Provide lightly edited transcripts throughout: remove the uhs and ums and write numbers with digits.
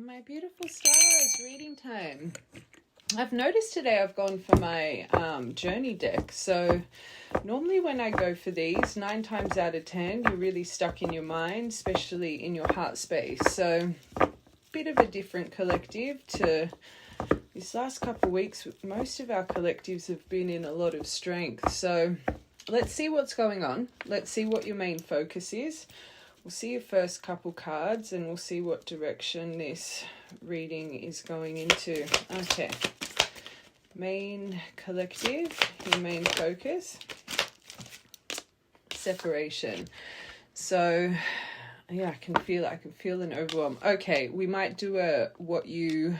My beautiful stars, reading time. I've noticed today I've gone for my journey deck. So normally when I go for these, 9 times out of 10, you're really stuck in your mind, especially in your heart space. So bit of a different collective to this last couple of weeks. Most of our collectives have been in a lot of strength. So let's see what's going on. Let's see what your main focus is. We'll see your first couple cards and we'll see what direction this reading is going into. Okay. Main collective, your main focus. Separation. So, yeah, I can feel an overwhelm. Okay, we might do a what you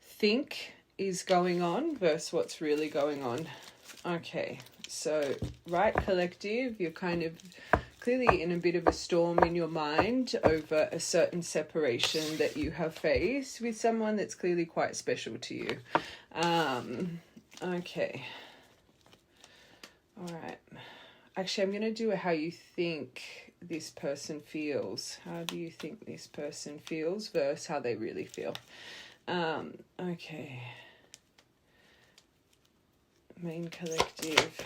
think is going on versus what's really going on. Okay, so right collective, you're kind of clearly in a bit of a storm in your mind over a certain separation that you have faced with someone that's clearly quite special to you. Okay. All right. Actually, I'm going to do a how you think this person feels. How do you think this person feels versus how they really feel? Okay. Main collective.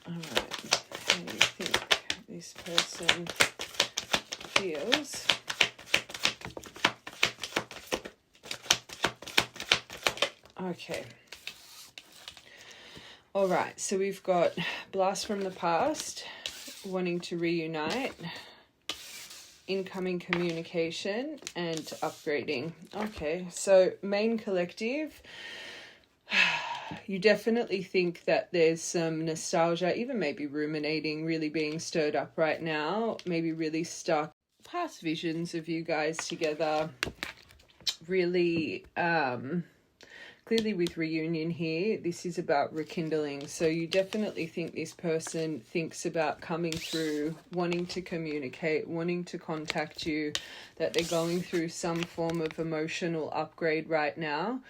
All right, how do you think this person feels? Okay. All right, so we've got blast from the past, wanting to reunite, incoming communication, and upgrading. Okay, so main collective. You definitely think that there's some nostalgia, even maybe ruminating, really being stirred up right now, maybe really stuck past visions of you guys together, really clearly with reunion here, this is about rekindling. So you definitely think this person thinks about coming through, wanting to communicate, wanting to contact you, that they're going through some form of emotional upgrade right now.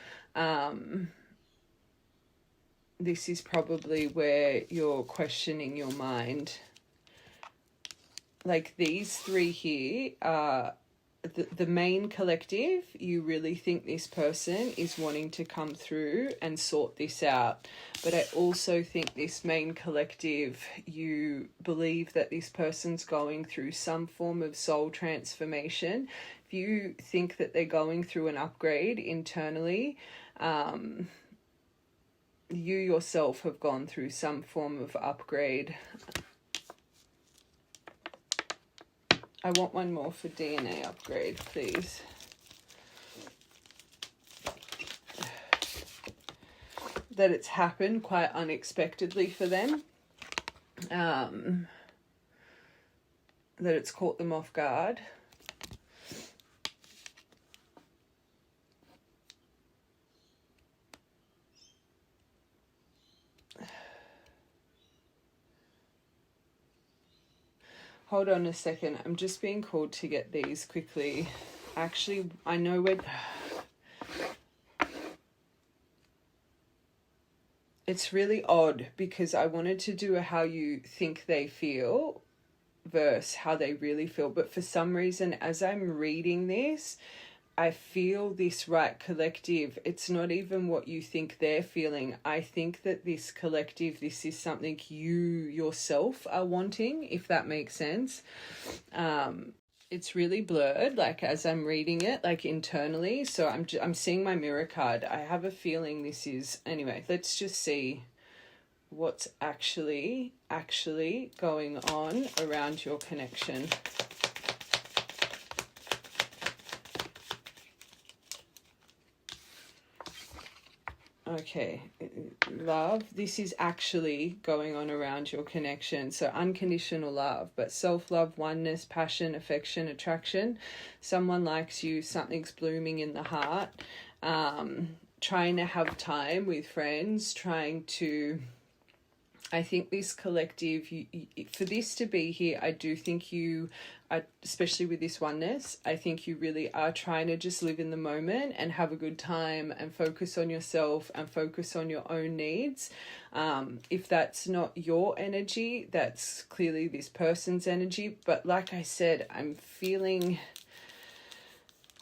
This is probably where you're questioning your mind. Like these three here are the main collective. You really think this person is wanting to come through and sort this out. But I also think this main collective, you believe that this person's going through some form of soul transformation. If you think that they're going through an upgrade internally, you yourself have gone through some form of upgrade. I want one more for DNA upgrade, please. That it's happened quite unexpectedly for them. That it's caught them off guard. Hold on a second. I'm just being called to get these quickly. Actually, I know where... It's really odd because I wanted to do a how you think they feel versus how they really feel. But for some reason, as I'm reading this, I feel this right collective. It's not even what you think they're feeling. I think that this collective, this is something you yourself are wanting, if that makes sense. It's really blurred, like as I'm reading it, like internally. So I'm seeing my mirror card. I have a feeling this is... Anyway, let's just see what's actually going on around your connection. Okay, love, this is actually going on around your connection. So unconditional love, but self-love, oneness, passion, affection, attraction. Someone likes you, something's blooming in the heart. Trying to have time with friends, trying to I think this collective, for this to be here, I do think you, especially with this oneness, I think you really are trying to just live in the moment and have a good time and focus on yourself and focus on your own needs. If that's not your energy, that's clearly this person's energy. But like I said, I'm feeling,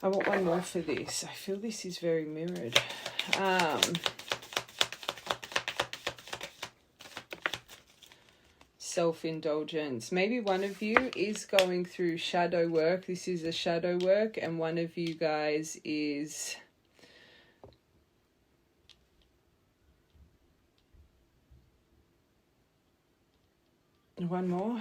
I want one more for this. I feel this is very mirrored. Self-indulgence. Maybe one of you is going through shadow work. This is a shadow work, and one of you guys is one more.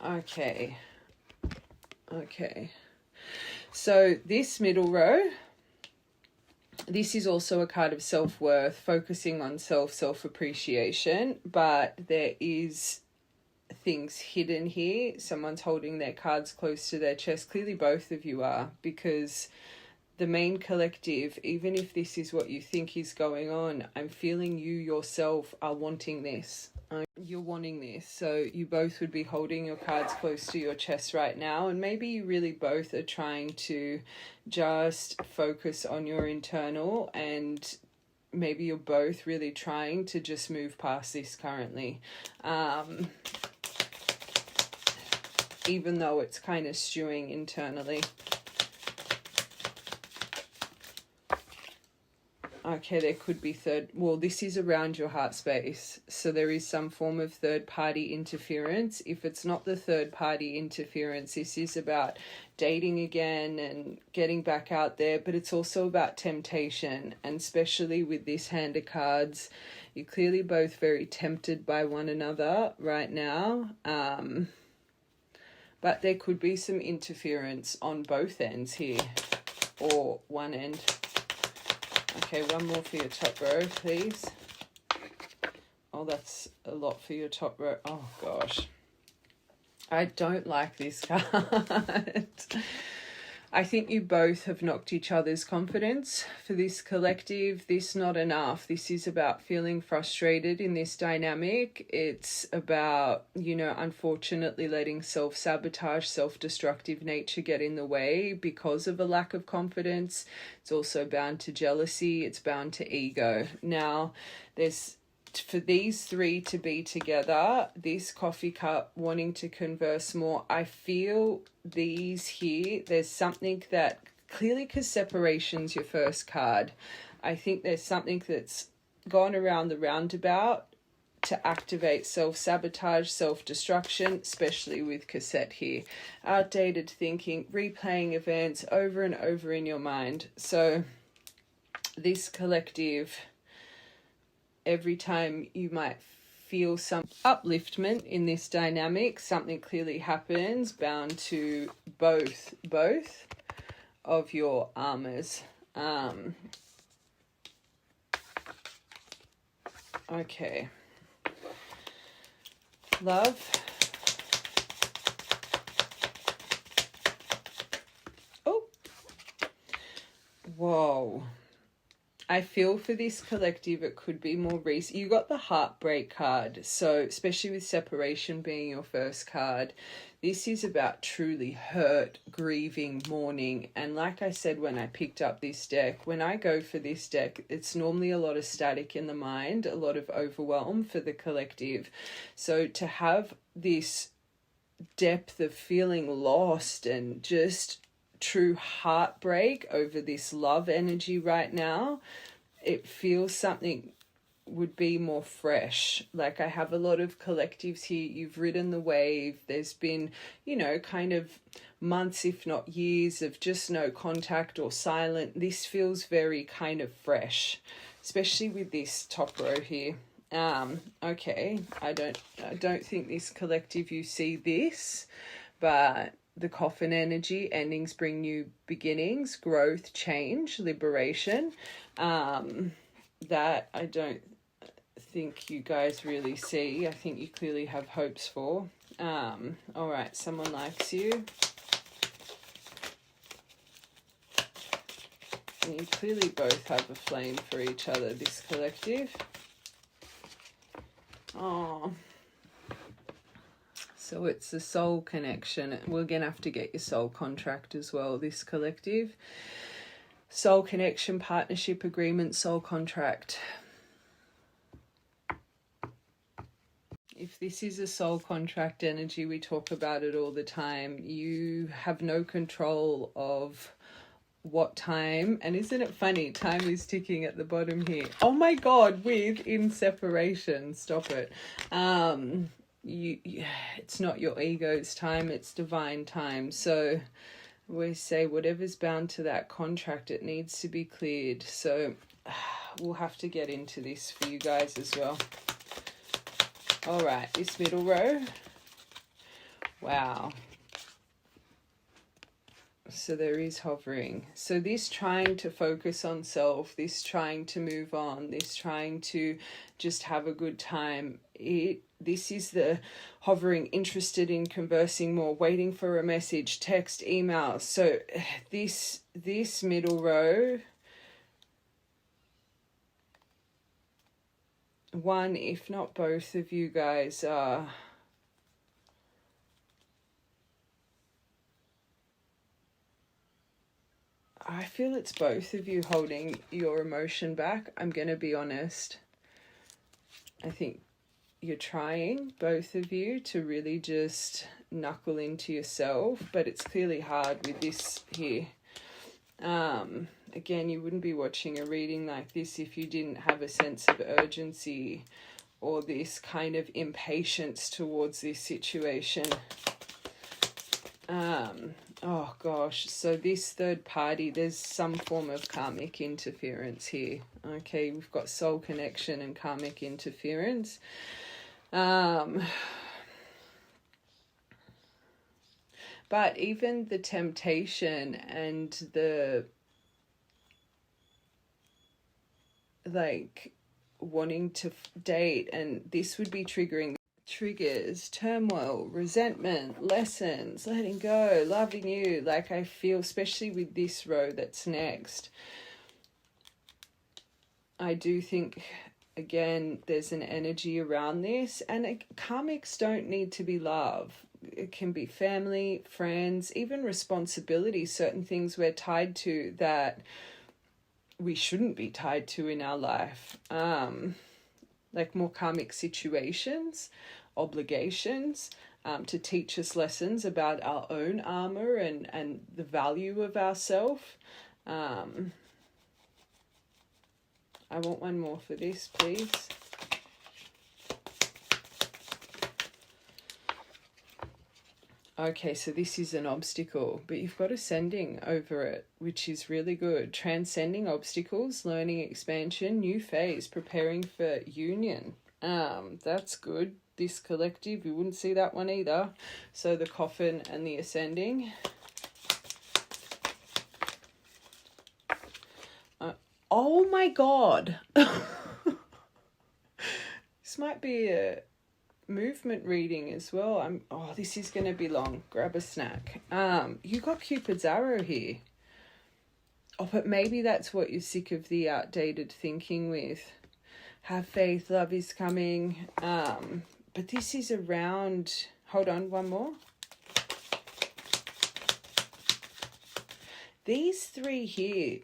Okay. So this middle row, this is also a card of self-worth, focusing on self-appreciation, but there is things hidden here. Someone's holding their cards close to their chest. Clearly both of you are, because the main collective, even if this is what you think is going on, I'm feeling you yourself are wanting this. You're wanting this. So you both would be holding your cards close to your chest right now, and maybe you really both are trying to just focus on your internal, and maybe you're both really trying to just move past this currently. Even though it's kind of stewing internally. Okay, there could be this is around your heart space. So there is some form of third party interference. If it's not the third party interference, this is about dating again and getting back out there, but it's also about temptation. And especially with this hand of cards, you're clearly both very tempted by one another right now. But there could be some interference on both ends here, or one end. Okay, one more for your top row, please. Oh, that's a lot for your top row. Oh, gosh. I don't like this card. I think you both have knocked each other's confidence. For this collective, this not enough. This is about feeling frustrated in this dynamic. It's about, unfortunately letting self-sabotage, self-destructive nature get in the way because of a lack of confidence. It's also bound to jealousy. It's bound to ego. Now, for these three to be together, this coffee cup wanting to converse more, I feel these here, there's something that clearly, because separation's your first card, I think there's something that's gone around the roundabout to activate self-sabotage, self-destruction, especially with cassette here. Outdated thinking, replaying events over and over in your mind. So this collective, every time you might feel some upliftment in this dynamic, something clearly happens bound to both of your armors. Okay. Love. Oh. Whoa. I feel for this collective, it could be more recent. You got the heartbreak card. So especially with separation being your first card, this is about truly hurt, grieving, mourning. And like I said, when I picked up this deck, when I go for this deck, it's normally a lot of static in the mind, a lot of overwhelm for the collective. So to have this depth of feeling lost and just true heartbreak over this love energy right now, it feels something would be more fresh. Like I have a lot of collectives here. You've ridden the wave. There's been, kind of months, if not years, of just no contact or silent. This feels very kind of fresh, especially with this top row here. Okay, I don't think this collective, you see this, but the coffin energy, endings bring new beginnings, growth, change, liberation. That I don't think you guys really see. I think you clearly have hopes for. All right, someone likes you. And you clearly both have a flame for each other, this collective. Oh. So it's the soul connection. We're going to have to get your soul contract as well, this collective. Soul connection, partnership agreement, soul contract. If this is a soul contract energy, we talk about it all the time. You have no control of what time, and isn't it funny, time is ticking at the bottom here. Oh my god, with in separation, stop it. It's not your ego's time, it's divine time. So we say whatever's bound to that contract, it needs to be cleared. So we'll have to get into this for you guys as well. All right, this middle row. Wow. So there is hovering. So this trying to focus on self, this trying to move on, this trying to just have a good time. This is the hovering, interested in conversing more, waiting for a message, text, email. So this middle row, one, if not both of you guys are I feel it's both of you holding your emotion back. I'm going to be honest. I think you're trying, both of you, to really just knuckle into yourself, but it's clearly hard with this here. Again, you wouldn't be watching a reading like this if you didn't have a sense of urgency or this kind of impatience towards this situation. Oh gosh, so this third party, there's some form of karmic interference here. Okay, we've got soul connection and karmic interference. But even the temptation and the wanting to date, and this would be triggering triggers, turmoil, resentment, lessons, letting go, loving you. I feel, especially with this row that's next, I do think, again, there's an energy around this, and karmics don't need to be love. It can be family, friends, even responsibility, certain things we're tied to that we shouldn't be tied to in our life. More karmic situations, obligations, to teach us lessons about our own armor and the value of ourself. I want one more for this, please. Okay, so this is an obstacle, but you've got ascending over it, which is really good. Transcending obstacles, learning expansion, new phase, preparing for union. That's good. This collective, you wouldn't see that one either. So the coffin and the ascending. Oh my God. This might be a movement reading as well. This is going to be long. Grab a snack. You got Cupid's arrow here. Oh, but maybe that's what you're sick of the outdated thinking with. Have faith, love is coming. But this is around, hold on, one more. These three here,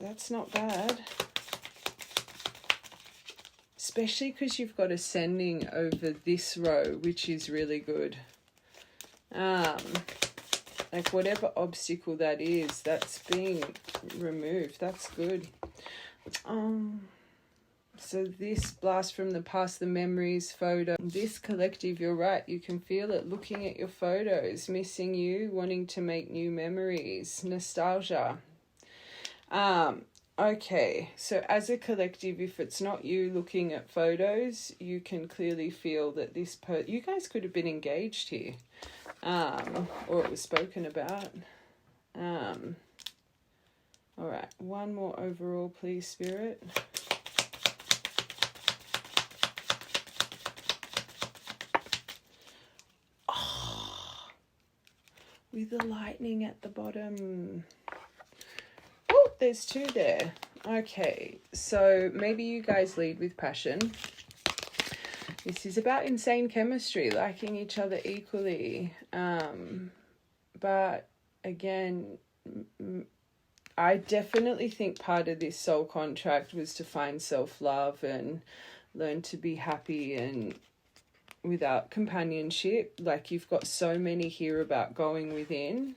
that's not bad. Especially because you've got ascending over this row, which is really good. Whatever obstacle that is, that's being removed. That's good. So this blast from the past, the memories, photo. This collective, you're right. You can feel it looking at your photos, missing you, wanting to make new memories, nostalgia. Okay, so as a collective, if it's not you looking at photos, you can clearly feel that you guys could have been engaged here, or it was spoken about. All right, one more overall, please, Spirit. Oh, with the lightning at the bottom. Oh, there's 2 there. Okay, so maybe you guys lead with passion. This is about insane chemistry, liking each other equally. But again, I definitely think part of this soul contract was to find self-love and learn to be happy and without companionship. Like, you've got so many here about going within.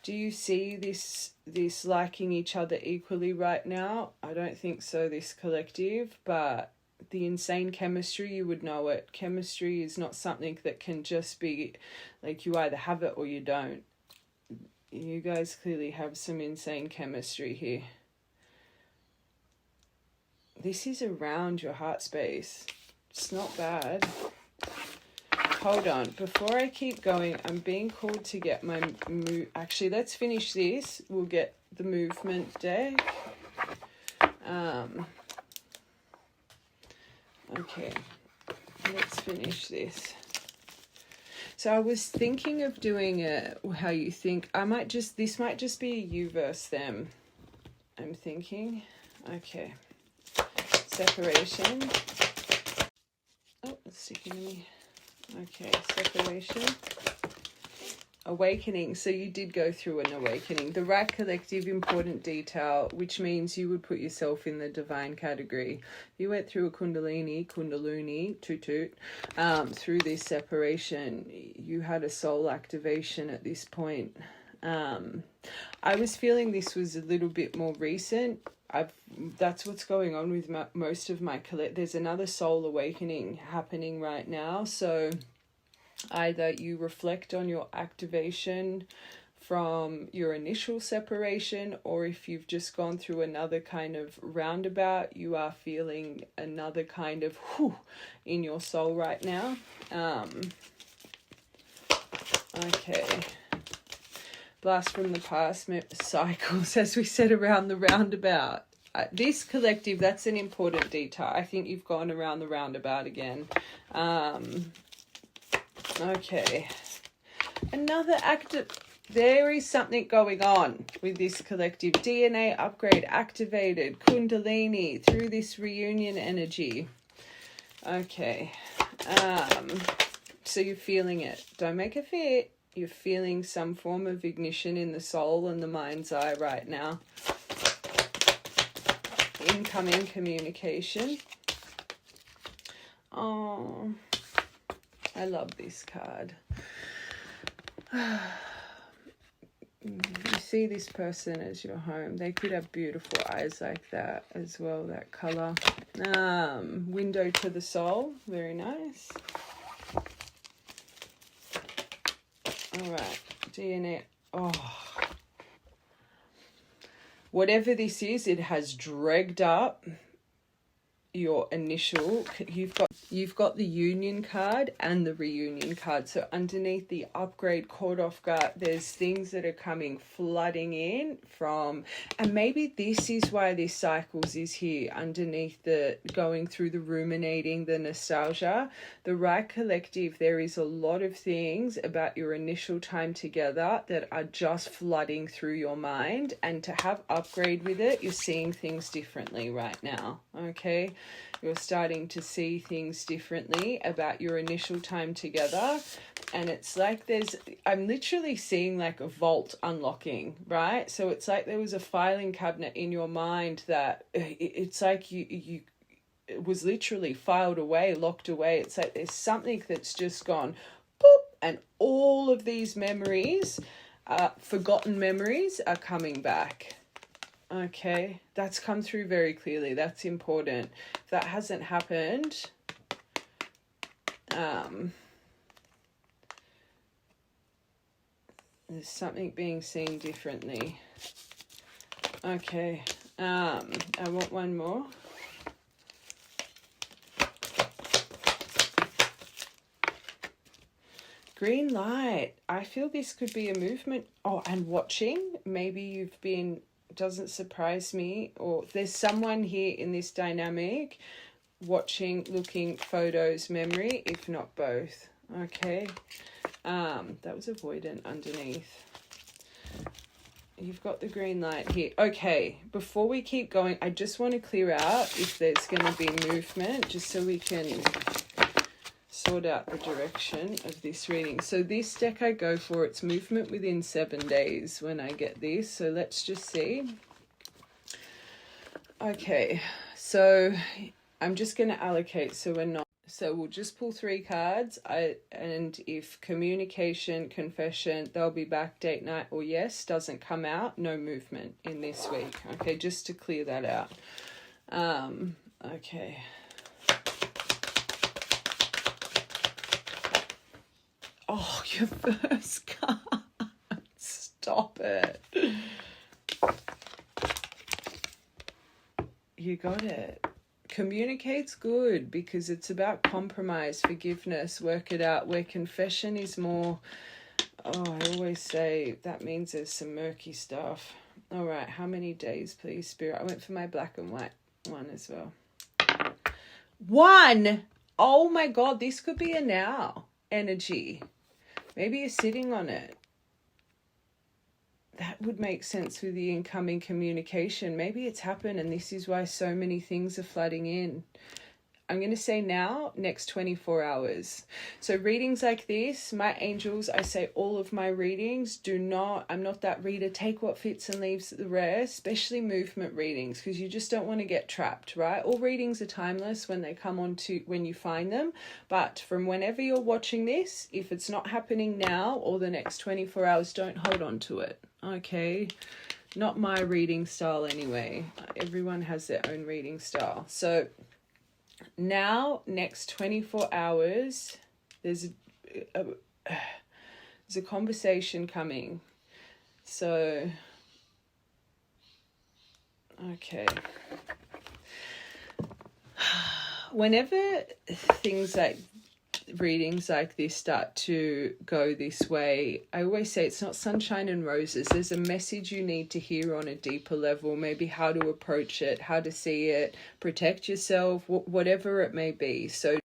Do you see this liking each other equally right now? I don't think so, this collective, but the insane chemistry, you would know it. Chemistry is not something that can just be like you either have it or you don't. You guys clearly have some insane chemistry here. This is around your heart space. It's not bad. Hold on. Before I keep going, I'm being called to get my Actually, let's finish this. We'll get the movement deck. Okay. Let's finish this. So I was thinking of doing how you think. This might just be you versus them. I'm thinking. Okay. Separation. Oh, it's sticking to me. Okay, separation. Awakening. So you did go through an awakening. The right collective, important detail, which means you would put yourself in the divine category. You went through a kundalini, toot toot, through this separation. You had a soul activation at this point. I was feeling this was a little bit more recent. That's what's going on with most of my there's another soul awakening happening right now. So either you reflect on your activation from your initial separation, or if you've just gone through another kind of roundabout, you are feeling another kind of whew in your soul right now. Okay. Blast from the past, cycles, as we said, around the roundabout. This collective, that's an important detail. I think you've gone around the roundabout again. Okay. Another active... There is something going on with this collective. DNA upgrade activated. Kundalini through this reunion energy. Okay. So you're feeling it. Don't make it fit. You're feeling some form of ignition in the soul and the mind's eye right now. Incoming communication. Oh, I love this card. You see this person as your home. They could have beautiful eyes like that as well, that color. Window to the soul. Very nice. All right, DNA. Oh, whatever this is, it has dragged up your initial. You've got the union card and the reunion card. So underneath the upgrade, caught off guard, there's things that are coming flooding in from, and maybe this is why this cycles is here underneath the going through the ruminating, the nostalgia. The right collective, there is a lot of things about your initial time together that are just flooding through your mind, and to have upgrade with it, you're seeing things differently right now. Okay, you're starting to see things differently about your initial time together, and it's like I'm literally seeing like a vault unlocking, right? So it's like there was a filing cabinet in your mind that it's like you it was literally filed away, locked away. It's like there's something that's just gone boop, and all of these memories, forgotten memories, are coming back. Okay, that's come through very clearly. That's important. If that hasn't happened, there's something being seen differently. Okay, I want one more. Green light. I feel this could be a movement. Oh, and watching. Maybe you've been... Doesn't surprise me, or there's someone here in this dynamic watching, looking, photos, memory, if not both. Okay, that was avoidant underneath. You've got the green light here. Okay, before we keep going, I just want to clear out if there's going to be movement, just so we can sort out the direction of this reading. So this deck I go for, it's movement within 7 days when I get this. So let's just see. Okay, so I'm just going to allocate so we're not. So we'll just pull 3 cards. And if communication, confession, they'll be back, date night, or yes doesn't come out, no movement in this week. Okay, just to clear that out. Okay. Oh, your first card. Stop it. You got it. Communicate's good because it's about compromise, forgiveness, work it out, where confession is more, I always say that means there's some murky stuff. All right, how many days, please, Spirit? I went for my black and white one as well. 1! Oh my God, this could be a now energy. Maybe you're sitting on it. That would make sense with the incoming communication. Maybe it's happened and this is why so many things are flooding in. I'm going to say now, next 24 hours. So readings like this, my angels, I say all of my readings, I'm not that reader, take what fits and leaves the rest, especially movement readings, because you just don't want to get trapped, right? All readings are timeless when they come on to, when you find them. But from whenever you're watching this, if it's not happening now or the next 24 hours, don't hold on to it, okay? Not my reading style anyway. Everyone has their own reading style. So now, next 24 hours, there's a conversation coming. So, okay. Whenever things like readings like this start to go this way, I always say it's not sunshine and roses. There's a message you need to hear on a deeper level, maybe how to approach it, how to see it, protect yourself, whatever it may be. So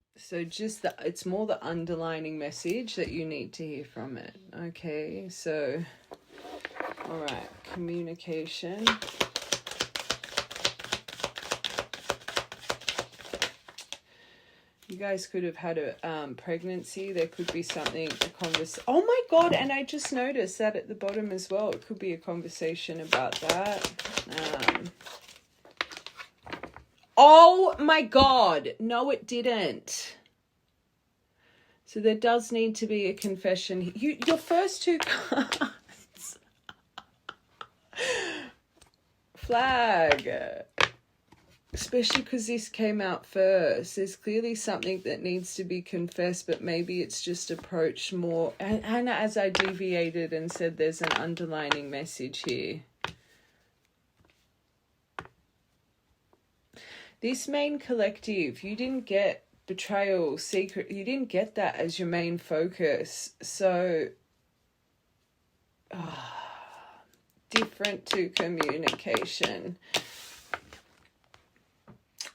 just it's more the underlining message that you need to hear from it. Okay, so all right, communication. You guys could have had a pregnancy. There could be something, a conversation. Oh my God, and I just noticed that at the bottom as well. It could be a conversation about that. Oh my God. No, it didn't. So there does need to be a confession. Your first 2 cards. Flag. Especially because this came out first. There's clearly something that needs to be confessed, but maybe it's just approached more. And as I deviated and said, there's an underlining message here. This main collective, you didn't get betrayal, secret. You didn't get that as your main focus. So, different to communication.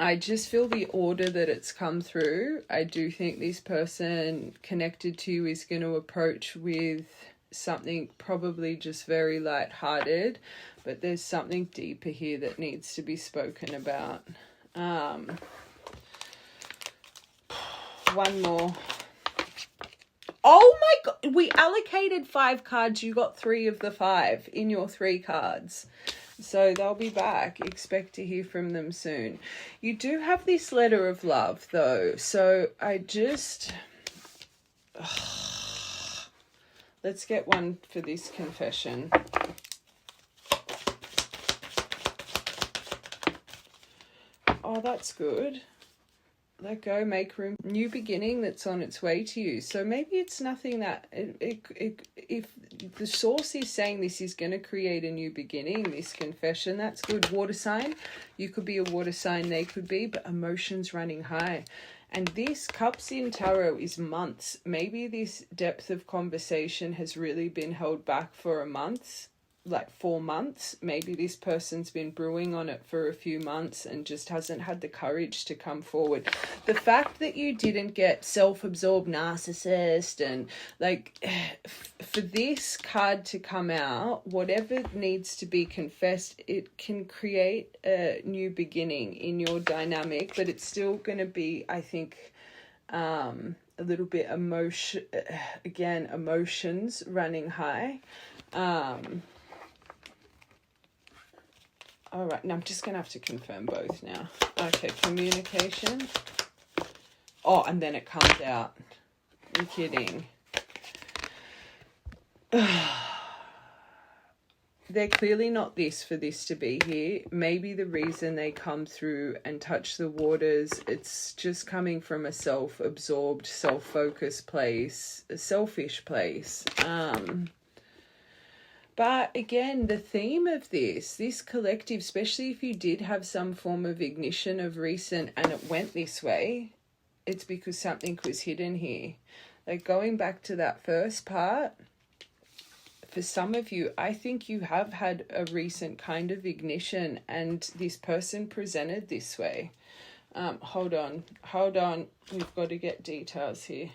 I just feel the order that it's come through. I do think this person connected to you is going to approach with something probably just very lighthearted, but there's something deeper here that needs to be spoken about. One more. Oh my God, we allocated 5 cards. You got 3 of the 5 in your 3 cards. So they'll be back. Expect to hear from them soon. You do have this letter of love, though. So I just... let's get one for this confession. Oh, that's good. Let go, make room. New beginning that's on its way to you. So maybe it's nothing that... if the source is saying this is going to create a new beginning, this confession, that's good. Water sign. You could be a water sign, they could be, but emotions running high. And this Cups in Tarot is months. Maybe this depth of conversation has really been held back for a month. like 4 months. Maybe this person's been brewing on it for a few months and just hasn't had the courage to come forward. The fact that you didn't get self-absorbed narcissist and like for this card to come out, whatever needs to be confessed, it can create a new beginning in your dynamic, but it's still going to be, I think, a little bit emotions running high. All right, now I'm just going to have to confirm both now. Okay, communication. Oh, and then it comes out. You're kidding. They're clearly not this for this to be here. Maybe the reason they come through and touch the waters, it's just coming from a self-absorbed, self-focused place, a selfish place. But again, the theme of this collective, especially if you did have some form of ignition of recent and it went this way, it's because something was hidden here. Like going back to that first part, for some of you, I think you have had a recent kind of ignition and this person presented this way. Hold on. We've got to get details here.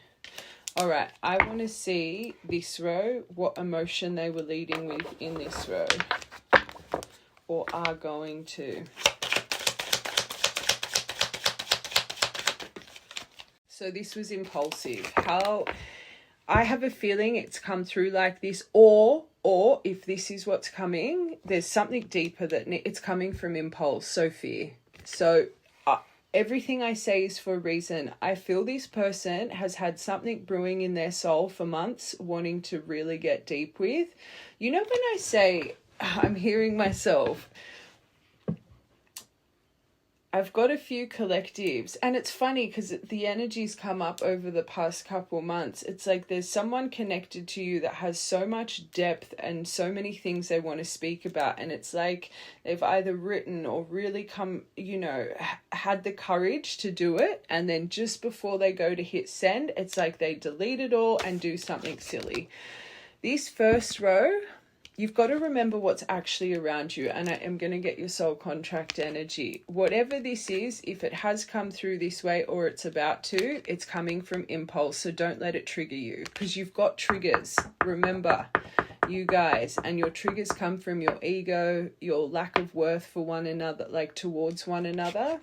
All right, I want to see this row, what emotion they were leading with in this row or are going to. So this was impulsive. I have a feeling it's come through like this, or if this is what's coming, there's something deeper that it's coming from impulse, so fear. So everything I say is for a reason. I feel this person has had something brewing in their soul for months, wanting to really get deep with. You know, when I say I'm hearing myself, I've got a few collectives, and it's funny because the energies come up over the past couple months. It's like there's someone connected to you that has so much depth and so many things they want to speak about, and it's like they've either written or really had the courage to do it, and then just before they go to hit send, it's like they delete it all and do something silly. This first row, you've got to remember what's actually around you, and I am going to get your soul contract energy. Whatever this is, if it has come through this way or it's about to, it's coming from impulse, so don't let it trigger you because you've got triggers. Remember, you guys, and your triggers come from your ego, your lack of worth for one another, like towards one another.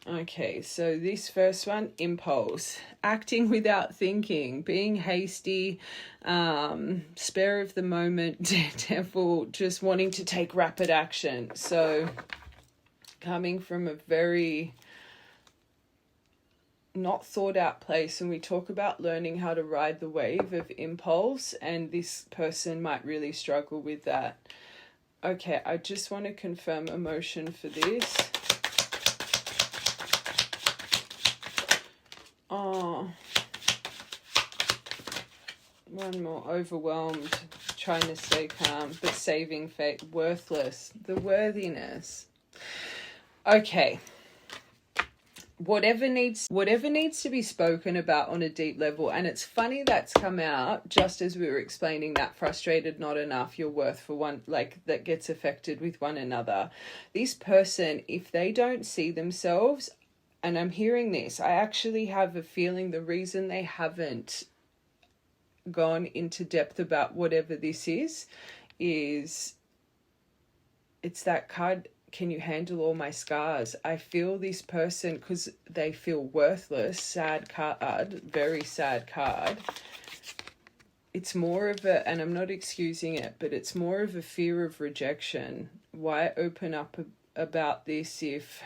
Okay, so this first one, impulse, acting without thinking, being hasty, spur of the moment, devil, just wanting to take rapid action. So coming from a very not thought out place, and we talk about learning how to ride the wave of impulse, and this person might really struggle with that. Okay, I just want to confirm emotion for this. Oh, one more, overwhelmed, trying to stay calm, but saving fate, worthless, the worthiness. Okay, whatever needs to be spoken about on a deep level, and it's funny that's come out just as we were explaining that frustrated, not enough, your worth for one, like that gets affected with one another. This person, if they don't see themselves, and I'm hearing this, I actually have a feeling the reason they haven't gone into depth about whatever this is it's that card, can you handle all my scars? I feel this person, because they feel worthless, sad card, very sad card. It's more of a, and I'm not excusing it, but it's more of a fear of rejection. Why open up about this if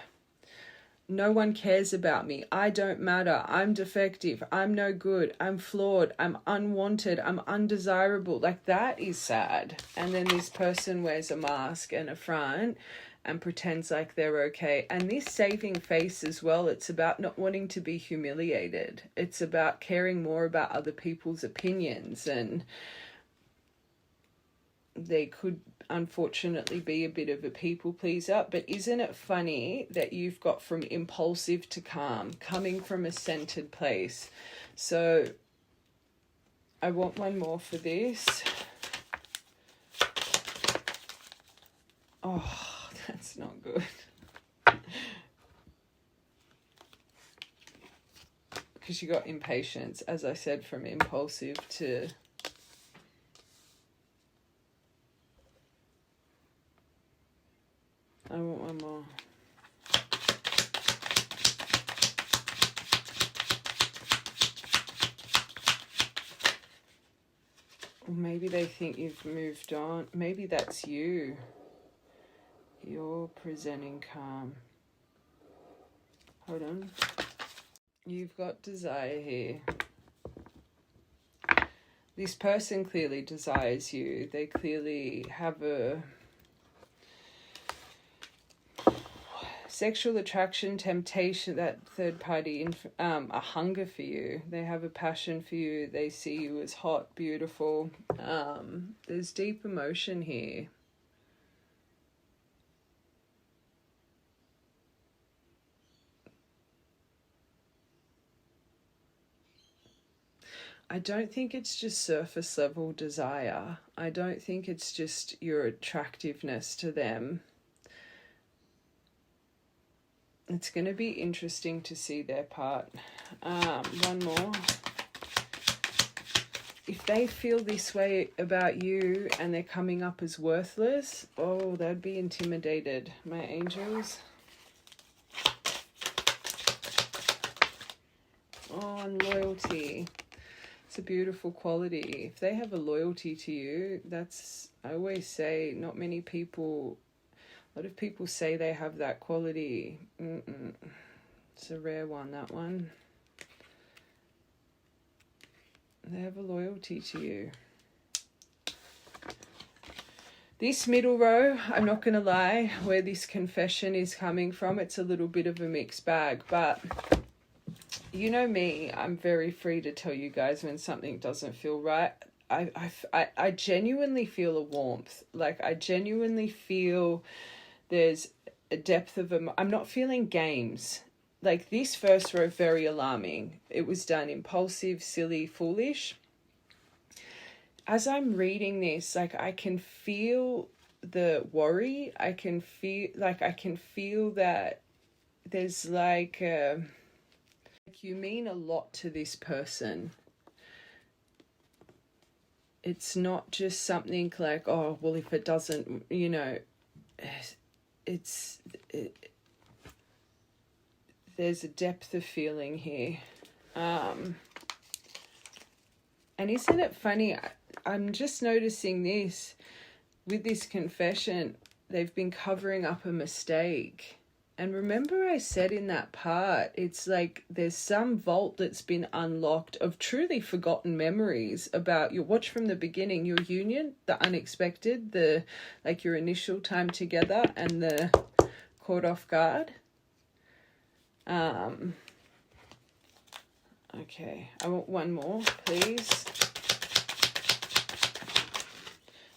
no one cares about me? I don't matter. I'm defective. I'm no good. I'm flawed. I'm unwanted. I'm undesirable. Like, that is sad. And then this person wears a mask and a front and pretends like they're okay. And this saving face as well, it's about not wanting to be humiliated. It's about caring more about other people's opinions, and they could unfortunately be a bit of a people pleaser. But isn't it funny that you've got from impulsive to calm, coming from a centered place? So I want one more for this. Oh, that's not good. Because you got impatience, as I said, from impulsive to... I want one more. Or maybe they think you've moved on. Maybe that's you. You're presenting calm. Hold on. You've got desire here. This person clearly desires you. They clearly have a sexual attraction, temptation, that third party, a hunger for you. They have a passion for you. They see you as hot, beautiful. There's deep emotion here. I don't think it's just surface level desire. I don't think it's just your attractiveness to them. It's going to be interesting to see their part. One more. If they feel this way about you and they're coming up as worthless, oh, they'd be intimidated. My angels. Oh, and loyalty. It's a beautiful quality. If they have a loyalty to you, that's, I always say, not many people, a lot of people say they have that quality. It's a rare one, that one. They have a loyalty to you. This middle row, I'm not going to lie, where this confession is coming from, it's a little bit of a mixed bag, but you know me, I'm very free to tell you guys when something doesn't feel right. I genuinely feel a warmth. Like, I genuinely feel there's a depth of I'm not feeling games. Like, this first row, very alarming. It was done impulsive, silly, foolish. As I'm reading this, like, I can feel the worry. I can feel that there's like you mean a lot to this person. It's not just something like, oh, well, if it doesn't, you know, there's a depth of feeling here. And isn't it funny? I'm just noticing this with this confession. They've been covering up a mistake. And remember I said in that part, it's like there's some vault that's been unlocked of truly forgotten memories about your watch from the beginning, your union, the unexpected, the like your initial time together and the caught off guard. Okay, I want one more, please.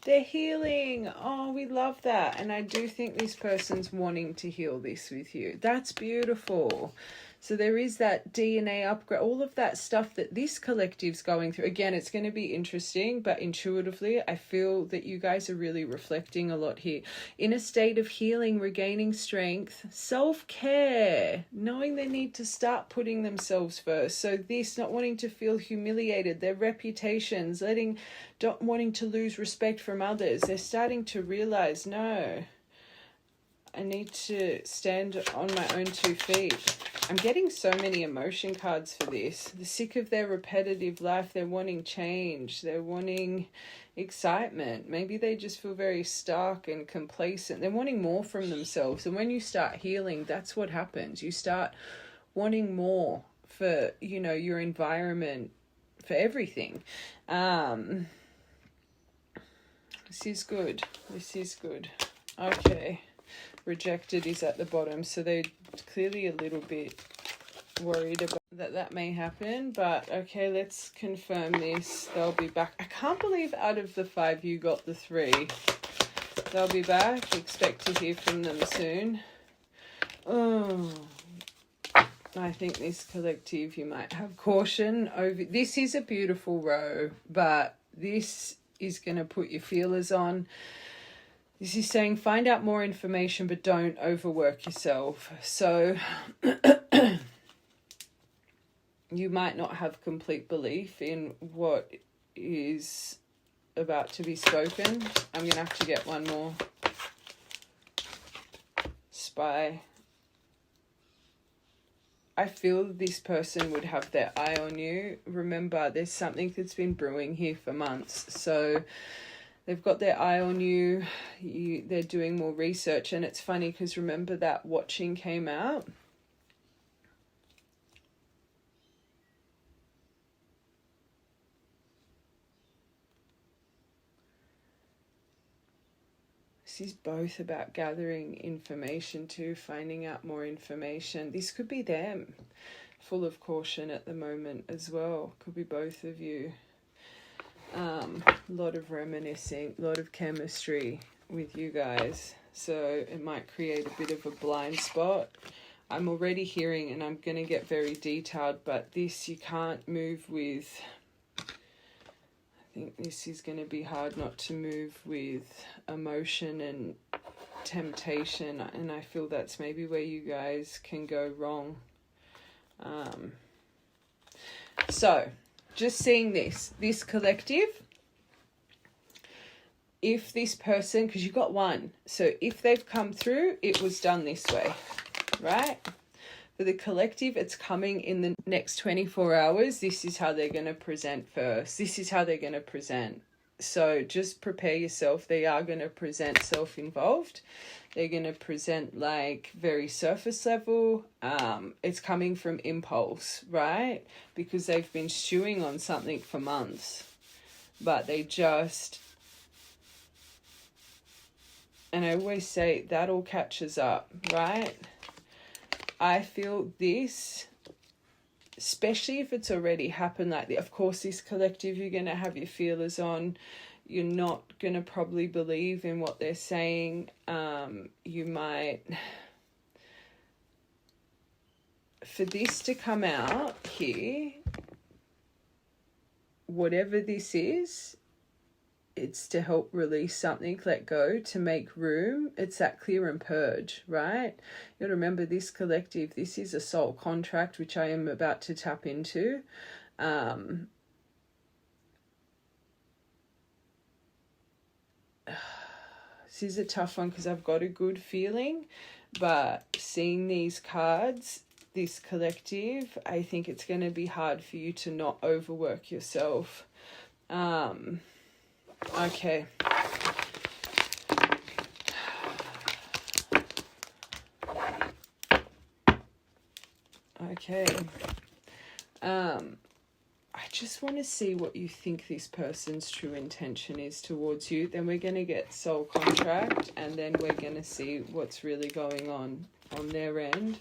They're healing. Oh, we love that. And I do think this person's wanting to heal this with you. That's beautiful. So there is that DNA upgrade, all of that stuff that this collective's going through. Again, it's going to be interesting, but intuitively, I feel that you guys are really reflecting a lot here. In a state of healing, regaining strength, self-care, knowing they need to start putting themselves first. So this, not wanting to feel humiliated, their reputations, wanting to lose respect from others. They're starting to realize, no, I need to stand on my own 2 feet. I'm getting so many emotion cards for this. They're sick of their repetitive life. They're wanting change. They're wanting excitement. Maybe they just feel very stuck and complacent. They're wanting more from themselves. And when you start healing, that's what happens. You start wanting more for, you know, your environment, for everything. This is good. This is good. Okay. Rejected is at the bottom, so they're clearly a little bit worried about that may happen, but okay, let's confirm this. They'll be back. I can't believe out of the 5 you got the 3. They'll be back. Expect to hear from them soon. Oh, I think this collective, you might have caution over. This is a beautiful row, but this is going to put your feelers on. This is saying find out more information, but don't overwork yourself. So you might not have complete belief in what is about to be spoken. I'm going to have to get one more spy. I feel this person would have their eye on you. Remember, there's something that's been brewing here for months. So they've got their eye on you. They're doing more research. And it's funny because remember that watching came out. This is both about gathering information too, finding out more information. This could be them, full of caution at the moment as well. Could be both of you. A lot of reminiscing, a lot of chemistry with you guys. So it might create a bit of a blind spot. I'm already hearing, and I'm going to get very detailed, but this you can't move with. I think this is going to be hard not to move with emotion and temptation, and I feel that's maybe where you guys can go wrong. So, just seeing this collective, if this person, because you got one, so if they've come through, it was done this way, right? For the collective, it's coming in the next 24 hours. This is how they're going to present first. This is how they're going to present. So just prepare yourself. They are going to present self-involved. They're going to present like very surface level. It's coming from impulse, right? Because they've been stewing on something for months. But they just... And I always say that all catches up, right? I feel this, especially if it's already happened like that. Of course, this collective, you're going to have your feelers on. You're not going to probably believe in what they're saying. You might... For this to come out here, whatever this is, it's to help release something, let go, to make room. It's that clear and purge, right? You got to remember this collective, this is a soul contract, which I am about to tap into. This is a tough one because I've got a good feeling, but seeing these cards, this collective, I think it's going to be hard for you to not overwork yourself. Okay. Okay. I just want to see what you think this person's true intention is towards you. Then we're going to get soul contract, and then we're going to see what's really going on their end.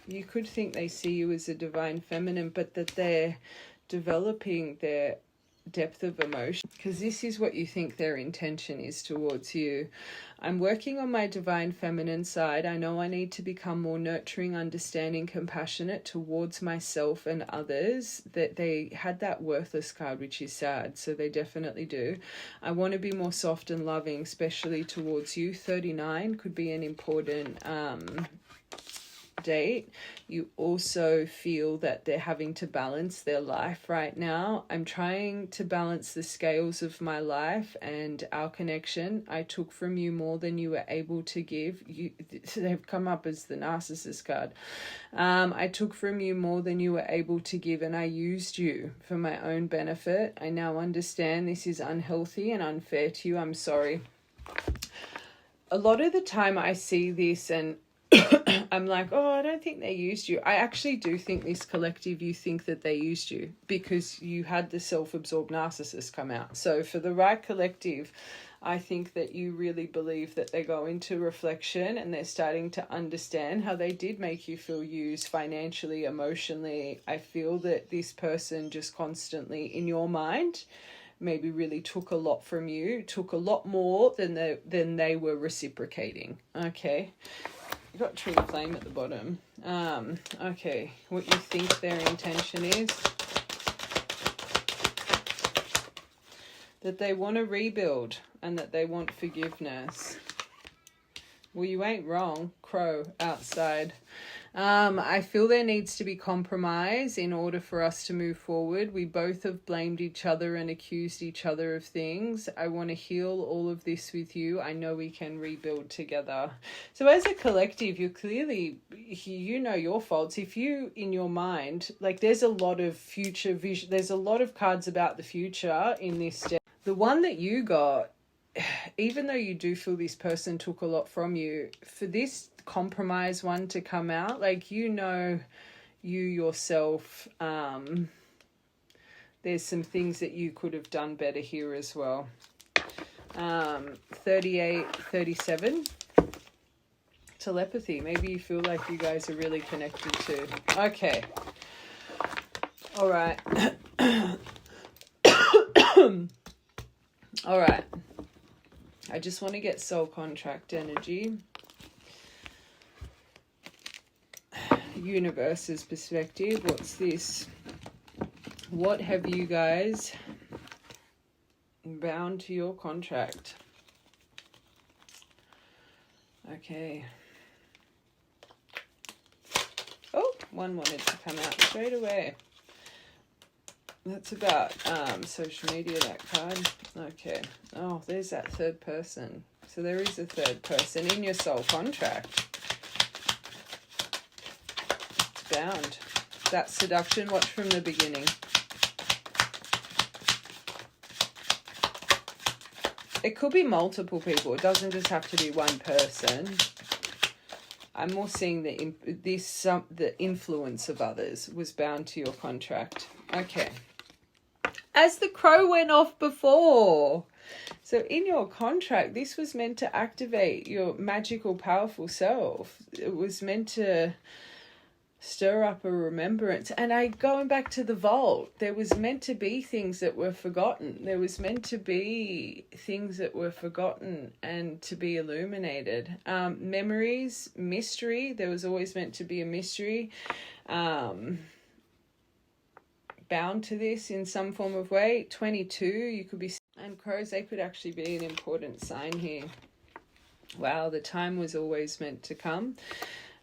You could think they see you as a divine feminine, but that they're developing their depth of emotion, because this is what you think their intention is towards you. I'm working on my divine feminine side. I know I need to become more nurturing, understanding, compassionate towards myself and others. That they had that worthless card, which is sad, so they definitely do. I want to be more soft and loving, especially towards you. 39 could be an important date. You also feel that they're having to balance their life right now. I'm trying to balance the scales of my life and our connection. I took from you more than you were able to give. They've come up as the narcissist card. I took from you more than you were able to give, and I used you for my own benefit. I now understand this is unhealthy and unfair to you. I'm sorry. A lot of the time I see this and I'm like, oh, I don't think they used you. I actually do think this collective, you think that they used you because you had the self-absorbed narcissist come out. So for the right collective, I think that you really believe that they go into reflection and they're starting to understand how they did make you feel used financially, emotionally. I feel that this person just constantly, in your mind, maybe really took a lot from you, took a lot more than they were reciprocating. Okay. You got True Flame at the bottom. Okay, what you think their intention is. That they want to rebuild and that they want forgiveness. Well, you ain't wrong, Crow outside. I feel there needs to be compromise in order for us to move forward. We both have blamed each other and accused each other of things. I want to heal all of this with you. I know we can rebuild together. So as a collective, you're clearly, you know your faults. If you, in your mind, like there's a lot of future vision, there's a lot of cards about the future in this deck. The one that you got, even though you do feel this person took a lot from you, for this compromise one to come out, like, you know, you yourself, there's some things that you could have done better here as well. 38, 37. Telepathy. Maybe you feel like you guys are really connected too. Okay. All right. All right. I just want to get soul contract energy. Universe's perspective. What's this? What have you guys bound to your contract? Okay. Oh, one wanted to come out straight away. That's about social media, that card. Okay. Oh, there's that third person. So there is a third person in your soul contract. It's bound. That's seduction. Watch from the beginning. It could be multiple people. It doesn't just have to be one person. I'm more seeing the influence of others was bound to your contract. Okay. As the crow went off before. So in your contract, this was meant to activate your magical, powerful self. It was meant to stir up a remembrance. And going back to the vault, there was meant to be things that were forgotten. There was meant to be things that were forgotten and to be illuminated. Memories, mystery. There was always meant to be a mystery. Bound to this in some form of way. 22, you could be, and crows, they could actually be an important sign here. Wow, the time was always meant to come.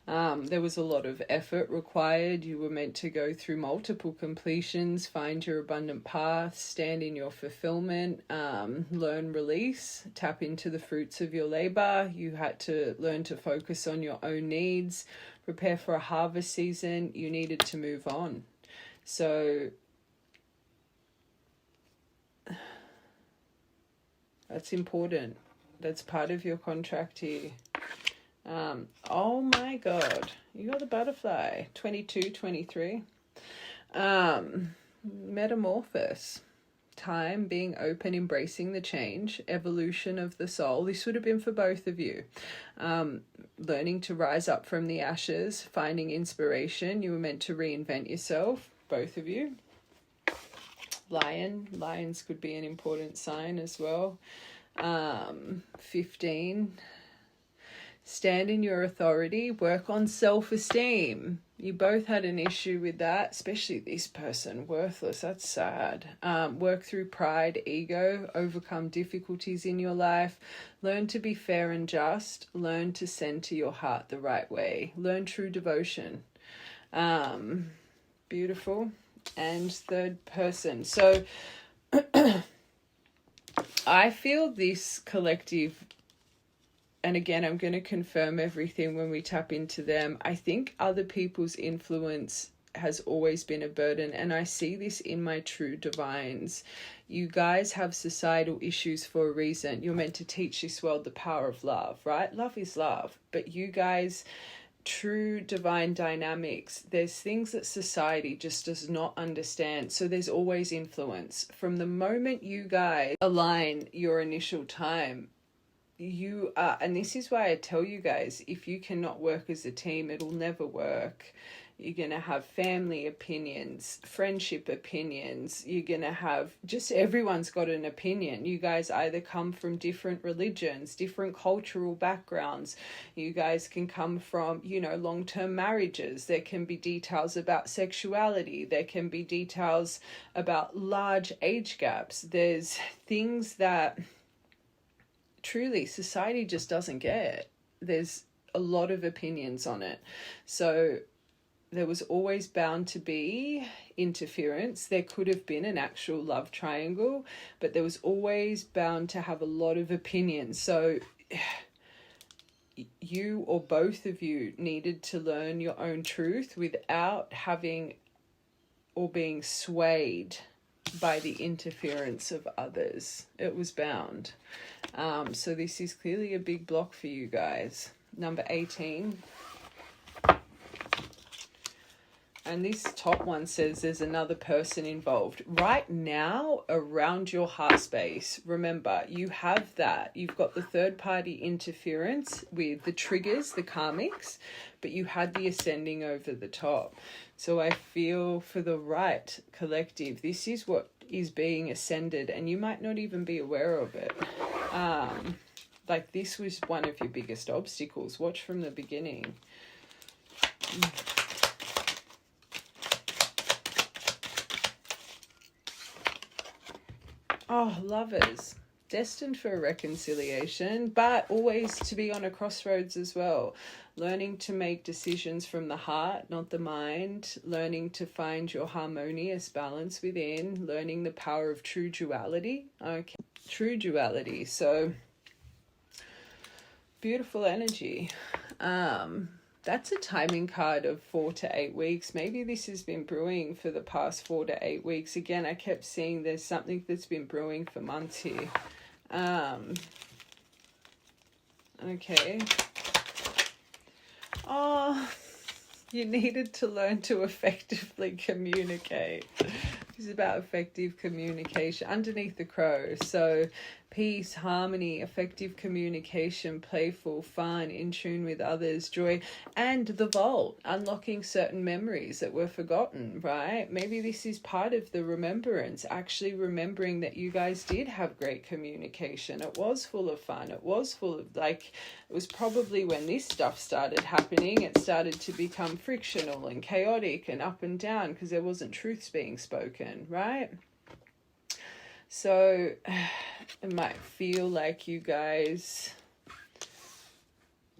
There was a lot of effort required. You were meant to go through multiple completions, find your abundant path, stand in your fulfillment, learn release, tap into the fruits of your labor. You had to learn to focus on your own needs, prepare for a harvest season. You needed to move on. So that's important. That's part of your contract here. Oh my God, you got the butterfly. 22, 23. Metamorphosis. Time, being open, embracing the change, evolution of the soul. This would have been for both of you. Learning to rise up from the ashes, finding inspiration. You were meant to reinvent yourself. Both of you. Lions could be an important sign as well. 15. Stand in your authority. Work on self-esteem. You both had an issue with that, especially this person. Worthless. That's sad. Work through pride, ego. Overcome difficulties in your life. Learn to be fair and just. Learn to center your heart the right way. Learn true devotion. Beautiful. And third person. So I feel this collective, and again, I'm going to confirm everything when we tap into them. I think other people's influence has always been a burden, and I see this in my true divines. You guys have societal issues for a reason. You're meant to teach this world the power of love, right? Love is love. But you guys, true divine dynamics, there's things that society just does not understand. So there's always influence. From the moment you guys align your initial time, you are, and this is why I tell you guys, if you cannot work as a team, it'll never work. You're going to have family opinions, friendship opinions. You're going to have just everyone's got an opinion. You guys either come from different religions, different cultural backgrounds. You guys can come from, you know, long-term marriages. There can be details about sexuality. There can be details about large age gaps. There's things that truly society just doesn't get. There's a lot of opinions on it. So there was always bound to be interference. There could have been an actual love triangle, but there was always bound to have a lot of opinions. So you or both of you needed to learn your own truth without having or being swayed by the interference of others. It was bound. So this is clearly a big block for you guys. Number 18. And this top one says there's another person involved. Right now, around your heart space, remember, you have that. You've got the third party interference with the triggers, the karmics, but you had the ascending over the top. So I feel for the right collective, this is what is being ascended, and you might not even be aware of it. Like this was one of your biggest obstacles. Watch from the beginning. Oh, lovers, destined for a reconciliation, but always to be on a crossroads as well. Learning to make decisions from the heart, not the mind. Learning to find your harmonious balance within. Learning the power of true duality. Okay, true duality. So, beautiful energy. That's a timing card of 4 to 8 weeks. Maybe this has been brewing for the past 4 to 8 weeks. Again, I kept seeing there's something that's been brewing for months here. Okay. Oh, you needed to learn to effectively communicate. This is about effective communication underneath the crow. So peace, harmony, effective communication, playful, fun, in tune with others, joy, and the vault, unlocking certain memories that were forgotten, right? Maybe this is part of the remembrance, actually remembering that you guys did have great communication. It was full of fun. It was full of, like, it was probably when this stuff started happening, it started to become frictional and chaotic and up and down because there wasn't truths being spoken, right? So it might feel like you guys,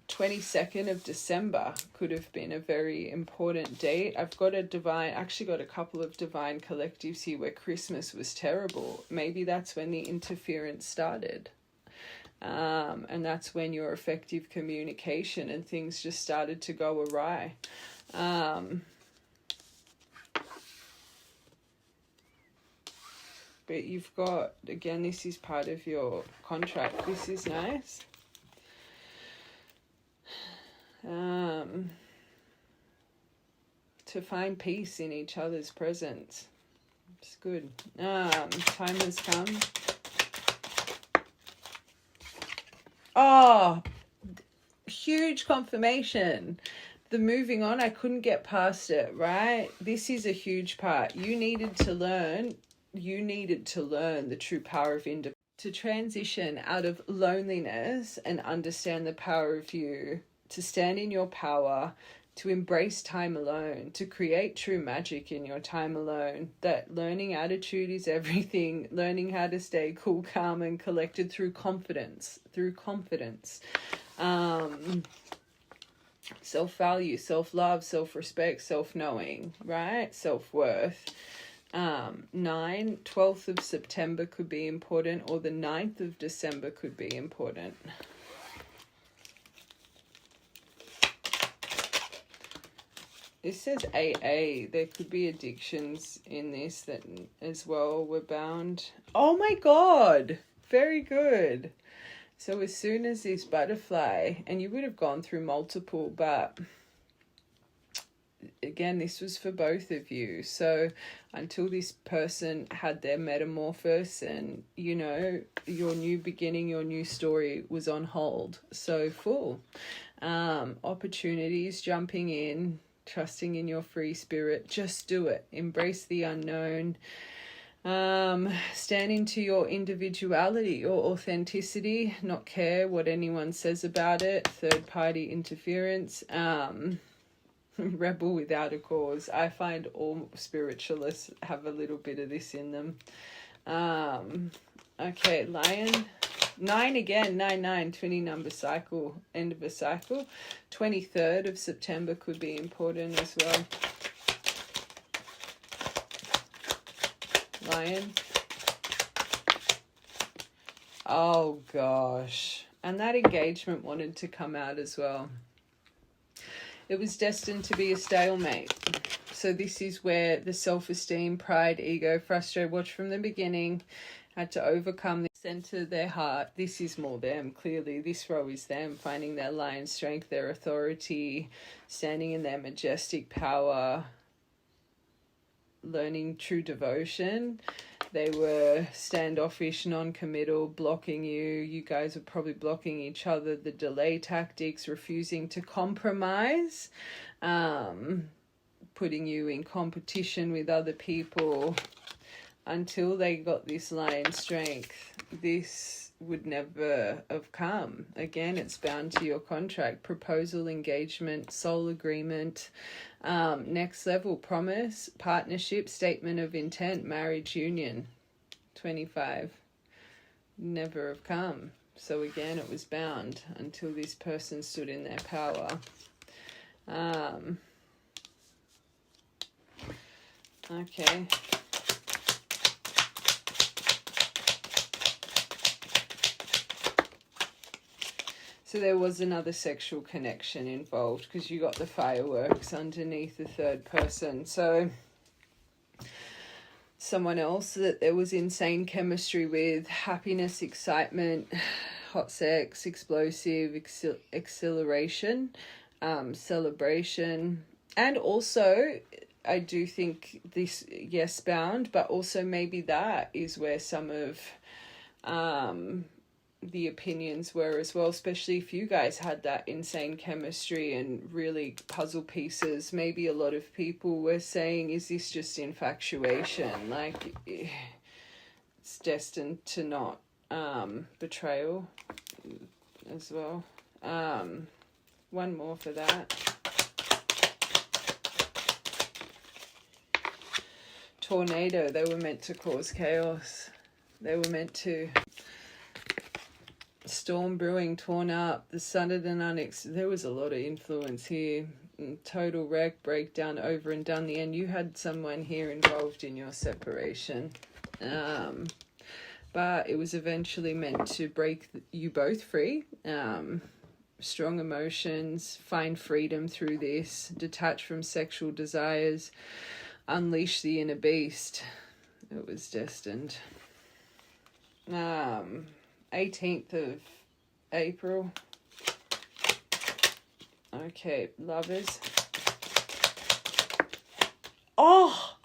22nd of December could have been a very important date. I've got actually got a couple of divine collectives here where Christmas was terrible. Maybe that's when the interference started. And that's when your effective communication and things just started to go awry. But you've got, again, this is part of your contract. This is nice. To find peace in each other's presence. It's good. Time has come. Oh, huge confirmation. The moving on, I couldn't get past it, right? This is a huge part. You needed to learn the true power of independence, to transition out of loneliness and understand the power of you, to stand in your power, to embrace time alone, to create true magic in your time alone. That learning attitude is everything. Learning how to stay cool, calm, and collected through confidence. Self-value, self-love, self-respect, self-knowing, right? Self-worth. 12th of September could be important, or the 9th of December could be important. This says AA. There could be addictions in this that as well were bound. Oh my God. Very good. So as soon as this butterfly, and you would have gone through multiple, but again, this was for both of you. So until this person had their metamorphosis and, you know, your new beginning, your new story was on hold. So full. Opportunities jumping in trusting in your free spirit. Just do it. Embrace the unknown. Stand into your individuality, your authenticity, not care what anyone says about it. Third party interference. Rebel without a cause. I find all spiritualists have a little bit of this in them. Okay, Lion. 9 again, 9, 20 number cycle, end of a cycle. 23rd of September could be important as well. Lion. Oh gosh. And that engagement wanted to come out as well. It was destined to be a stalemate. So this is where the self-esteem, pride, ego, frustrated, watch from the beginning, had to overcome the center of their heart. This is more them, clearly. This row is them, finding their lion strength, their authority, standing in their majestic power, learning true devotion. They were standoffish, non-committal, blocking you. You guys were probably blocking each other. The delay tactics, refusing to compromise, putting you in competition with other people until they got this lion strength. This would never have come. Again, it's bound to your contract, proposal, engagement, soul agreement, next level, promise, partnership, statement of intent, marriage, union. 25. Never have come. So again, it was bound until this person stood in their power. Okay. So there was another sexual connection involved because you got the fireworks underneath the third person. So someone else that there was insane chemistry with, happiness, excitement, hot sex, explosive, exhilaration, celebration. And also, I do think this, yes, bound, but also maybe that is where some of the opinions were as well, especially if you guys had that insane chemistry and really puzzle pieces. Maybe a lot of people were saying, is this just infatuation? Like, it's destined to not, betrayal as well. One more for that. Tornado, they were meant to cause chaos. They were meant to. Storm brewing, torn up, the sudden there was a lot of influence here. Total wreck, breakdown, over and done the end. You had someone here involved in your separation. But it was eventually meant to break you both free. Strong emotions, find freedom through this, detach from sexual desires, unleash the inner beast. It was destined. 18th of April. Okay, lovers. Oh,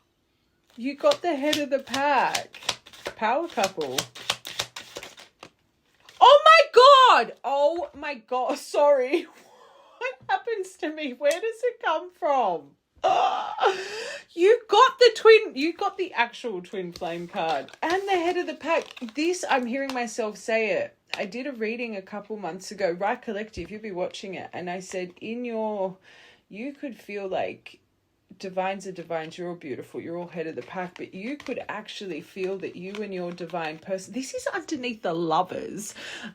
you got the head of the pack. Power couple. Oh my god, sorry. What happens to me? Where does it come from? You got the actual twin flame card and the head of the pack. This, I'm hearing myself say it. I did a reading a couple months ago, Right Collective, you'll be watching it, and I said you could feel like divines are divines, you're all beautiful, you're all head of the pack, but you could actually feel that you and your divine person, this is underneath the lovers,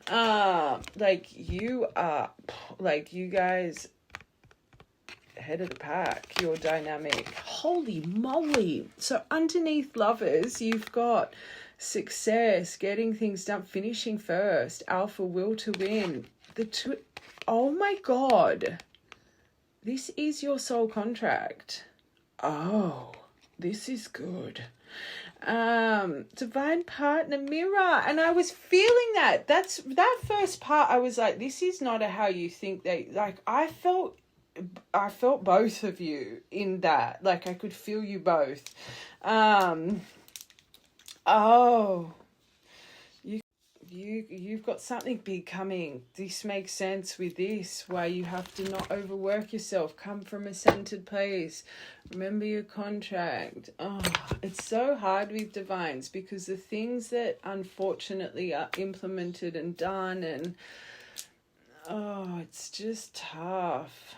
like you are, like you guys, head of the pack, you're dynamic. Holy moly. So underneath lovers, you've got success, getting things done, finishing first, alpha, will to win. Oh my god. This is your soul contract. Oh, this is good. Divine partner, mirror. And I was feeling that. That first part, I was like, this is not how you think they, like, I felt both of you in that. Like, I could feel you both. you've got something big coming. This makes sense with this, why you have to not overwork yourself. Come from a centered place. Remember your contract. Oh, it's so hard with divines because the things that unfortunately are implemented and done, and oh, it's just tough.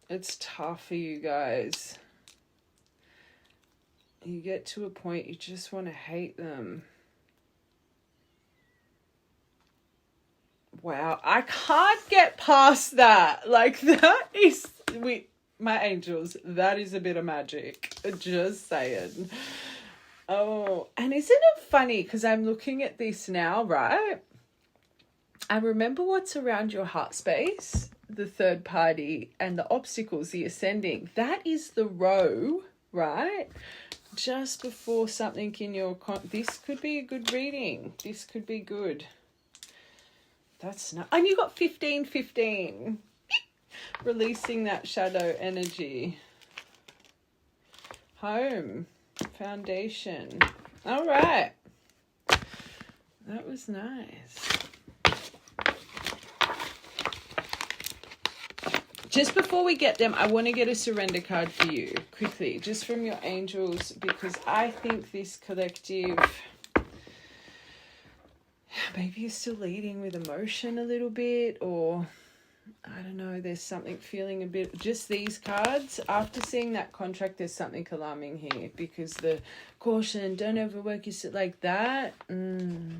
It's tough for you guys. You get to a point you just want to hate them. Wow, I can't get past that. Like, that is, my angels, that is a bit of magic. Just saying. Oh, and isn't it funny? Because I'm looking at this now, right? And remember what's around your heart space, the third party, and the obstacles, the ascending. That is the row, right? Just before something in your... this could be a good reading. This could be good. That's not... and you got 15. Releasing that shadow energy. Home. Foundation. All right. That was nice. Just before we get them, I want to get a surrender card for you, quickly, just from your angels, because I think this collective... maybe you're still leading with emotion a little bit, or I don't know, there's something feeling a bit... just these cards, after seeing that contract, there's something alarming here, because the caution, don't overwork yourself like that. Don't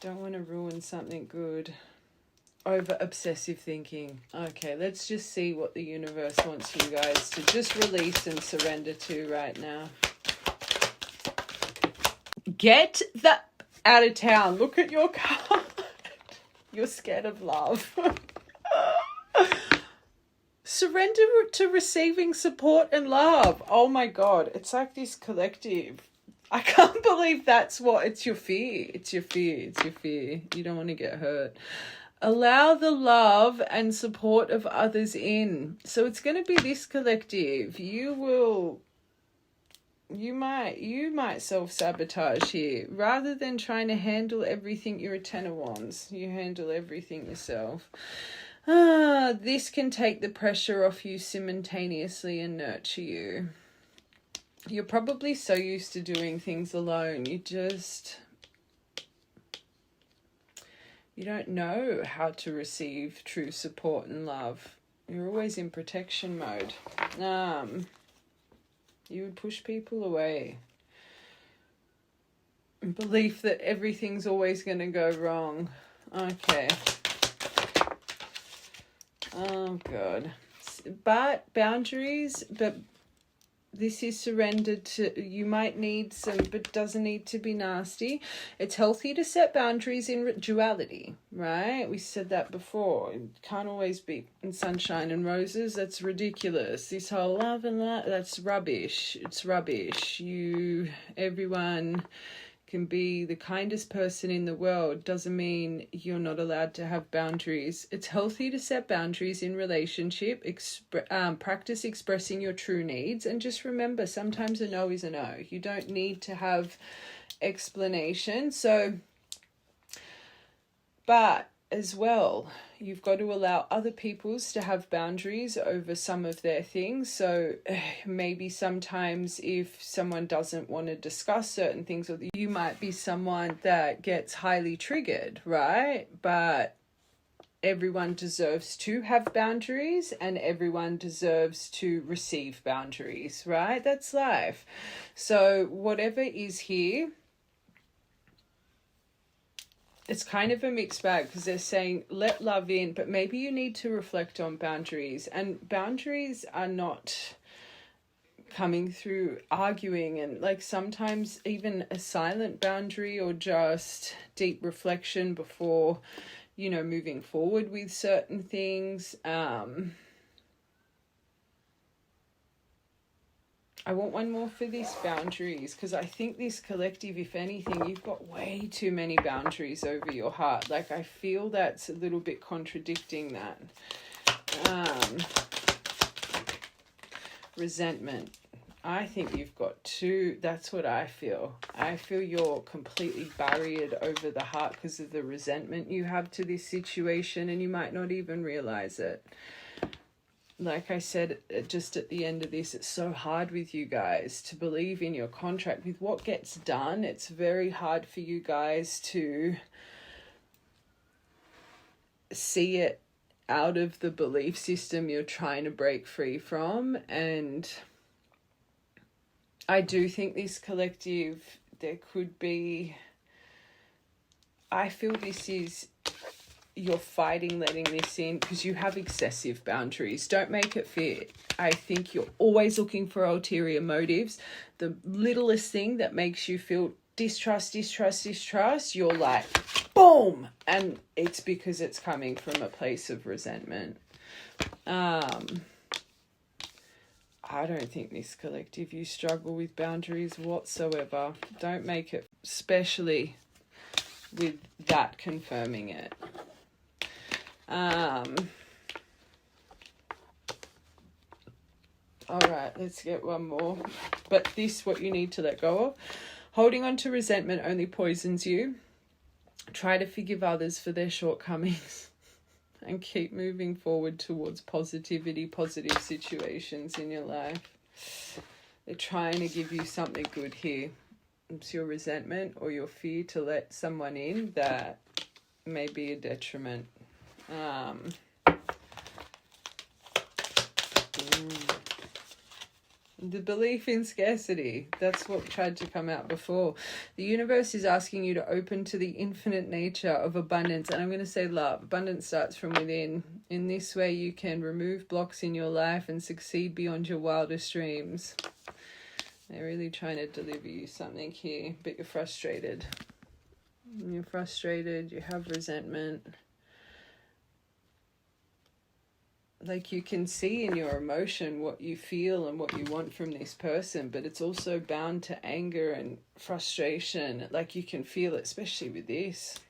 want to ruin something good. Over obsessive thinking. Okay, let's just see what the universe wants you guys to just release and surrender to right now. Get the out of town. Look at your card. You're scared of love. Surrender to receiving support and love. Oh my God. It's like this collective. I can't believe that's what... it's your fear. It's your fear. It's your fear. You don't want to get hurt. Allow the love and support of others in. So it's going to be this collective. You might self-sabotage here. Rather than trying to handle everything, you're a Ten of Wands. You handle everything yourself. This can take the pressure off you simultaneously and nurture you. You're probably so used to doing things alone. You don't know how to receive true support and love. You're always in protection mode. You would push people away. Belief that everything's always going to go wrong. Okay. Oh, God. But boundaries, but this is surrendered to... you might need some, but doesn't need to be nasty. It's healthy to set boundaries in duality, right? We said that before. It can't always be in sunshine and roses. That's ridiculous. This whole love and love, that's rubbish. It's rubbish. Everyone can be the kindest person in the world. Doesn't mean you're not allowed to have boundaries. It's healthy to set boundaries in relationship. Practice expressing your true needs, and just remember, sometimes a no is a no. You don't need to have explanation. So, but as well, you've got to allow other people's to have boundaries over some of their things. So maybe sometimes if someone doesn't want to discuss certain things, or you might be someone that gets highly triggered, right? But everyone deserves to have boundaries, and everyone deserves to receive boundaries, right? That's life. So whatever is here, it's kind of a mixed bag, because they're saying let love in, but maybe you need to reflect on boundaries. And boundaries are not coming through arguing, and like sometimes even a silent boundary, or just deep reflection before, moving forward with certain things. I want one more for this boundaries, because I think this collective, if anything, you've got way too many boundaries over your heart. Like, I feel that's a little bit contradicting that. Resentment. I think you've got two. That's what I feel. I feel you're completely barriered over the heart because of the resentment you have to this situation, and you might not even realize it. Like I said, just at the end of this, it's so hard with you guys to believe in your contract. With what gets done, it's very hard for you guys to see it out of the belief system you're trying to break free from. And I do think this collective, there could be, I feel this is, you're fighting letting this in because you have excessive boundaries. Don't make it fit. I think you're always looking for ulterior motives. The littlest thing that makes you feel distrust, you're like, boom! And it's because it's coming from a place of resentment. I don't think this collective, you struggle with boundaries whatsoever. Don't make it, especially with that confirming it. All right, let's get one more. But this, what you need to let go of. Holding on to resentment only poisons you. Try to forgive others for their shortcomings and keep moving forward towards positivity, positive situations in your life. They're trying to give you something good here. It's your resentment or your fear to let someone in that may be a detriment. The belief in scarcity, that's what tried to come out before. The universe is asking you to open to the infinite nature of abundance, and I'm going to say love. Abundance starts from within. In this way you can remove blocks in your life and succeed beyond your wildest dreams. They're really trying to deliver you something here, but you're frustrated. You have resentment. Like, you can see in your emotion what you feel and what you want from this person, but it's also bound to anger and frustration. Like, you can feel it, especially with this.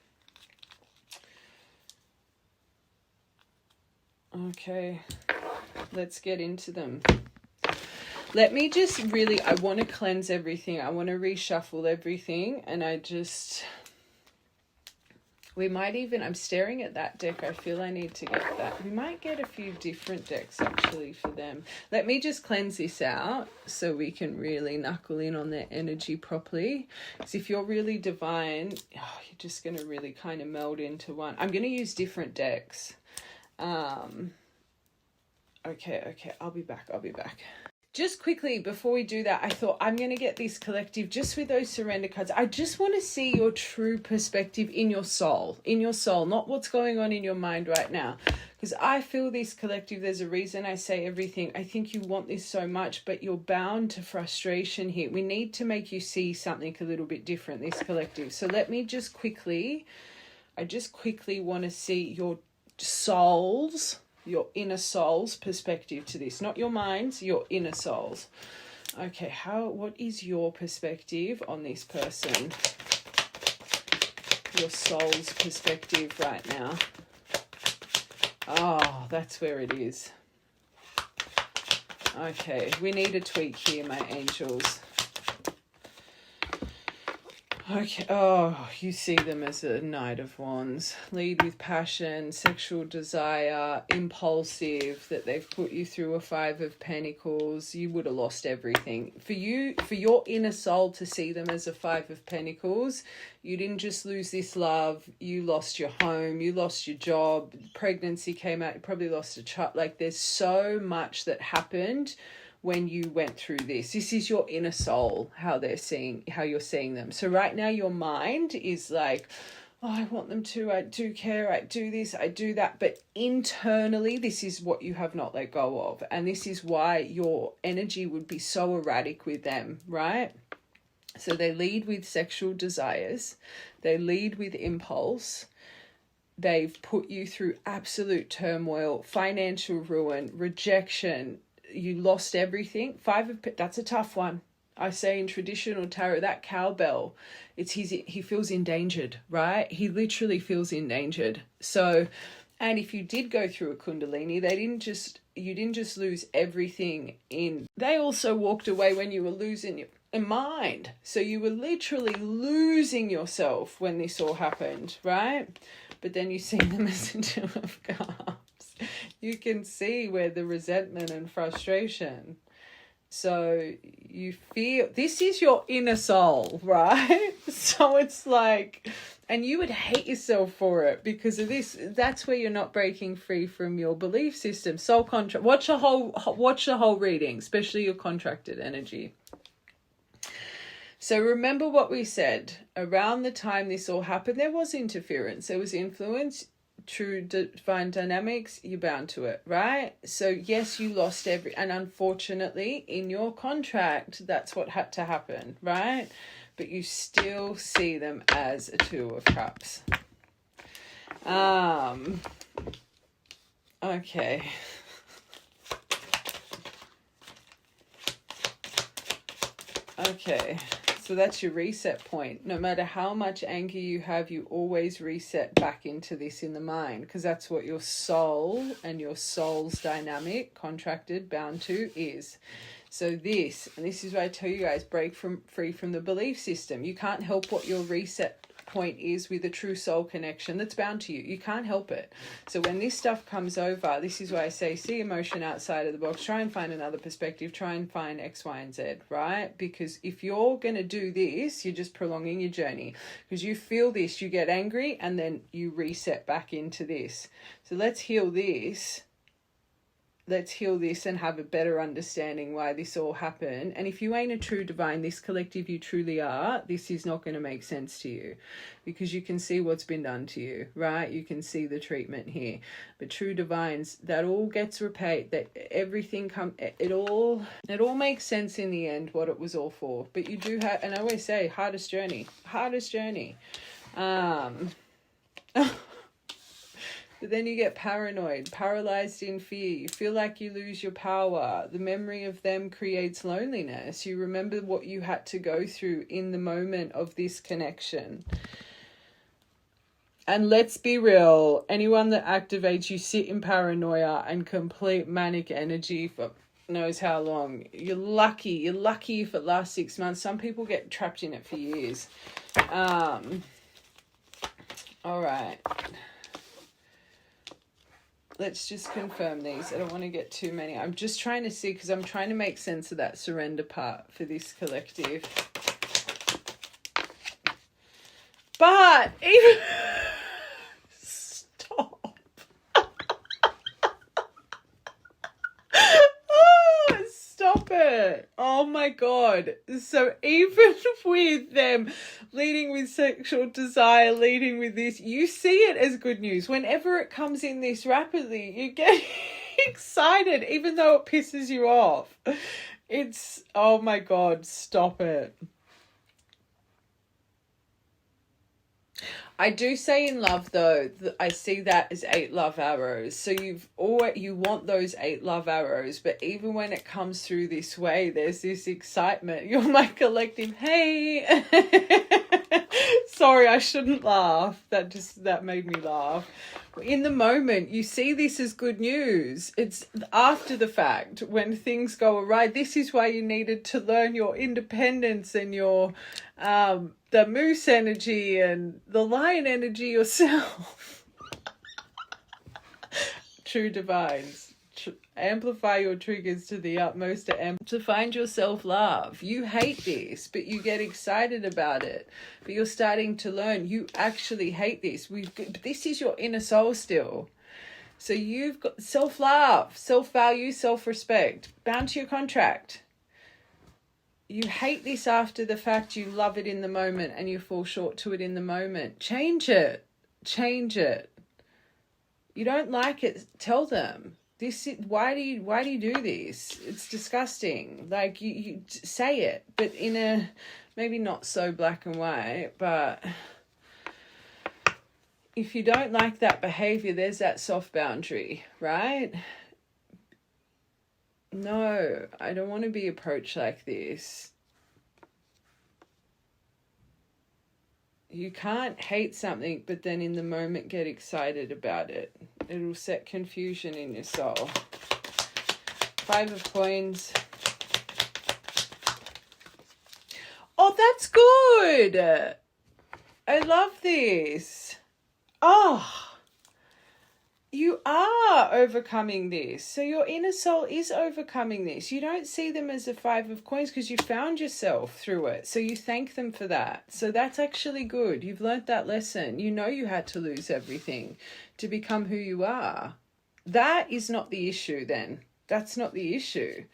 Okay, let's get into them. Let me just really, I want to cleanse everything. I want to reshuffle everything, and we might even, I'm staring at that deck. I feel I need to get that. We might get a few different decks actually for them. Let me just cleanse this out so we can really knuckle in on their energy properly. Because if you're really divine, you're just going to really kind of meld into one. I'm going to use different decks. Okay, I'll be back. Just quickly, before we do that, I thought I'm going to get this collective just with those surrender cards. I just want to see your true perspective in your soul, not what's going on in your mind right now. Because I feel this collective, there's a reason I say everything. I think you want this so much, but you're bound to frustration here. We need to make you see something a little bit different, this collective. So let me just quickly, I just quickly want to see your souls, your inner soul's perspective to this, not your mind's, your inner soul's. Okay, what is your perspective on this person? Your soul's perspective right now. Oh, that's where it is. Okay, we need a tweak here, my angels. Okay, oh, you see them as a Knight of Wands. Lead with passion, sexual desire, impulsive, that they've put you through a Five of Pentacles. You would have lost everything. For your inner soul to see them as a Five of Pentacles, you didn't just lose this love, you lost your home, you lost your job, pregnancy came out, you probably lost a child. Like, there's so much that happened when you went through this. This is your inner soul, how you're seeing them. So right now your mind is like, oh, I want them to, I do care, I do this, I do that. But internally, this is what you have not let go of. And this is why your energy would be so erratic with them, right? So they lead with sexual desires. They lead with impulse. They've put you through absolute turmoil, financial ruin, rejection. You lost everything. That's a tough one. I say in traditional tarot, that cowbell, he feels endangered, right? He literally feels endangered. So, and if you did go through a Kundalini, they didn't just you didn't just lose everything they also walked away when you were losing your mind. So you were literally losing yourself when this all happened, right? But then you see them as a Two of Cups. You can see where the resentment and frustration. So you feel this is your inner soul, right? So it's like, and you would hate yourself for it because of this. That's where you're not breaking free from your belief system. Soul contract. Watch the whole reading, especially your contracted energy. So remember what we said. Around the time this all happened, there was interference. There was influence. True divine dynamics, you're bound to it, right? So yes, you lost and unfortunately in your contract that's what had to happen, right? But you still see them as a Two of Cups. Okay. Okay. So that's your reset point. No matter how much anger you have, you always reset back into this in the mind, because that's what your soul and your soul's dynamic, contracted, bound to, is. So this is why I tell you guys, break free from the belief system. You can't help what your reset point is with a true soul connection that's bound to you. You can't help it. So when this stuff comes over, this is why I say see emotion outside of the box. Try and find another perspective. Try and find X, Y, and Z, right? Because if you're going to do this, you're just prolonging your journey. Because you feel this, you get angry, and then you reset back into this. So let's heal this. Let's heal this and have a better understanding why this all happened. And if you ain't a true divine, this collective you truly are, this is not going to make sense to you, because you can see what's been done to you, right? You can see the treatment here. But true divines, that all gets repaid, that everything it all makes sense in the end, what it was all for. But you do have, and I always say, hardest journey. But then you get paranoid, paralyzed in fear. You feel like you lose your power. The memory of them creates loneliness. You remember what you had to go through in the moment of this connection. And let's be real, anyone that activates you sit in paranoia and complete manic energy for knows how long. You're lucky if it lasts 6 months. Some people get trapped in it for years. All right. Let's just confirm these. I don't want to get too many. I'm just trying to see, because I'm trying to make sense of that surrender part for this collective. But even... Stop. Oh, stop it. Oh my God. So even with them leading with sexual desire, leading with this, you see it as good news. Whenever it comes in this rapidly, you get excited, even though it pisses you off. It's, oh my God, stop it. I do say in love, though, I see that as 8 love arrows. So you want those 8 love arrows, but even when it comes through this way, there's this excitement. You're my collective, hey. Sorry, I shouldn't laugh. That made me laugh. In the moment, you see this as good news. It's after the fact, when things go awry. This is why you needed to learn your independence and your the moose energy and the lion energy yourself. True divines. Amplify your triggers to the utmost to find your self-love. You hate this, but you get excited about it. But you're starting to learn you actually hate this. This is your inner soul still. So you've got self-love, self-value, self-respect, bound to your contract. You hate this after the fact, you love it in the moment, and you fall short to it in the moment. Change it. You don't like it, tell them. Why do you do this? It's disgusting. Like you say it, but in a maybe not so black and white, but if you don't like that behavior, there's that soft boundary, right? No, I don't want to be approached like this. You can't hate something, but then in the moment get excited about it. It'll set confusion in your soul. Five of Coins. Oh, that's good. I love this. Oh, you are overcoming this. So your inner soul is overcoming this. You don't see them as a Five of Coins because you found yourself through it. So you thank them for that. So that's actually good. You've learnt that lesson. You know you had to lose everything to become who you are. That is not the issue then. That's not the issue.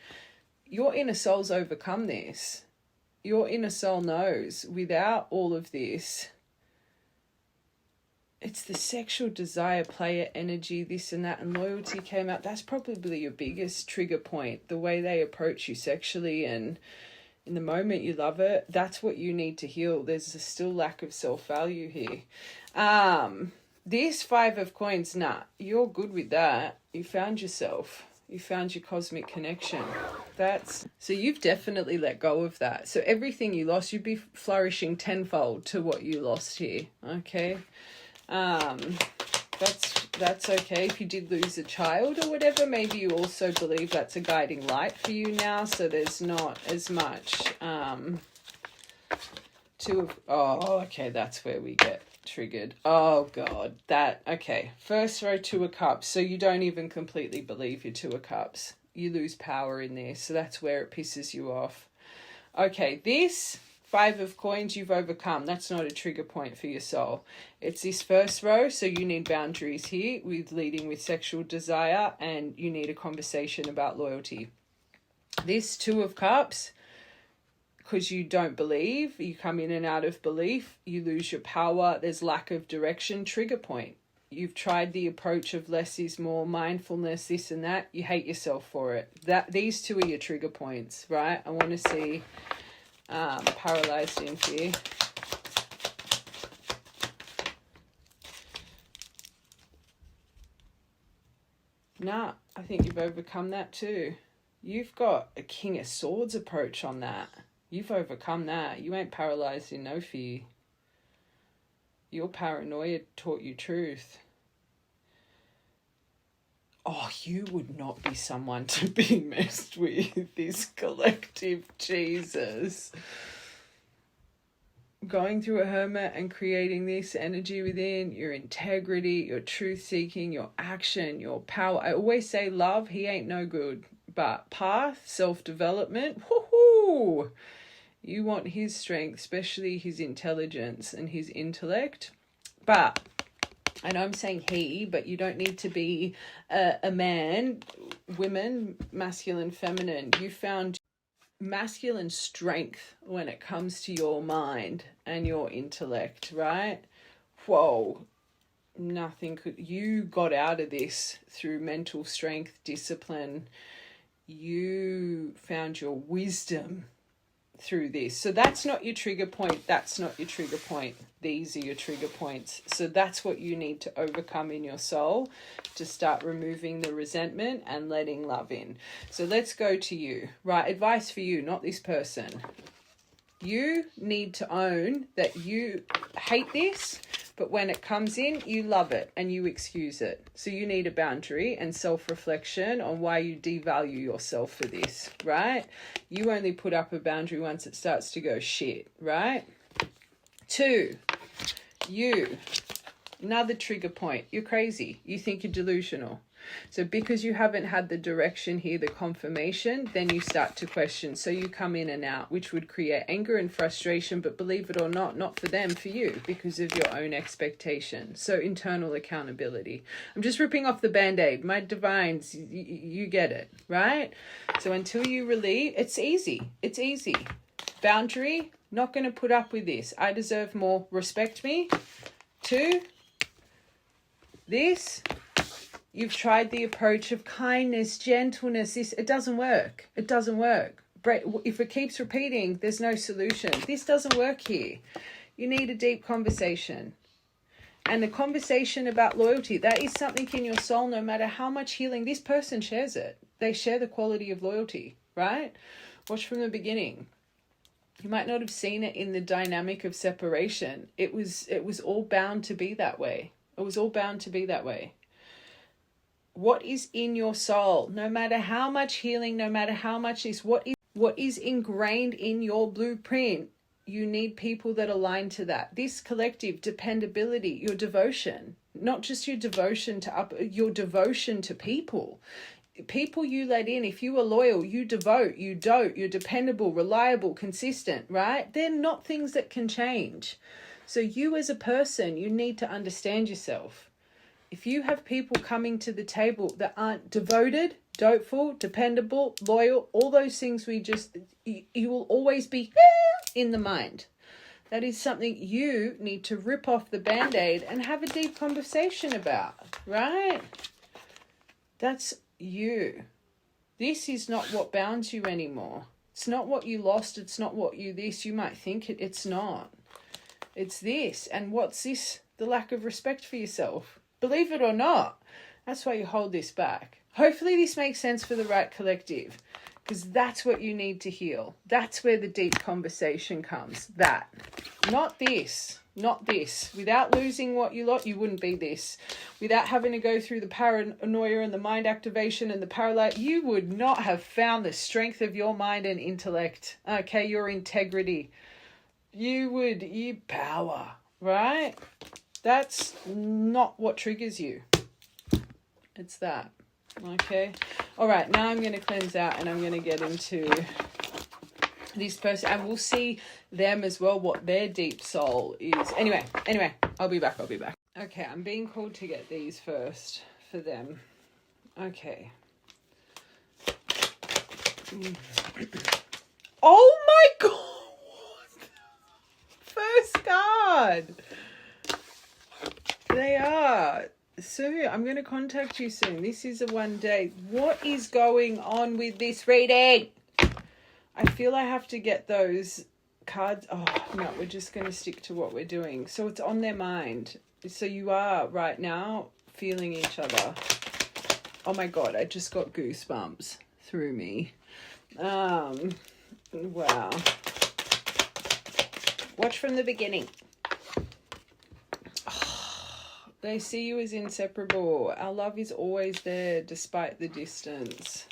Your inner soul's overcome this. Your inner soul knows without all of this, it's the sexual desire, player energy, this and that, and loyalty came out. That's probably your biggest trigger point, the way they approach you sexually, and in the moment you love it, that's what you need to heal. There's a still lack of self-value here. This Five of Coins, nah, you're good with that. You found yourself. You found your cosmic connection. So you've definitely let go of that. So everything you lost, you'd be flourishing tenfold to what you lost here. Okay. That's okay. If you did lose a child or whatever, maybe you also believe that's a guiding light for you now. So there's not as much, okay. That's where we get triggered. Oh God, okay. First row, Two of Cups. So you don't even completely believe your Two of Cups. You lose power in there. So that's where it pisses you off. Okay, this Five of Coins you've overcome. That's not a trigger point for your soul. It's this first row. So you need boundaries here with leading with sexual desire, and you need a conversation about loyalty. This Two of Cups, because you don't believe, you come in and out of belief, you lose your power, there's lack of direction, trigger point. You've tried the approach of less is more, mindfulness, this and that, you hate yourself for it. These two are your trigger points, right? I want to see paralyzed in fear. Nah, I think you've overcome that too. You've got a King of Swords approach on that. You've overcome that. You ain't paralyzed in no fear. Your paranoia taught you truth. Oh, you would not be someone to be messed with, this collective. Jesus. Going through a hermit and creating this energy within, your integrity, your truth-seeking, your action, your power. I always say love, he ain't no good. But path, self-development, woohoo! You want his strength, especially his intelligence and his intellect. But, and I'm saying he, but you don't need to be a man, women, masculine, feminine. You found masculine strength when it comes to your mind and your intellect, right? Whoa. You got out of this through mental strength, discipline. You found your wisdom through this. So that's not your trigger point. That's not your trigger point. These are your trigger points. So that's what you need to overcome in your soul to start removing the resentment and letting love in. So let's go to you, right? Advice for you, not this person. You need to own that you hate this, but when it comes in, you love it and you excuse it. So you need a boundary and self-reflection on why you devalue yourself for this, right? You only put up a boundary once it starts to go shit, right? 2, another trigger point. You're crazy. You think you're delusional. So because you haven't had the direction here, the confirmation, then you start to question. So you come in and out, which would create anger and frustration, but believe it or not for them, for you, because of your own expectation. So internal accountability. I'm just ripping off the Band-Aid. My divines, you get it, right? So until you relieve, it's easy. It's easy. Boundary, not going to put up with this. I deserve more. Respect me. 2, this. You've tried the approach of kindness, gentleness. It doesn't work. It doesn't work. If it keeps repeating, there's no solution. This doesn't work here. You need a deep conversation. And the conversation about loyalty, that is something in your soul, no matter how much healing, this person shares it. They share the quality of loyalty, right? Watch from the beginning. You might not have seen it in the dynamic of separation. It was all bound to be that way. It was all bound to be that way. what is in your soul, no matter how much healing, no matter how much is what is ingrained in your blueprint. You need people that align to that. This collective dependability, your devotion, not just your devotion to your devotion to people. People you let in, if you are loyal, you devote, you dote, you're dependable, reliable, consistent, right? They're not things that can change. So you as a person, you need to understand yourself. If you have people coming to the table that aren't devoted, doteful, dependable, loyal, all those things you will always be in the mind. That is something you need to rip off the Band-Aid and have a deep conversation about, right? That's you. This is not what bounds you anymore. It's not what you lost. It's not what you might think it's not. It's this. And what's this? The lack of respect for yourself. Believe it or not, that's why you hold this back. Hopefully this makes sense for the right collective, because that's what you need to heal. That's where the deep conversation comes. That. Not this. Not this. Without losing what you lost, you wouldn't be this. Without having to go through the paranoia and the mind activation and the paralysis, you would not have found the strength of your mind and intellect. Okay, your integrity. You power, right? That's not what triggers you. It's that. Okay. All right. Now I'm going to cleanse out and I'm going to get into this person, and we'll see them as well, what their deep soul is. Anyway, I'll be back. Okay. I'm being called to get these first for them. Okay. Oh my God. First card. They are. So I'm going to contact you soon. This is a 1 day. What is going on with this reading? I feel I have to get those cards. Oh, no, we're just going to stick to what we're doing. So it's on their mind. So you are right now feeling each other. Oh my God, I just got goosebumps through me. Wow. Watch from the beginning. They see you as inseparable. Our love is always there despite the distance.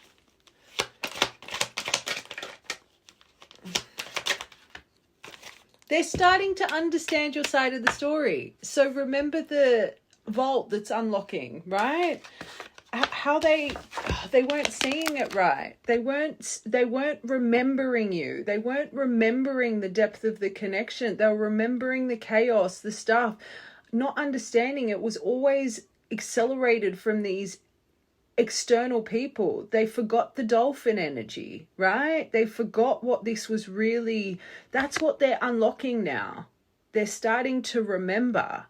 They're starting to understand your side of the story. So remember the vault that's unlocking, right? How they weren't seeing it right. They weren't remembering you. They weren't remembering the depth of the connection. They were remembering the chaos, the stuff. Not understanding it was always accelerated from these external people. They forgot the dolphin energy, right? They forgot what this was really. That's what they're unlocking now. They're starting to remember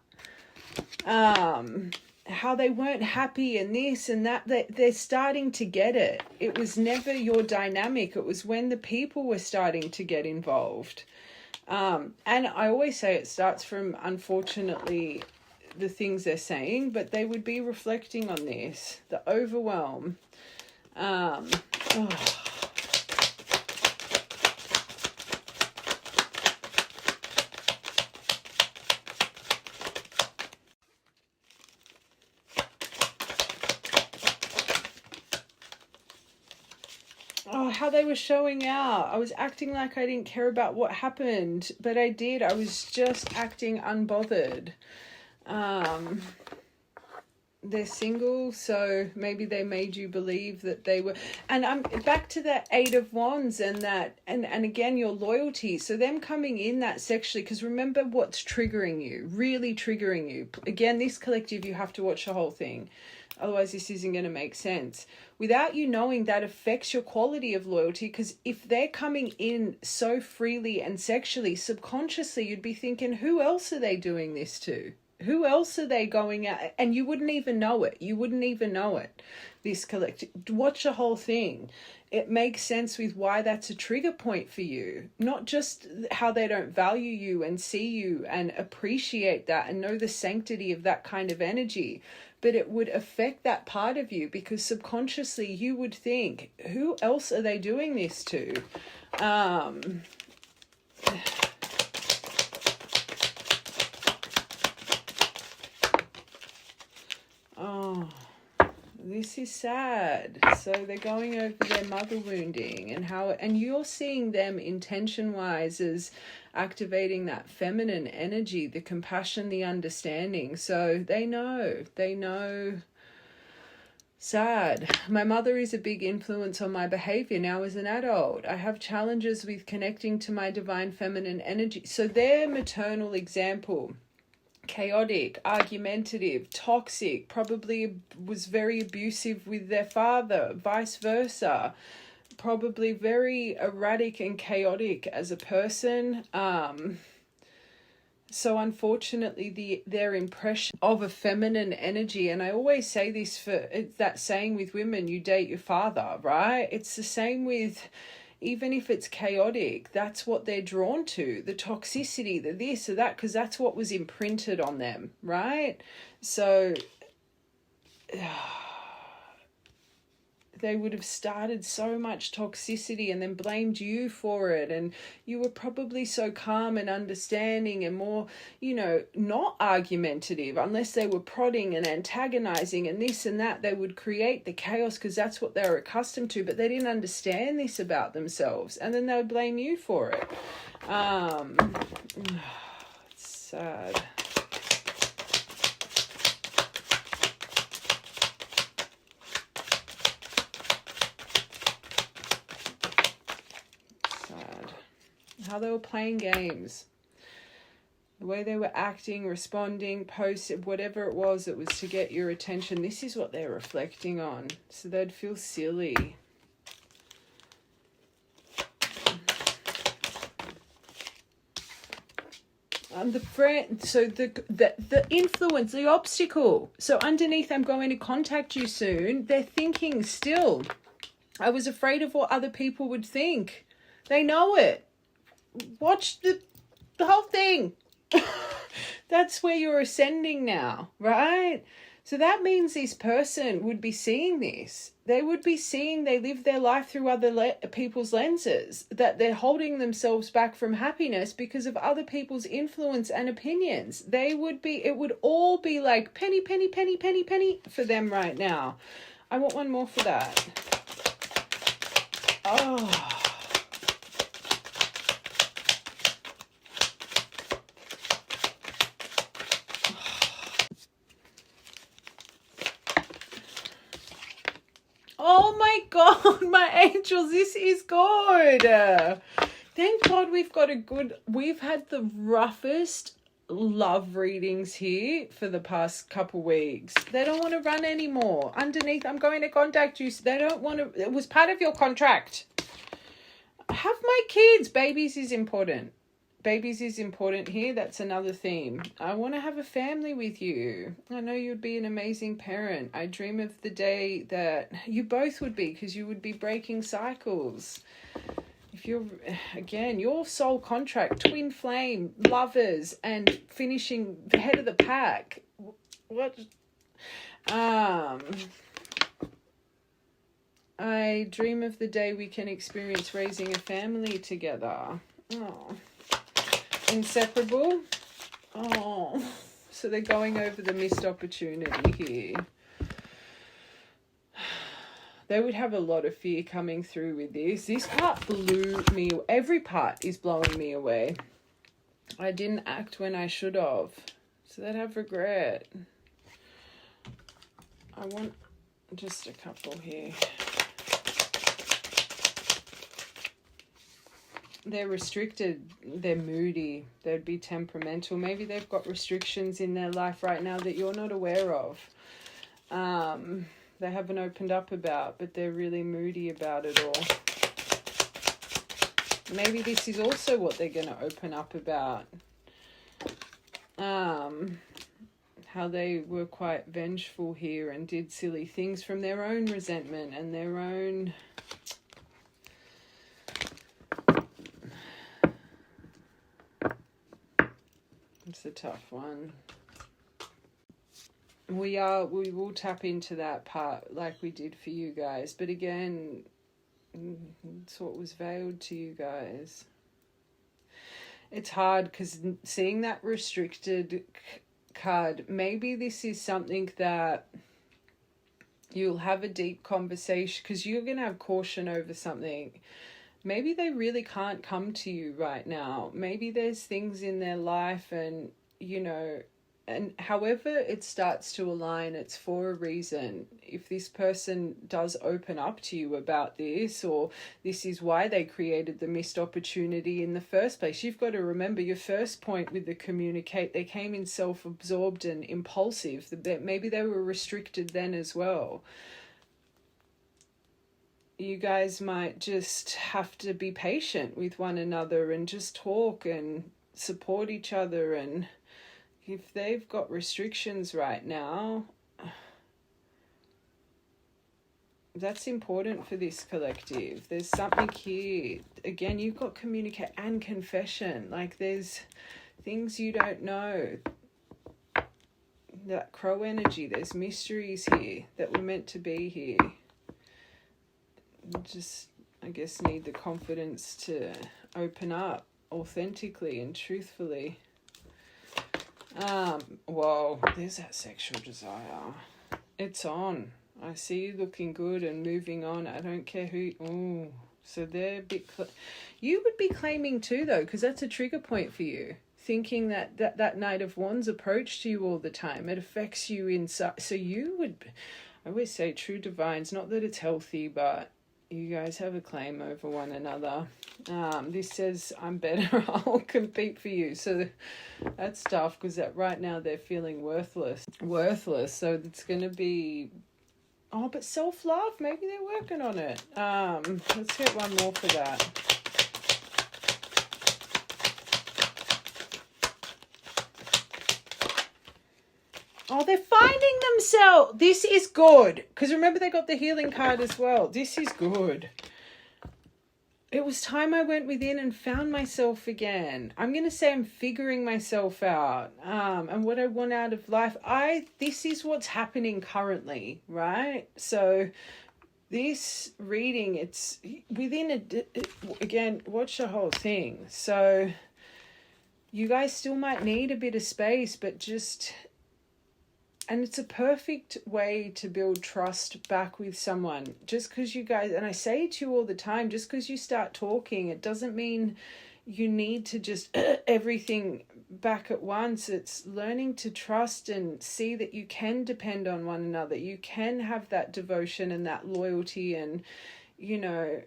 how they weren't happy and this and that. They're starting to get it. It was never your dynamic. It was when the people were starting to get involved. And I always say it starts from, unfortunately, the things they're saying, but they would be reflecting on this, the overwhelm. How they were showing out. I was acting like I didn't care about what happened, but I did. I was just acting unbothered. They're single, so maybe they made you believe that they were. And I'm back to that 8 of Wands and that, and again, your loyalty. So them coming in that sexually, because remember what's triggering you, really triggering you. Again, this collective, you have to watch the whole thing. Otherwise, this isn't going to make sense. Without you knowing, that affects your quality of loyalty, because if they're coming in so freely and sexually, subconsciously, you'd be thinking, who else are they doing this to? Who else are they going at? And you wouldn't even know it. You wouldn't even know it. This collective. Watch the whole thing. It makes sense with why that's a trigger point for you. Not just how they don't value you and see you and appreciate that and know the sanctity of that kind of energy, but it would affect that part of you, because subconsciously you would think, who else are they doing this to? This is sad. So they're going over their mother wounding and you're seeing them intention-wise as activating that feminine energy, the compassion, the understanding. So they know. Sad. My mother is a big influence on my behavior now as an adult. I have challenges with connecting to my divine feminine energy. So their maternal example, chaotic, argumentative, toxic, probably was very abusive with their father, vice versa. Probably very erratic and chaotic as a person. So unfortunately, their impression of a feminine energy, and I always say this it's that saying with women, you date your father, right? It's the same with, even if it's chaotic, that's what they're drawn to, the toxicity, the this or that, because that's what was imprinted on them, right? So they would have started so much toxicity and then blamed you for it, and you were probably so calm and understanding and more, not argumentative. Unless they were prodding and antagonizing and this and that, they would create the chaos because that's what they were accustomed to, but they didn't understand this about themselves, and then they would blame you for it. It's sad. How they were playing games, the way they were acting, responding, posted, whatever it was to get your attention. This is what they're reflecting on. So they'd feel silly. And the influence, the obstacle. So underneath, I'm going to contact you soon. They're thinking still, I was afraid of what other people would think. They know it. Watch the whole thing. That's where you're ascending now, right? So that means this person would be seeing this. They would be seeing they live their life through other people's lenses, that they're holding themselves back from happiness because of other people's influence and opinions. It would all be like penny, penny, penny, penny, penny for them right now. I want one more for that. Oh. Oh my God, my angels, this is good. Thank God we've had the roughest love readings here for the past couple weeks. They don't want to run anymore. Underneath, I'm going to contact you. They don't want to, it was part of your contract. Have my kids. Babies is important. Babies is important here. That's another theme. I want to have a family with you. I know you'd be an amazing parent. I dream of the day that you both would be, because you would be breaking cycles. If you're, again, your soul contract, twin flame, lovers, and finishing head of the pack. What? I dream of the day we can experience raising a family together. Oh. Inseparable. Oh, so they're going over the missed opportunity here. They would have a lot of fear coming through with this. This part blew me. Every part is blowing me away. I didn't act when I should have. So they'd have regret. I want just a couple here. They're restricted, they're moody, they'd be temperamental. Maybe they've got restrictions in their life right now that you're not aware of. They haven't opened up about, but they're really moody about it all. Maybe this is also what they're going to open up about. How they were quite vengeful here and did silly things from their own resentment and their own... It's a tough one. We will tap into that part like we did for you guys. But again, it's what was veiled to you guys. It's hard because seeing that restricted card, maybe this is something that, You'll have a deep conversation because you're going to have caution over something. Maybe they really can't come to you right now. Maybe there's things in their life and, you know, and however it starts to align, it's for a reason. If this person does open up to you about this, or this is why they created the missed opportunity in the first place, you've got to remember your first point with the communicate, they came in self-absorbed and impulsive. Maybe they were restricted then as well. You guys might just have to be patient with one another and just talk and support each other. And if they've got restrictions right now, that's important for this collective. There's something here. Again, you've got communicate and confession. Like there's things you don't know. That crow energy, there's mysteries here that were meant to be here. Just, I guess, need the confidence to open up authentically and truthfully. Whoa, there's that sexual desire. It's on. I see you looking good and moving on. I don't care who. Oh, so they're a bit. You would be claiming too, though, because that's a trigger point for you. Thinking that Knight of Wands approach to you all the time, it affects you inside. So you would. I always say true divines. Not that it's healthy, but you guys have a claim over one another. This says, I'm better, I'll compete for you. So that's tough because right now they're feeling worthless. So it's going to be, but self-love, maybe they're working on it. Let's get one more for that. Oh, they're finding themselves. This is good. Because remember, they got the healing card as well. This is good. It was time I went within and found myself again. I'm going to say I'm figuring myself out. And what I want out of life. This is what's happening currently, right? So this reading, it's within again, watch the whole thing. So you guys still might need a bit of space, but just... And it's a perfect way to build trust back with someone. Just because you guys, and I say it to you all the time, just because you start talking, it doesn't mean you need to just everything back at once. It's learning to trust and see that you can depend on one another. You can have that devotion and that loyalty and, you know...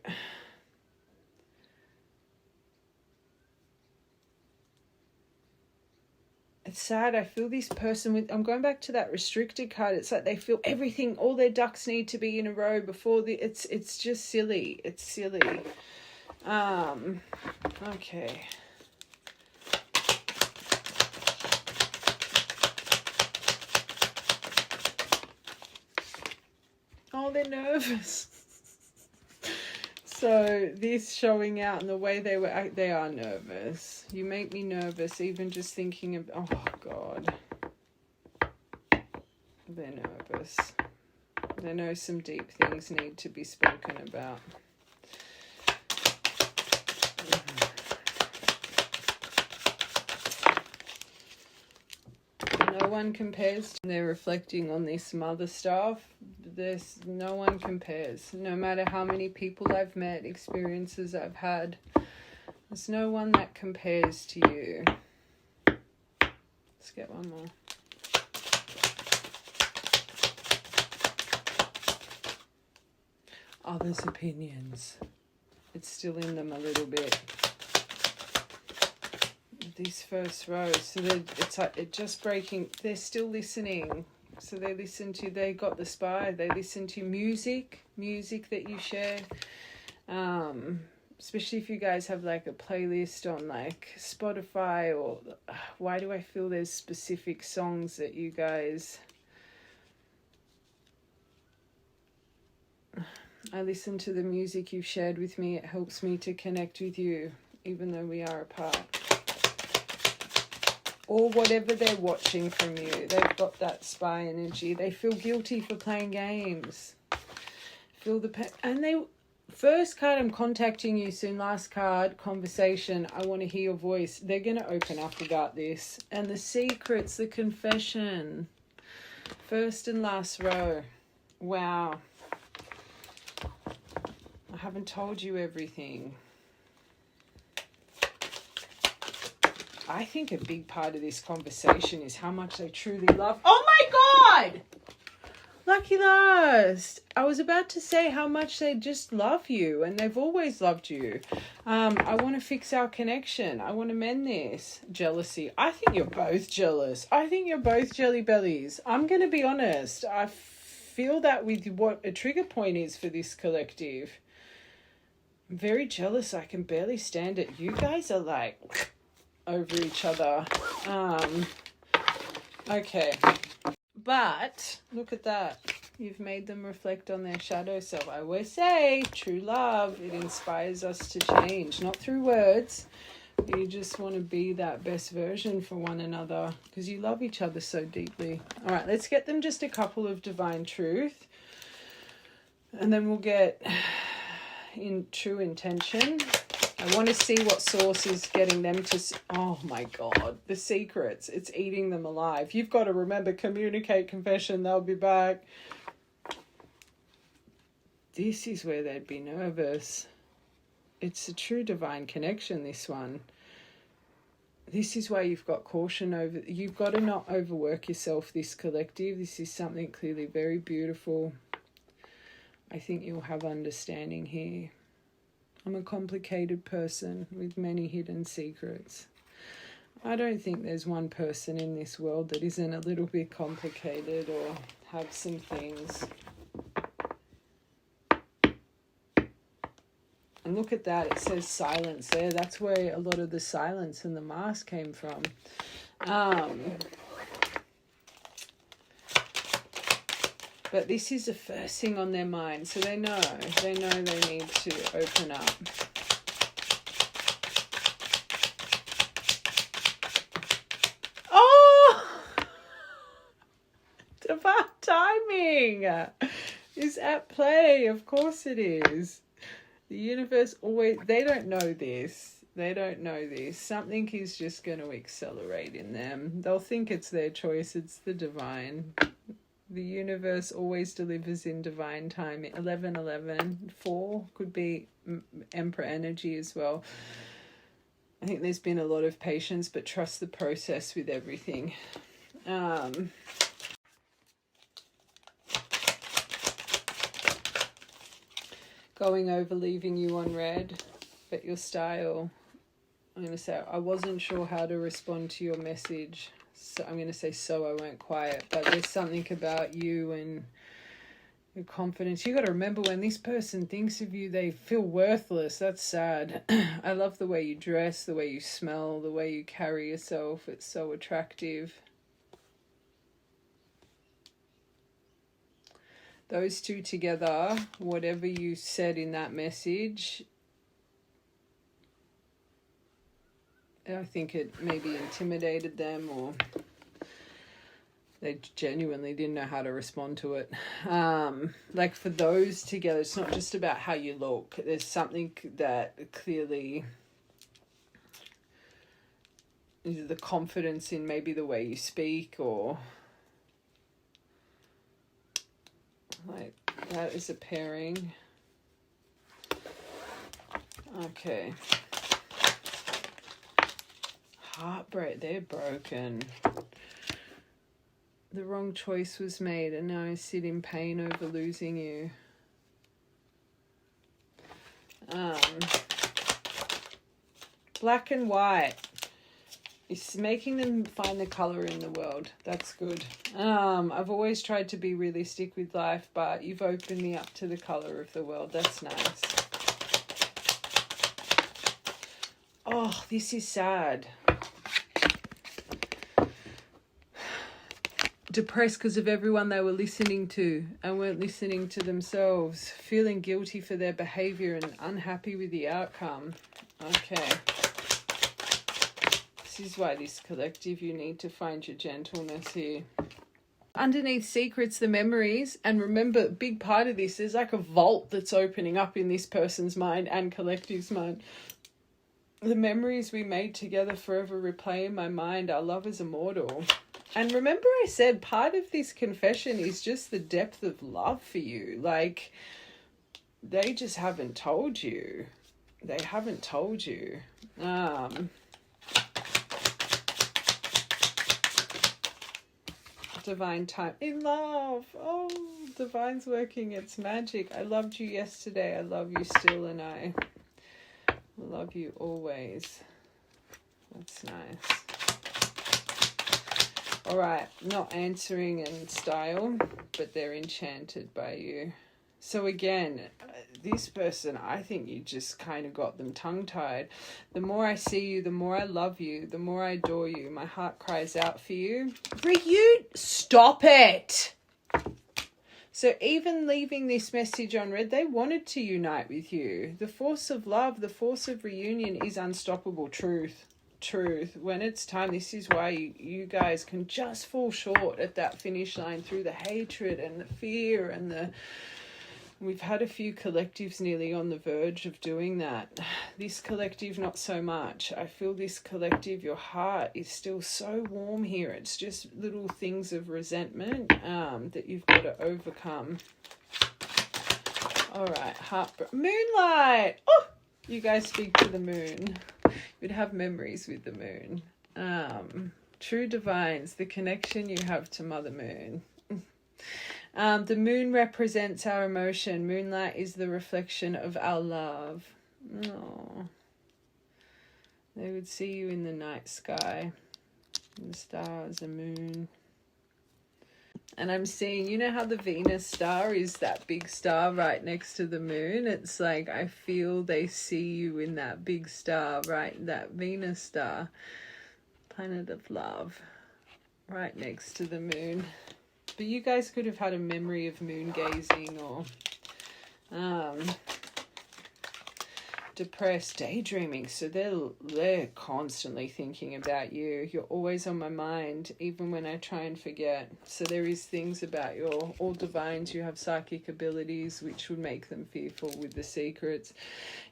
It's sad. I feel this person with... I'm going back to that restricted card. It's like they feel everything, all their ducks need to be in a row before the... It's just silly. It's silly. Okay. Oh, they're nervous. So this showing out in the way they are nervous. You make me nervous even just thinking of, oh God. They're nervous. They know some deep things need to be spoken about. No one compares. They're reflecting on this mother stuff. No one compares. No matter how many people I've met, experiences I've had, there's no one that compares to you. Let's get one more. Others' opinions. It's still in them a little bit. These first rows, so it's like it just breaking. They're still listening, so they got the spy. They listen to music that you share, especially if you guys have like a playlist on like Spotify or why do I feel there's specific songs that you guys... I listen to the music you've shared with me. It helps me to connect with you, even though we are apart. Or whatever they're watching from you. They've got that spy energy. They feel guilty for playing games. Feel the pain. And they... First card, I'm contacting you soon. Last card, conversation. I want to hear your voice. They're going to open up about this. And the secrets, the confession. First and last row. Wow. I haven't told you everything. I think a big part of this conversation is how much they truly love. Oh my God! Lucky last. I was about to say how much they just love you, and they've always loved you. I want to fix our connection. I want to mend this. Jealousy. I think you're both jealous. I think you're both jelly bellies. I'm going to be honest. I feel that with what a trigger point is for this collective. I'm very jealous. I can barely stand it. You guys are like over each other. Okay. But look at that. You've made them reflect on their shadow self. I always say, true love, it inspires us to change. Not through words. You just want to be that best version for one another because you love each other so deeply. All right, let's get them just a couple of divine truth. And then we'll get in true intention. I want to see what source is getting them to... Oh my God, the secrets. It's eating them alive. You've got to remember, communicate, confession, they'll be back. This is where they'd be nervous. It's a true divine connection, this one. This is why you've got caution over... You've got to not overwork yourself, this collective. This is something clearly very beautiful. I think you'll have understanding here. I'm a complicated person with many hidden secrets. I don't think there's one person in this world that isn't a little bit complicated or have some things. And look at that, it says silence there. That's where a lot of the silence and the mask came from. But this is the first thing on their mind. So they know they need to open up. Oh! Divine timing is at play. Of course it is. The universe always... They don't know this. They don't know this. Something is just going to accelerate in them. They'll think it's their choice. It's the divine. The universe always delivers in divine time. 1111, 4 could be Emperor energy as well. I think there's been a lot of patience, but trust the process with everything. Going over, leaving you on red, but your style. I'm going to say, I wasn't sure how to respond to your message. So I'm going to say, so I went quiet. But there's something about you and your confidence. You got to remember, when this person thinks of you, they feel worthless. That's sad. I love the way you dress, the way you smell, the way you carry yourself. It's so attractive. Those two together, whatever you said in that message, I think it maybe intimidated them, or they genuinely didn't know how to respond to it. Like for those together, it's not just about how you look. There's something that clearly is the confidence in maybe the way you speak, or like that is a pairing. Okay. Heartbreak, they're broken. The wrong choice was made, and now I sit in pain over losing you. Black and white. It's making them find the colour in the world. That's good. I've always tried to be realistic with life, but you've opened me up to the colour of the world. That's nice. Oh, this is sad. Depressed because of everyone they were listening to and weren't listening to themselves. Feeling guilty for their behaviour and unhappy with the outcome. Okay. This is why this collective, you need to find your gentleness here. Underneath secrets, the memories, and remember, a big part of this is like a vault that's opening up in this person's mind and collective's mind. The memories we made together forever replay in my mind. Our love is immortal. And remember I said part of this confession is just the depth of love for you. Like, they just haven't told you. They haven't told you. Divine time in love. Oh, divine's working its magic. I loved you yesterday. I love you still, and I love you always. That's nice. All right, not answering in style, but they're enchanted by you. So again, this person, I think you just kind of got them tongue-tied. The more I see you, the more I love you, the more I adore you. My heart cries out for you. Stop it! So even leaving this message unread, they wanted to unite with you. The force of love, the force of reunion is unstoppable truth. When it's time, this is why you guys can just fall short at that finish line through the hatred and the fear and the... We've had a few collectives nearly on the verge of doing that. This collective, not so much. I feel this collective, your heart is still so warm here. It's just little things of resentment that you've got to overcome. All right, Moonlight. Oh, you guys speak to the moon. You'd have memories with the moon. True divines, the connection you have to Mother Moon. The moon represents our emotion. Moonlight is the reflection of our love. Oh, they would see you in the night sky, the stars, the moon. And I'm seeing, you know how the Venus star is that big star right next to the moon? It's like I feel they see you in that big star, right? That Venus star, planet of love, right next to the moon. But you guys could have had a memory of moon gazing or depressed daydreaming. So they're constantly thinking about you. You're always on my mind, even when I try and forget. So there is things about all divines. You have psychic abilities, which would make them fearful with the secrets.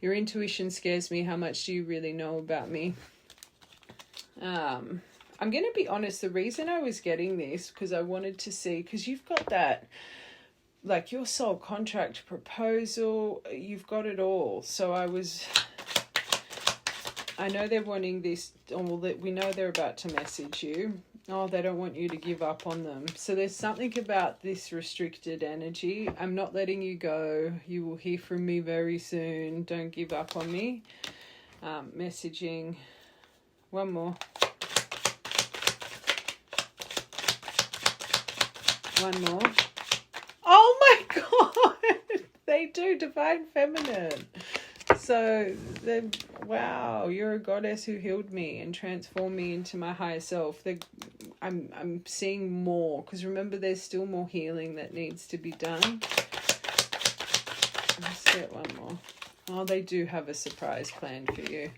Your intuition scares me. How much do you really know about me? I'm going to be honest, the reason I was getting this, because I wanted to see, because you've got that, like your soul contract proposal, you've got it all. So I know they're wanting this, we know they're about to message you. Oh, they don't want you to give up on them. So there's something about this restricted energy. I'm not letting you go. You will hear from me very soon. Don't give up on me. Messaging. One more. One more. Oh my God! They do divine feminine. So, wow, you're a goddess who healed me and transformed me into my higher self. I'm seeing more, because remember, there's still more healing that needs to be done. Let's get one more. Oh, they do have a surprise planned for you.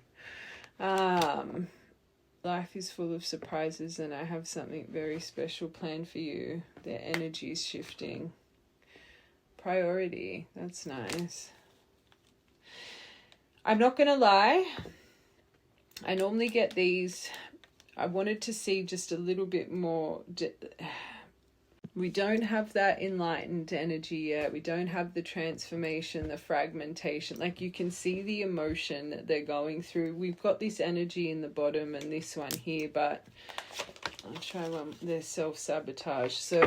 Life is full of surprises, and I have something very special planned for you. Their energy is shifting. Priority. That's nice. I'm not going to lie. I normally get these. I wanted to see just a little bit more. We don't have that enlightened energy yet. We don't have the transformation, the fragmentation. Like, you can see the emotion that they're going through. We've got this energy in the bottom and this one here, but I'll try one. There's self-sabotage. So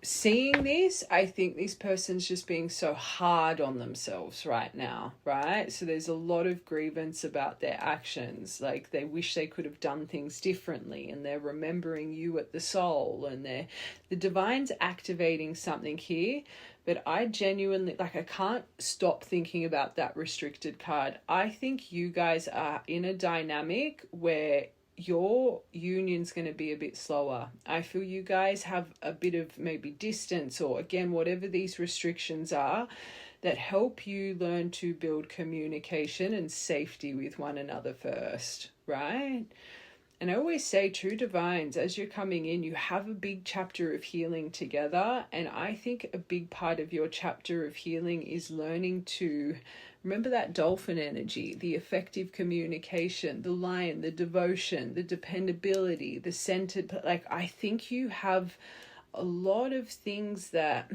seeing this, I think this person's just being so hard on themselves right now, right? So there's a lot of grievance about their actions. Like, they wish they could have done things differently, and they're remembering you at the soul, and the divine's activating something here. But I genuinely, I can't stop thinking about that restricted card. I think you guys are in a dynamic where your union's going to be a bit slower. I feel you guys have a bit of maybe distance, or again, whatever these restrictions are, that help you learn to build communication and safety with one another first, right? And I always say, true divines, as you're coming in, you have a big chapter of healing together. And I think a big part of your chapter of healing is learning to Remember that dolphin energy, the effective communication, the lion, the devotion, the dependability, the centered, like I think you have a lot of things that,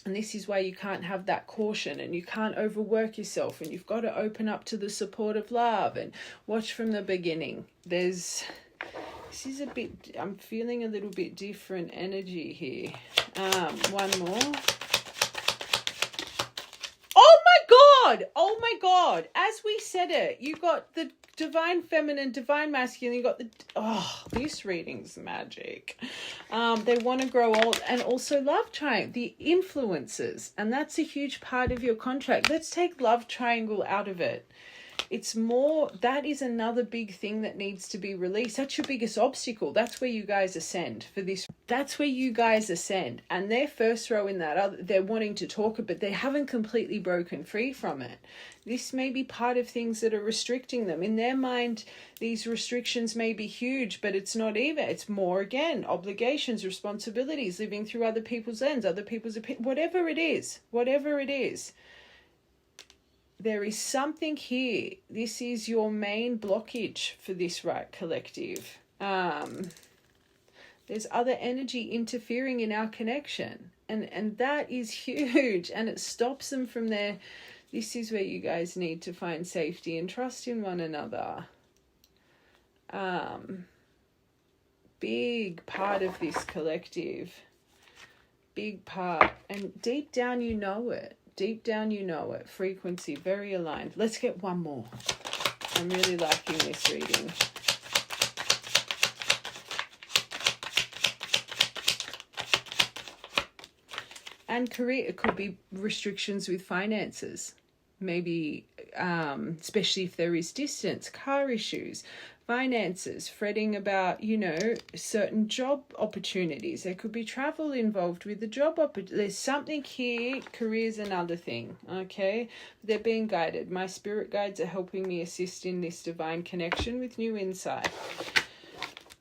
and this is why you can't have that caution and you can't overwork yourself, and you've got to open up to the support of love and watch from the beginning. This is a bit, I'm feeling a little bit different energy here. One more. Oh my God. As we said it, you got the divine feminine, divine masculine, you got the, this reading's magic. They want to grow old, and also love triangle, the influences, and that's a huge part of your contract. Let's take love triangle out of it. It's more, that is another big thing that needs to be released. That's your biggest obstacle. That's where you guys ascend for this. That's where you guys ascend. And their first row in that other, they're wanting to talk it, but they haven't completely broken free from it. This may be part of things that are restricting them. In their mind, these restrictions may be huge, but it's not even. It's more, again, obligations, responsibilities, living through other people's lens, other people's opinion, whatever it is. There is something here. This is your main blockage for this, right, collective. There's other energy interfering in our connection. And that is huge. And it stops them from there. This is where you guys need to find safety and trust in one another. Big part of this collective. Big part. And deep down you know it. Deep down you know it. Frequency, very aligned. Let's get one more. I'm really liking this reading. And career, it could be restrictions with finances. Maybe, especially if there is distance, car issues, finances, fretting about, certain job opportunities. There could be travel involved with the job opportunity. There's something here. Career's another thing, okay? They're being guided. My spirit guides are helping me assist in this divine connection with new insight.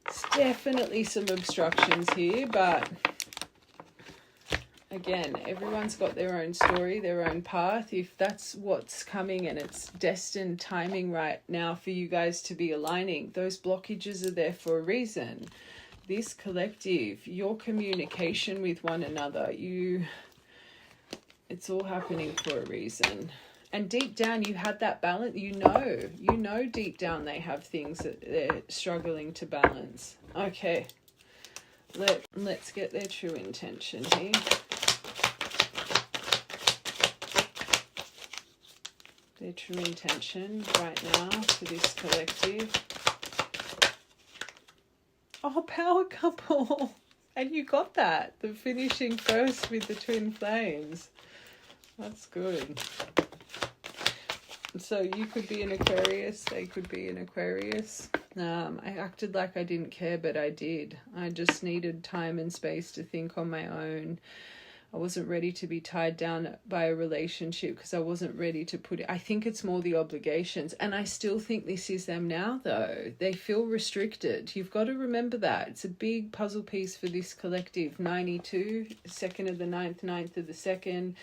It's definitely some obstructions here, but again, everyone's got their own story, their own path. If that's what's coming and it's destined timing right now for you guys to be aligning, those blockages are there for a reason. This collective, your communication with one another, it's all happening for a reason. And deep down, you had that balance. You know deep down they have things that they're struggling to balance. Okay, let's get their true intention here. Their true intention right now for this collective. Oh, power couple. And you got that. The finishing first with the twin flames. That's good. So you could be an Aquarius. They could be an Aquarius. I acted like I didn't care, but I did. I just needed time and space to think on my own. I wasn't ready to be tied down by a relationship because I wasn't ready to put it. I think it's more the obligations. And I still think this is them now, though. They feel restricted. You've got to remember that. It's a big puzzle piece for this collective. 92, 2nd of the 9th, 9th of the 2nd.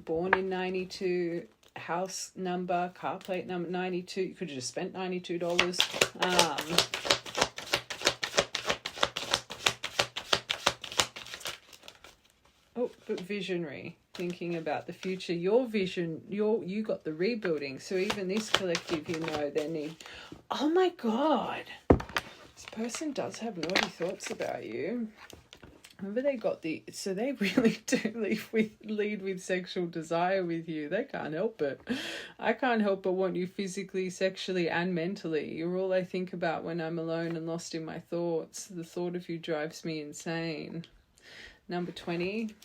Born in 92. House number, car plate number 92. You could have just spent $92. But visionary, thinking about the future. Your vision, you got the rebuilding. So even this collective, they need. Oh my God, this person does have naughty thoughts about you. Remember so they really do lead with sexual desire with you. They can't help it. I can't help but want you physically, sexually, and mentally. You're all I think about when I'm alone and lost in my thoughts. The thought of you drives me insane. Number 20.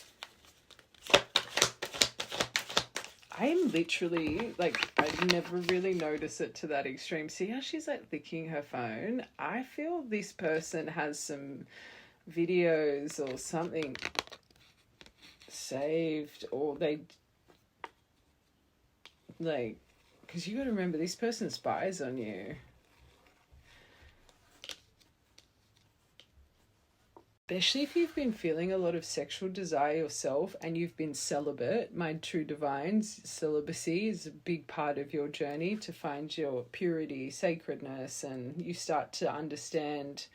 I'm literally, I never really notice it to that extreme. See how she's licking her phone? I feel this person has some videos or something saved, or because you got to remember, this person spies on you. especially if you've been feeling a lot of sexual desire yourself and you've been celibate. My True Divines, celibacy is a big part of your journey to find your purity, sacredness, and you start to understand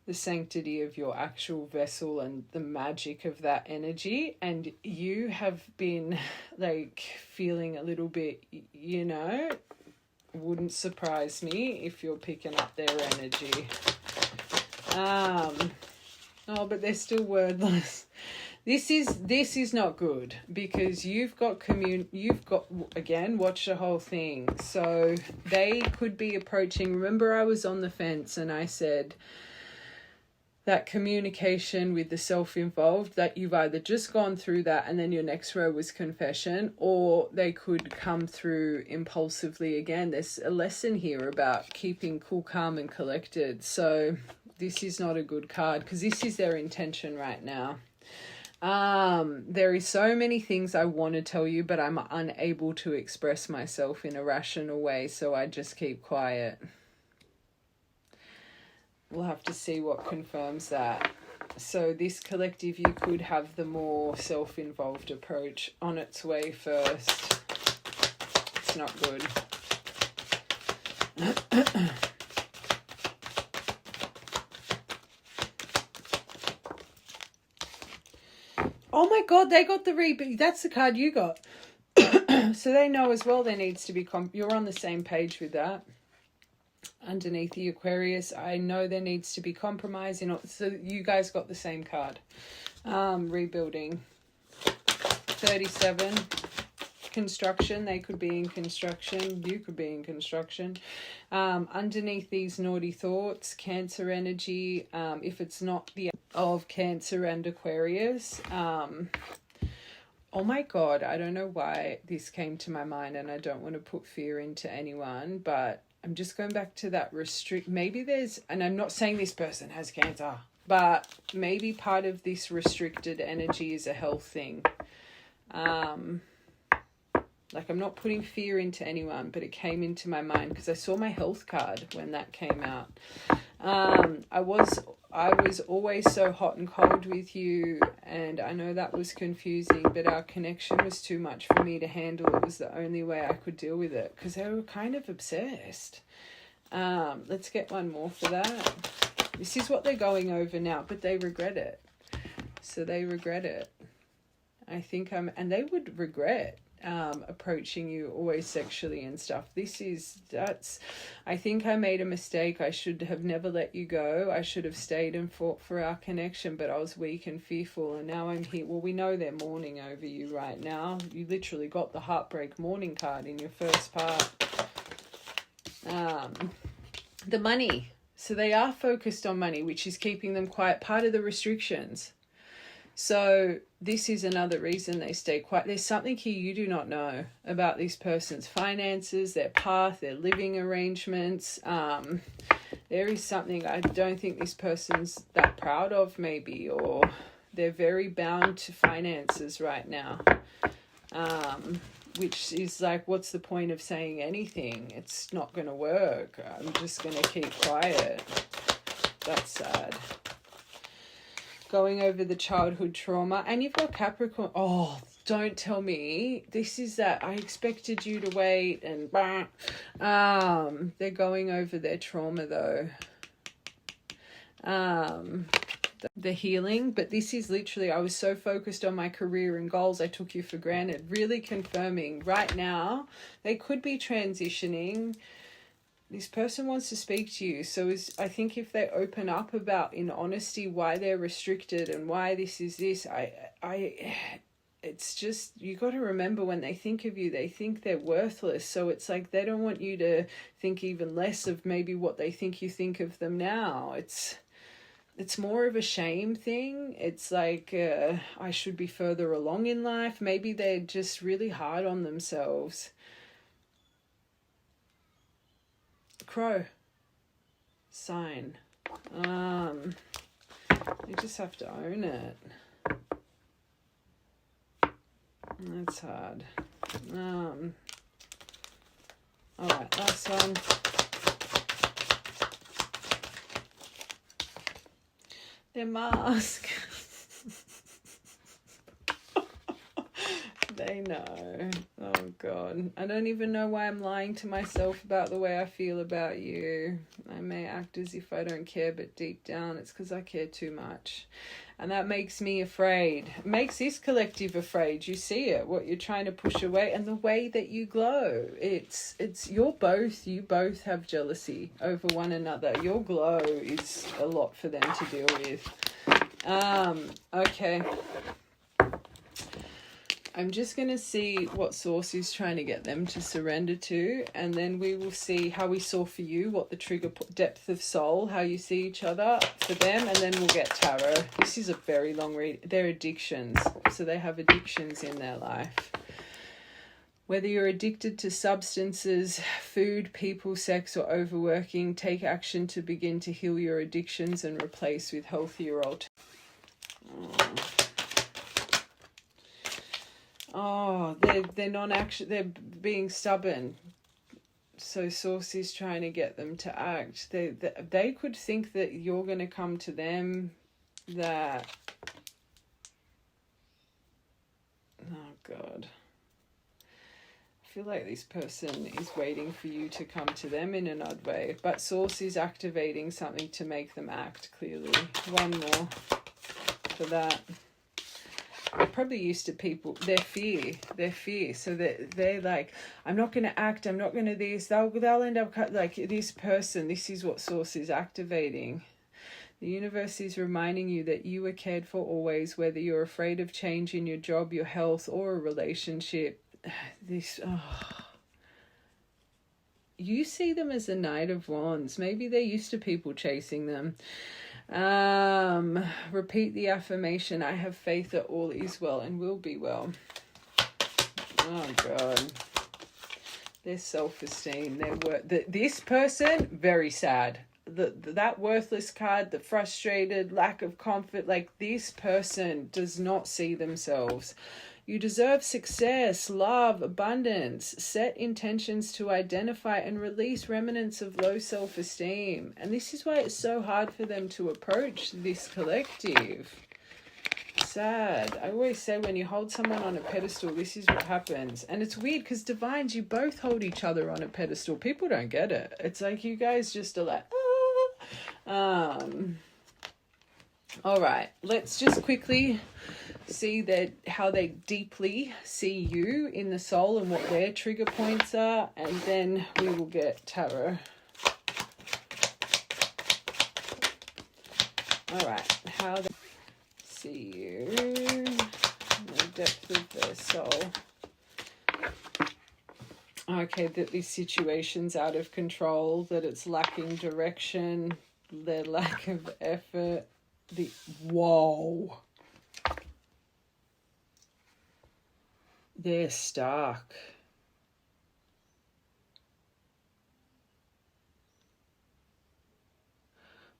the sanctity of your actual vessel and the magic of that energy. And you have been like feeling a little bit, you know, wouldn't surprise me if you're picking up their energy. Oh, but they're still wordless. This is not good, because you've got again, watch the whole thing. So they could be approaching. Remember, I was on the fence and I said that communication with the self involved, that you've either just gone through that and then your next row was confession, or they could come through impulsively again. There's a lesson here about keeping cool, calm and collected. So this is not a good card, because this is their intention right now. There is so many things I want to tell you, but I'm unable to express myself in a rational way, so I just keep quiet. We'll have to see what confirms that. So this collective, you could have the more self-involved approach on its way first. It's not good. Oh my God, they got the reboot. That's the card you got. So they know as well there needs to be... You're on the same page with that. Underneath the Aquarius, I know there needs to be compromise. So you guys got the same card. Rebuilding. 37. Construction. They could be in construction. You could be in construction. Underneath these naughty thoughts, Cancer energy. If it's not the of Cancer and Aquarius. Oh my God, I don't know why this came to my mind, and I don't want to put fear into anyone, but I'm just going back to that maybe there's, and I'm not saying this person has cancer, but maybe part of this restricted energy is a health thing. Like, I'm not putting fear into anyone, but it came into my mind because I saw my health card when that came out. I was always so hot and cold with you, and I know that was confusing, but our connection was too much for me to handle. It was the only way I could deal with it, because they were kind of obsessed. Let's get one more for that. This is what they're going over now, but they regret it. So they regret it. I think and they would regret approaching you always sexually and stuff. I think I made a mistake. I should have never let you go. I should have stayed and fought for our connection, but I was weak and fearful, and now I'm here. Well, we know they're mourning over you right now. You literally got the heartbreak mourning card in your first part. The money. So they are focused on money, which is keeping them quiet, part of the restrictions. So this is another reason they stay quiet. There's something here you do not know about this person's finances, their path, their living arrangements. There is something I don't think this person's that proud of, maybe, or they're very bound to finances right now. Which is like, what's the point of saying anything? It's not going to work. I'm just going to keep quiet. That's sad. Going over the childhood trauma, and you've got Capricorn. Oh, don't tell me this is that. I expected you to wait, and they're going over their trauma though. The healing, but this is literally, I was so focused on my career and goals, I took you for granted. Really confirming right now they could be transitioning. This person wants to speak to you. So I think if they open up about, in honesty, why they're restricted and why this is this, it's just, you got to remember, when they think of you, they think they're worthless. So it's like they don't want you to think even less of maybe what they think you think of them now. It's more of a shame thing. It's like, I should be further along in life. Maybe they're just really hard on themselves. Crow sign. You just have to own it. That's hard. All right, last one. their mask. They know. Oh God. I don't even know why I'm lying to myself about the way I feel about you. I may act as if I don't care, but deep down it's because I care too much. And that makes me afraid. It makes this collective afraid. You see it, what you're trying to push away, and the way that you glow. It's you both have jealousy over one another. Your glow is a lot for them to deal with. Okay. I'm just going to see what source is trying to get them to surrender to, and then we will see how we saw for you, what the trigger depth of soul, how you see each other for them, and then we'll get tarot. This is a very long read. They're addictions, so they have addictions in their life. Whether you're addicted to substances, food, people, sex, or overworking, take action to begin to heal your addictions and replace with healthier alternatives. Oh, they're non-action. They're being stubborn. So Source is trying to get them to act. They could think that you're going to come to them. That. Oh God. I feel like this person is waiting for you to come to them in an odd way. But Source is activating something to make them act. Clearly, one more for that. They're probably used to people, their fear. So they're like, I'm not going to act, I'm not going to this. They'll end up like this person. This is what Source is activating. The universe is reminding you that you are cared for always, whether you're afraid of change in your job, your health, or a relationship. You see them as a Knight of Wands. Maybe they're used to people chasing them. Repeat the affirmation, I have faith that all is well and will be well. Oh God. Their self-esteem, their worth. This person, very sad. That worthless card, the frustrated, lack of comfort, like this person does not see themselves. You deserve success, love, abundance. Set intentions to identify and release remnants of low self-esteem. And this is why it's so hard for them to approach this collective. Sad. I always say when you hold someone on a pedestal, this is what happens. And it's weird because divines, you both hold each other on a pedestal. People don't get it. It's like you guys just are like, all right, let's just quickly see that how they deeply see you in the soul and what their trigger points are, and then we will get tarot. All right, how they see you, the depth of their soul. Okay, that this situation's out of control, that it's lacking direction, their lack of effort. Whoa. They're stuck.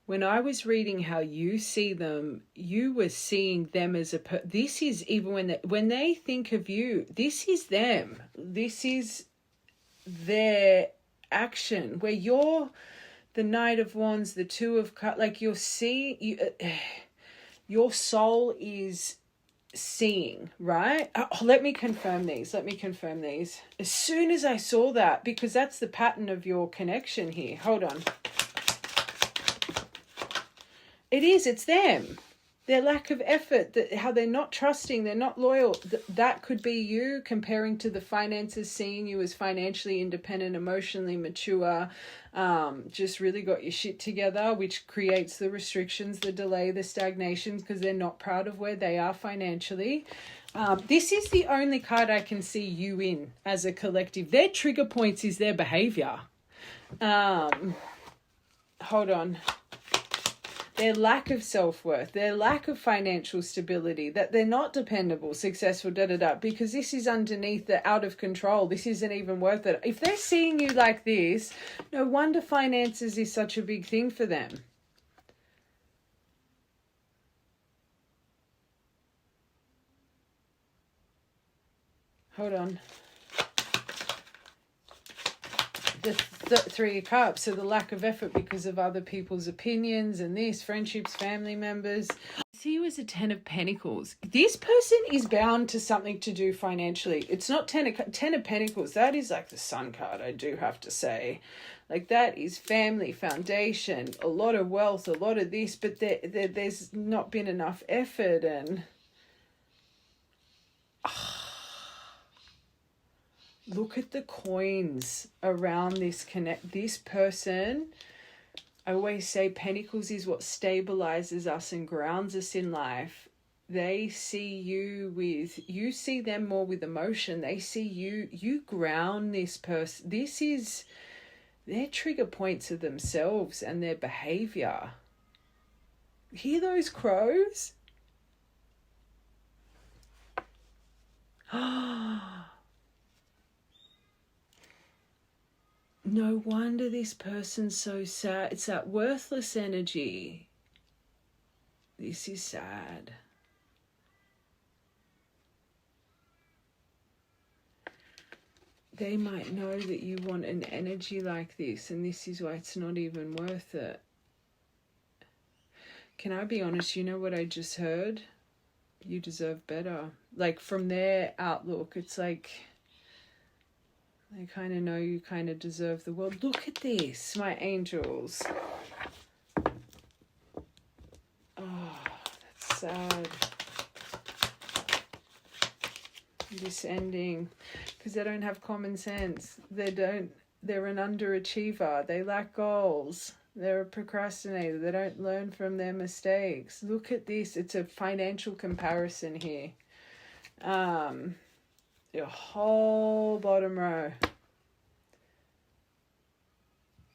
When I was reading how you see them, you were seeing them as this is even when they think of you, this is them. This is their action. Where you're the Knight of Wands, the Two of Cups, like your soul is seeing, right? Oh, let me confirm these. As soon as I saw that, because that's the pattern of your connection here. Hold on. It's them. Their lack of effort, how they're not trusting, they're not loyal. That could be you comparing to the finances, seeing you as financially independent, emotionally mature, just really got your shit together, which creates the restrictions, the delay, the stagnation, because they're not proud of where they are financially. This is the only card I can see you in as a collective. Their trigger points is their behavior. Hold on. Their lack of self-worth, their lack of financial stability, that they're not dependable, successful, because this is underneath the out of control. This isn't even worth it. If they're seeing you like this, no wonder finances is such a big thing for them. Hold on. The Three of Cups, so the lack of effort because of other people's opinions and this, friendships, family members. See you as a Ten of Pentacles. This person is bound to something to do financially. It's not Ten of Pentacles. That is like the Sun card, I do have to say. Like that is family, foundation, a lot of wealth, a lot of this, but there's not been enough effort and... Look at the coins around this this person. I always say Pentacles is what stabilizes us and grounds us in life. They see you see them more with emotion. They see you ground this person. This is their trigger points of themselves and their behavior. Hear those crows? No wonder this person's so sad. It's that worthless energy. This is sad. They might know that you want an energy like this, and this is why it's not even worth it. Can I be honest? You know what I just heard? You deserve better. Like from their outlook, it's like... They kind of know you kind of deserve the world. Look at this, my angels. Oh, that's sad. This ending. Because they don't have common sense. They're an underachiever. They lack goals. They're a procrastinator. They don't learn from their mistakes. Look at this. It's a financial comparison here. Your whole bottom row.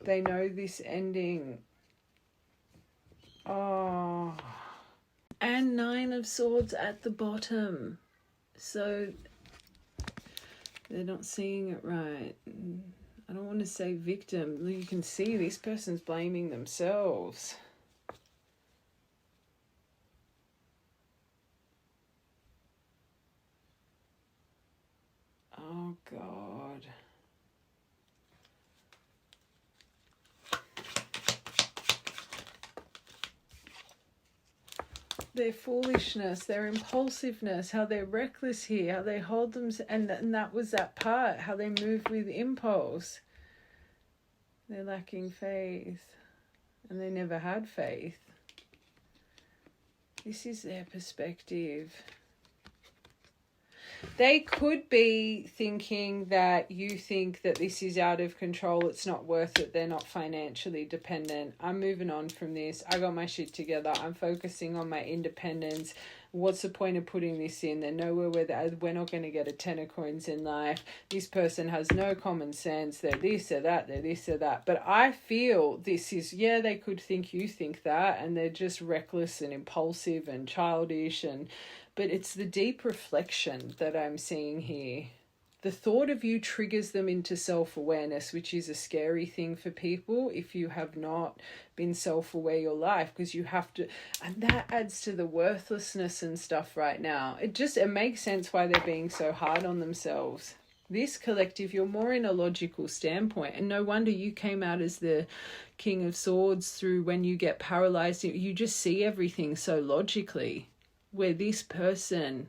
They know this ending. Oh. And 9 of Swords at the bottom. So they're not seeing it right. I don't want to say victim. You can see this person's blaming themselves. Oh, God. Their foolishness, their impulsiveness, how they're reckless here, how they hold them, and that was that part, how they move with impulse. They're lacking faith, and they never had faith. This is their perspective. They could be thinking that you think that this is out of control, it's not worth it, they're not financially dependent. I'm moving on from this. I got my shit together. I'm focusing on my independence. What's the point of putting this in? They're nowhere where we're not going to get a 10 of coins in life. This person has no common sense. They're this or that, they're this or that. But I feel this is, yeah, they could think you think that, and they're just reckless and impulsive and childish but it's the deep reflection that I'm seeing here. The thought of you triggers them into self-awareness, which is a scary thing for people if you have not been self-aware your life, because you have to, and that adds to the worthlessness and stuff right now. It makes sense why they're being so hard on themselves. This collective, you're more in a logical standpoint, and no wonder you came out as the King of Swords through when you get paralyzed. You just see everything so logically. Where this person,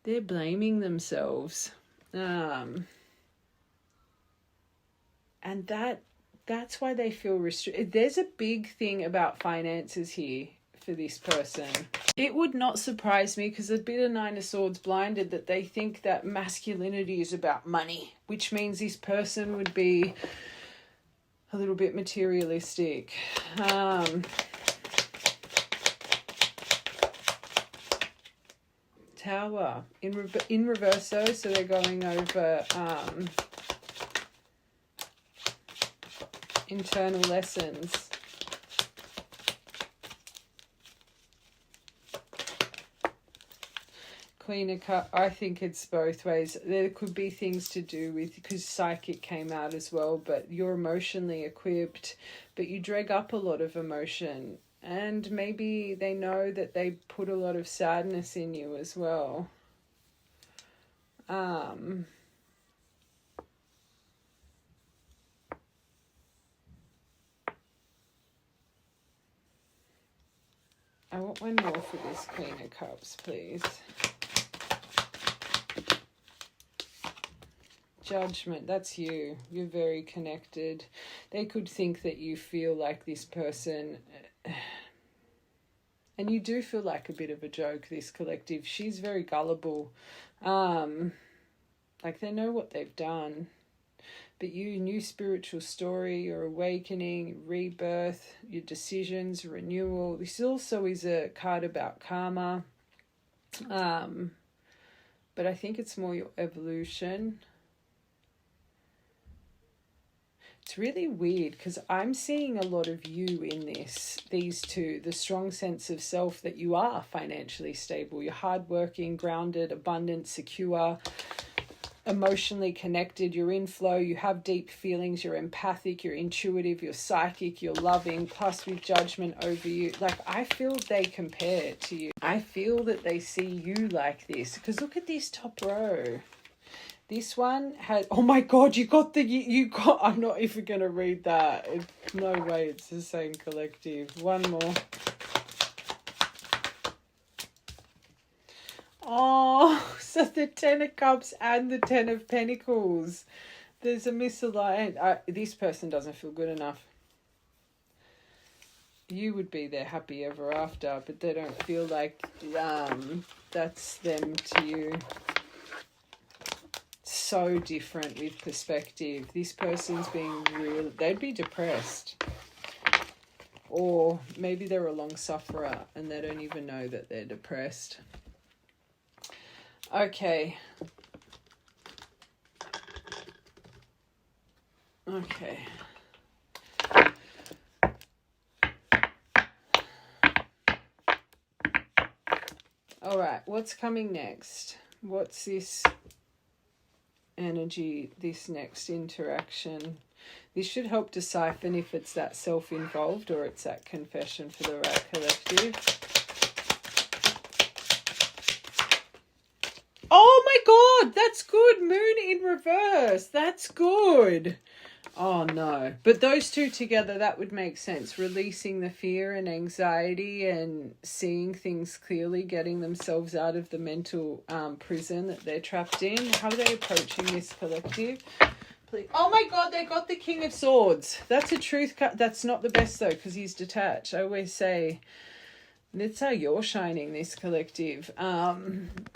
they're blaming themselves. And that's why they feel restricted. There's a big thing about finances here for this person. It would not surprise me, because a bit of 9 of Swords blinded, that they think that masculinity is about money, which means this person would be a little bit materialistic. Tower in reverso, so they're going over internal lessons. Queen of Cups, I think it's both ways. There could be things to do with, because Psychic came out as well, but you're emotionally equipped, but you drag up a lot of emotion. And maybe they know that they put a lot of sadness in you as well. I want one more for this Queen of Cups, please. Judgment, that's you. You're very connected. They could think that you feel like this person, and you do feel like a bit of a joke, this collective. She's very gullible. Like they know what they've done. But you, new spiritual story, your awakening, rebirth, your decisions, renewal. This also is a card about karma. But I think it's more your evolution. It's really weird because I'm seeing a lot of you in these two, the strong sense of self that you are financially stable. You're hardworking, grounded, abundant, secure, emotionally connected, you're in flow, you have deep feelings, you're empathic, you're intuitive, you're psychic, you're loving, plus with judgment over you. Like, I feel they compare to you. I feel that they see you like this. Because look at this top row. This one had, oh my God, you got, I'm not even going to read that. No way it's the same collective. One more. Oh, so the Ten of Cups and the Ten of Pentacles. There's a misalignment. This person doesn't feel good enough. You would be their happy ever after, but they don't feel like that's them to you. So different with perspective. This person's being real. They'd be depressed. Or maybe they're a long sufferer and they don't even know that they're depressed. Okay. Okay. All right, what's coming next? What's this energy, this next interaction? This should help decipher if it's that self-involved or it's that confession for the right collective. Oh my God, that's good. Moon in reverse. That's good. Oh no. But those two together, that would make sense. Releasing the fear and anxiety and seeing things clearly, getting themselves out of the mental prison that they're trapped in. How are they approaching this collective? Please. Oh my God, they got the King of Swords. That's a truth card. That's not the best though, because he's detached. I always say, that's how you're shining, this collective.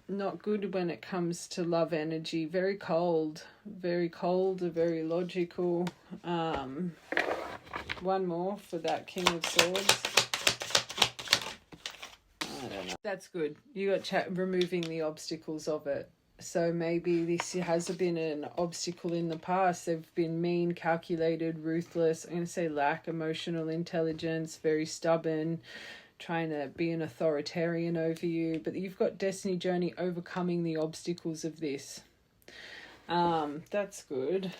Not good when it comes to love energy. Very cold, very logical. One more for that King of Swords. I don't know. That's good. You got removing the obstacles of it. So maybe this has been an obstacle in the past. They've been mean, calculated, ruthless. I'm going to say lack emotional intelligence, very stubborn, trying to be an authoritarian over you. But you've got Destiny Journey overcoming the obstacles of this. That's good.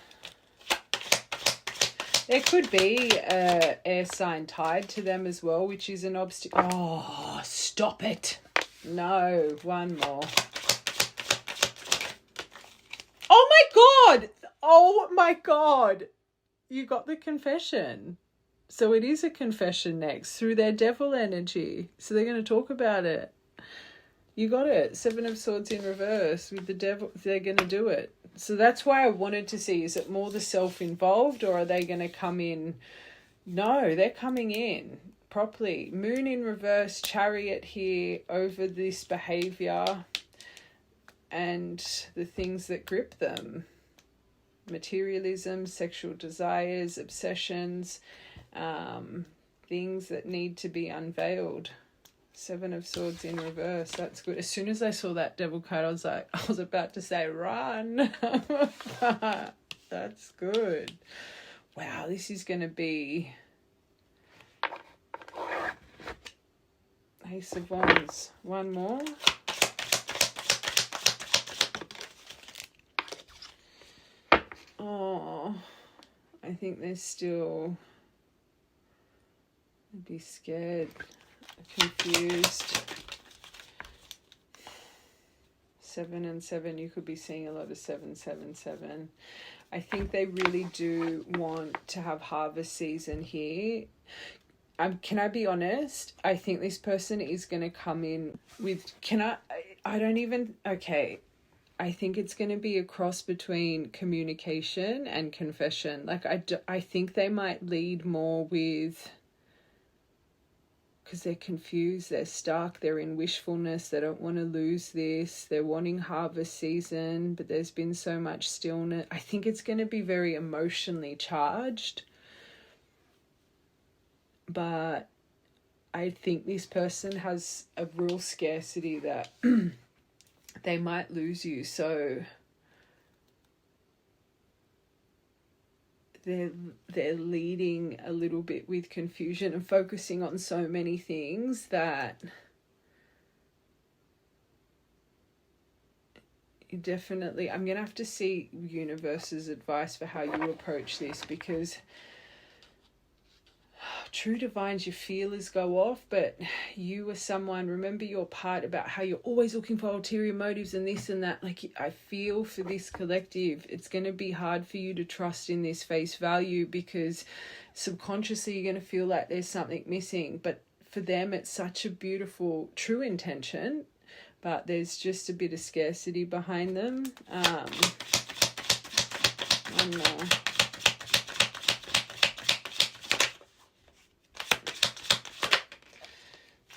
There could be an air sign tied to them as well, which is an obstacle. Oh, stop it. No, one more. Oh my God. Oh my God. You got the confession. So it is a confession next through their devil energy. So they're going to talk about it. You got it. 7 of Swords in reverse with the devil. They're going to do it. So that's why I wanted to see, is it more the self-involved or are they going to come in? No, they're coming in properly. Moon in reverse, Chariot here over this behavior and the things that grip them. Materialism, sexual desires, obsessions, things that need to be unveiled. 7 of Swords in reverse. That's good. As soon as I saw that devil card, I was about to say run. That's good. Wow, this is going to be Ace of Wands. One more. Oh, I think they're still, I'd be scared, confused. 7 and 7, you could be seeing a lot of 7, 7, 7. I think they really do want to have harvest season here. can I be honest? I think this person is going to come in with, I don't even, okay. I think it's going to be a cross between communication and confession. Like, I think they might lead more with, because they're confused, they're stuck, they're in wishfulness, they don't want to lose this, they're wanting harvest season, but there's been so much stillness. I think it's going to be very emotionally charged. But I think this person has a real scarcity that they might lose you. So they're leading a little bit with confusion and focusing on so many things that definitely, I'm going to have to see universe's advice for how you approach this, because true divines, your feelers go off, but you are someone, remember your part about how you're always looking for ulterior motives and this and that. Like, I feel for this collective, it's going to be hard for you to trust in this face value, because subconsciously you're going to feel like there's something missing. But for them, it's such a beautiful, true intention, but there's just a bit of scarcity behind them.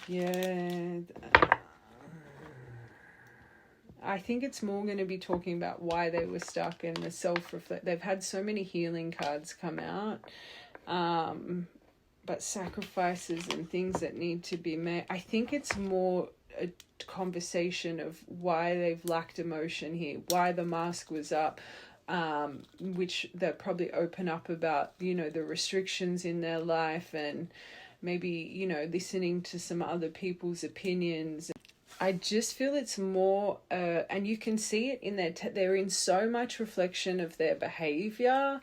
Yeah, I think it's more going to be talking about why they were stuck and the self-reflect. They've had so many healing cards come out, but sacrifices and things that need to be made. I think it's more a conversation of why they've lacked emotion here, why the mask was up, which that probably open up about, you know, the restrictions in their life, and maybe, you know, listening to some other people's opinions. I just feel it's more, and you can see it in they're in so much reflection of their behavior.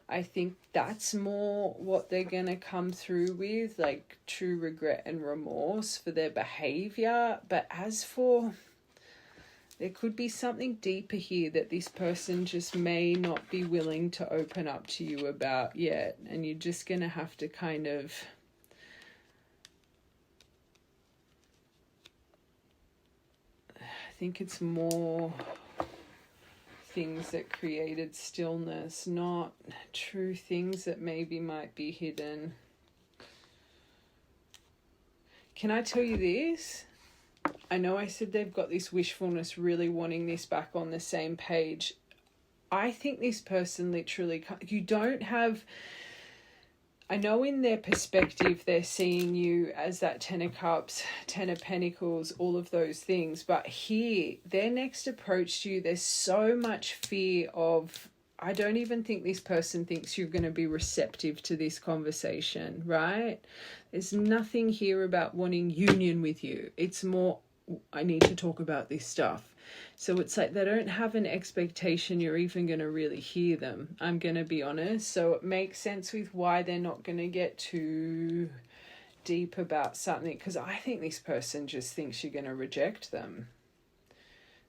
I think that's more what they're going to come through with, like true regret and remorse for their behavior. But as for, there could be something deeper here that this person just may not be willing to open up to you about yet. And you're just going to have to kind of, I think it's more things that created stillness, not true things that maybe might be hidden. Can I tell you this? I know I said they've got this wishfulness, really wanting this back on the same page. I think this person literally, you don't have, I know in their perspective, they're seeing you as that 10 of Cups, 10 of Pentacles, all of those things. But here, their next approach to you, there's so much fear of, I don't even think this person thinks you're going to be receptive to this conversation, right? There's nothing here about wanting union with you. It's more, I need to talk about this stuff. So it's like they don't have an expectation you're even going to really hear them. I'm going to be honest. So it makes sense with why they're not going to get too deep about something, because I think this person just thinks you're going to reject them.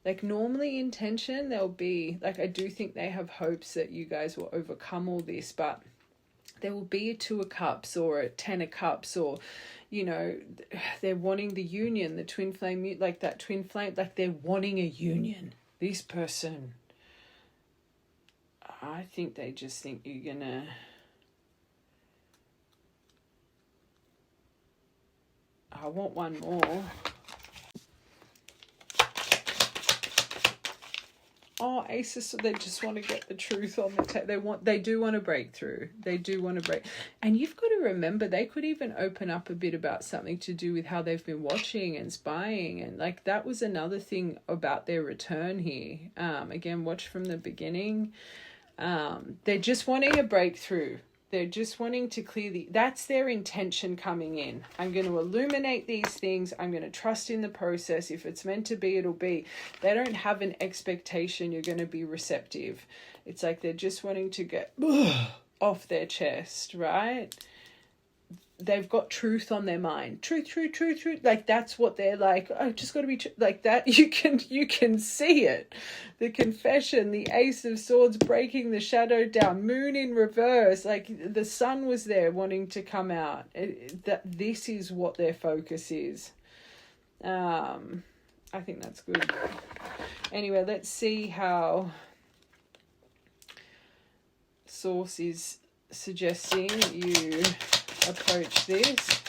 Like, normally intention, they'll be, like, I do think they have hopes that you guys will overcome all this, but there will be a 2 of Cups or a 10 of Cups, or, you know, they're wanting the union, the twin flame, like that twin flame, like they're wanting a union. This person, I think they just think you're gonna, I want one more. Oh, Aces, they just want to get the truth on the table. They do want to break through. They do want to break. And you've got to remember, they could even open up a bit about something to do with how they've been watching and spying. And like, that was another thing about their return here. Again, watch from the beginning. They're just wanting a breakthrough. They're just wanting to clear that's their intention coming in. I'm going to illuminate these things. I'm going to trust in the process. If it's meant to be, it'll be. They don't have an expectation you're going to be receptive. It's like they're just wanting to get off their chest, right? they've got truth on their mind. Truth. Like, that's what they're like. Oh, just got to be like that. You can see it. The confession, the Ace of Swords breaking the shadow down, moon in reverse. Like, the sun was there wanting to come out. That this is what their focus is. I think that's good. Anyway, let's see how Source is suggesting you approach this.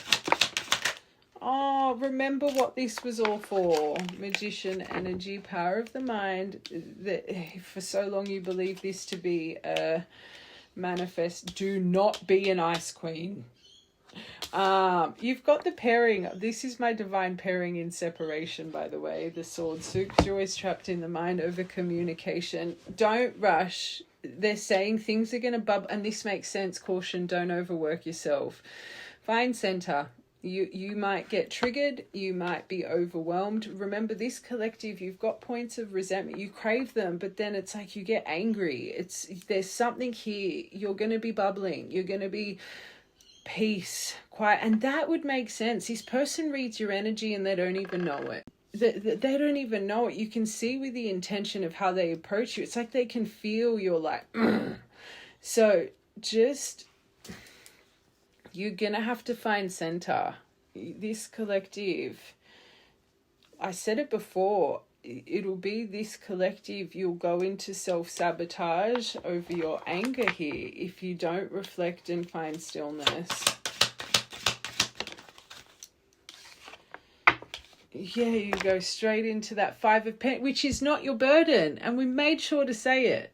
Oh, remember what this was all for. Magician energy, power of the mind. That for so long you believe this to be a manifest. Do not be an ice queen. You've got the pairing. This is my divine pairing in separation, by the way. The sword suit. You're always trapped in the mind over communication. Don't rush. They're saying things are going to bubble, and this makes sense. Caution, don't overwork yourself. Find center. You might get triggered. You might be overwhelmed. Remember, this collective, you've got points of resentment. You crave them, but then it's like you get angry. There's something here. You're going to be bubbling. You're going to be peace, quiet, and that would make sense. This person reads your energy and they don't even know it. They don't even know it. You can see with the intention of how they approach you. It's like they can feel you're like, ugh. So just, you're gonna have to find center. This collective, I said it before, it'll be this collective. You'll go into self-sabotage over your anger here if you don't reflect and find stillness. Yeah, you go straight into that Five of Pentacles, which is not your burden. And we made sure to say it.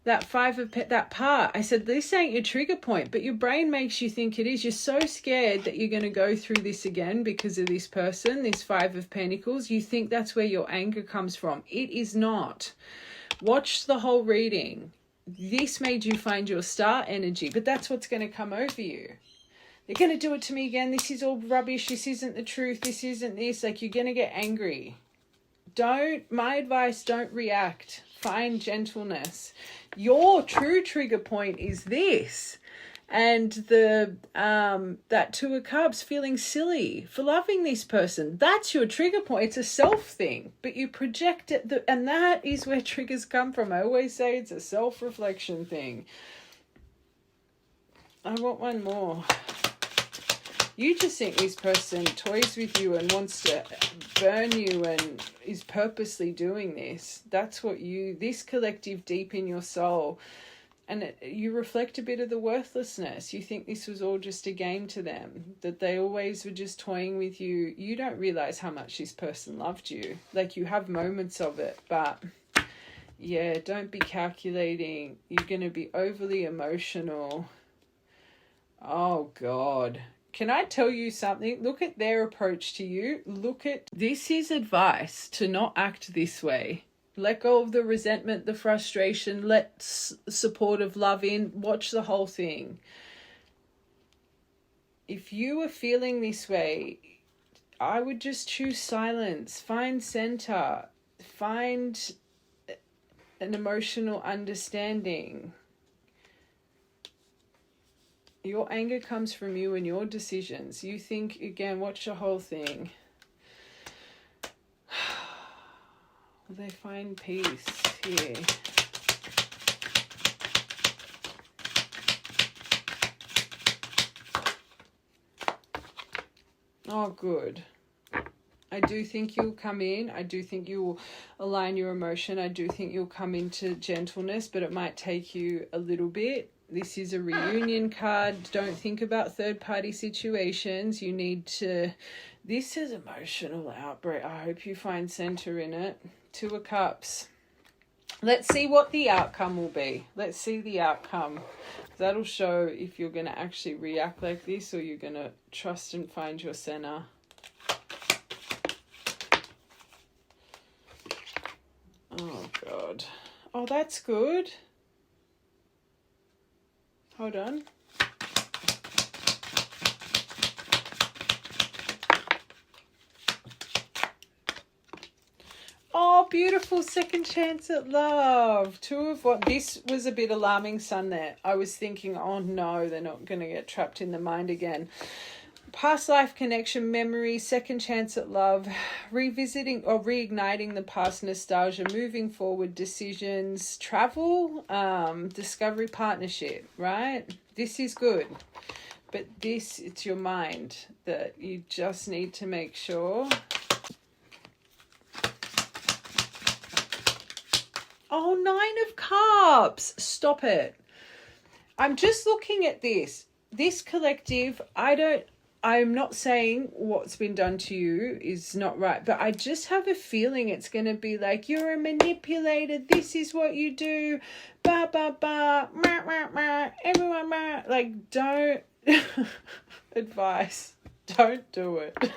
That that part, I said, this ain't your trigger point, but your brain makes you think it is. You're so scared that you're going to go through this again because of this person, this Five of Pentacles. You think that's where your anger comes from. It is not. Watch the whole reading. This made you find your star energy, but that's what's going to come over you. They're going to do it to me again. This is all rubbish. This isn't the truth. This isn't this. Like, you're going to get angry. My advice, don't react. Find gentleness. Your true trigger point is this. And that Two of Cups, feeling silly for loving this person. That's your trigger point. It's a self thing, but you project it. And that is where triggers come from. I always say it's a self-reflection thing. I want one more. You just think this person toys with you and wants to burn you and is purposely doing this. That's what this collective deep in your soul. And you reflect a bit of the worthlessness. You think this was all just a game to them, that they always were just toying with you. You don't realize how much this person loved you. Like, you have moments of it, but yeah, don't be calculating. You're going to be overly emotional. Oh, God. Can I tell you something? Look at their approach to you. This is advice to not act this way. Let go of the resentment, the frustration. Let supportive love in. Watch the whole thing. If you are feeling this way, I would just choose silence. Find center. Find an emotional understanding. Your anger comes from you and your decisions. You think, again, watch the whole thing. Will they find peace here? Oh, good. I do think you'll come in. I do think you will align your emotion. I do think you'll come into gentleness, but it might take you a little bit. This is a reunion card. Don't think about third-party situations. You need to... This is emotional outbreak. I hope you find center in it. Two of Cups. Let's see what the outcome will be. Let's see the outcome. That'll show if you're going to actually react like this or you're going to trust and find your center. Oh, God. Oh, that's good. Hold on. Oh, beautiful. Second chance at love. Two of what? This was a bit alarming, Sun, there. I was thinking, oh no, they're not going to get trapped in the mind again. Past life connection, memory, second chance at love, revisiting or reigniting the past nostalgia, moving forward, decisions, travel, discovery, partnership, right? This is good. But this, it's your mind that you just need to make sure. Oh, 9 of Cups. Stop it. I'm just looking at this. This collective, I'm not saying what's been done to you is not right, but I just have a feeling it's going to be like, you're a manipulator, this is what you do, ba, ba, ba, meh, meh, meh, everyone, meh. Like, don't, advice, don't do it.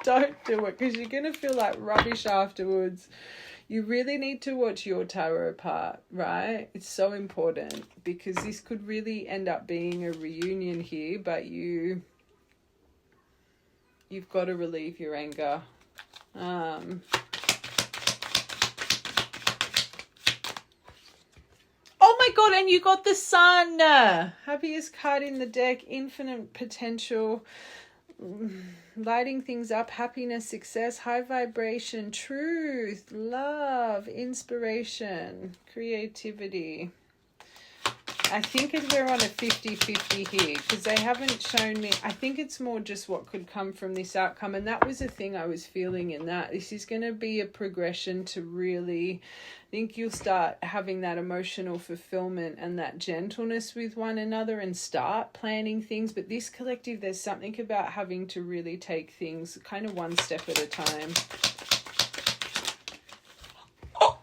Don't do it, because you're going to feel like rubbish afterwards. You really need to watch your tarot part, right? It's so important, because this could really end up being a reunion here, but you've got to relieve your anger. Oh my God, and you got the Sun. Happiest card in the deck, infinite potential, lighting things up, happiness, success, high vibration, truth, love, inspiration, creativity. I think we're on a 50-50 here, because they haven't shown me. I think it's more just what could come from this outcome. And that was the thing I was feeling in that. This is going to be a progression to really, I think you'll start having that emotional fulfillment and that gentleness with one another and start planning things. But this collective, there's something about having to really take things kind of one step at a time. Oh,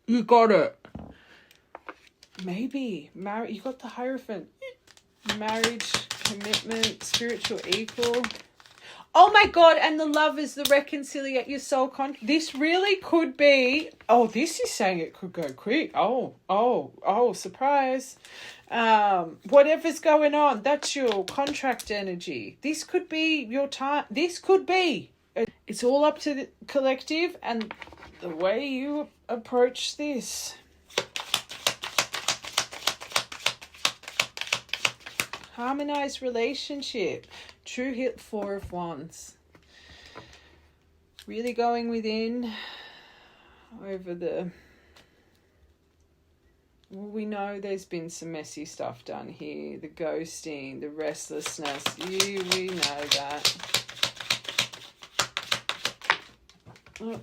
you got it. Maybe you got the Hierophant, marriage, commitment, spiritual equal. Oh my God, and the love is the reconciliate your soul this really could be. Oh, this is saying it could go quick. Oh, surprise. Whatever's going on, that's your contract energy. This could be your time. This could be. It's all up to the collective and the way you approach this. Harmonized relationship. True hit, 4 of Wands. Really going within over the... Well, we know there's been some messy stuff done here. The ghosting, the restlessness. We know that. Oh.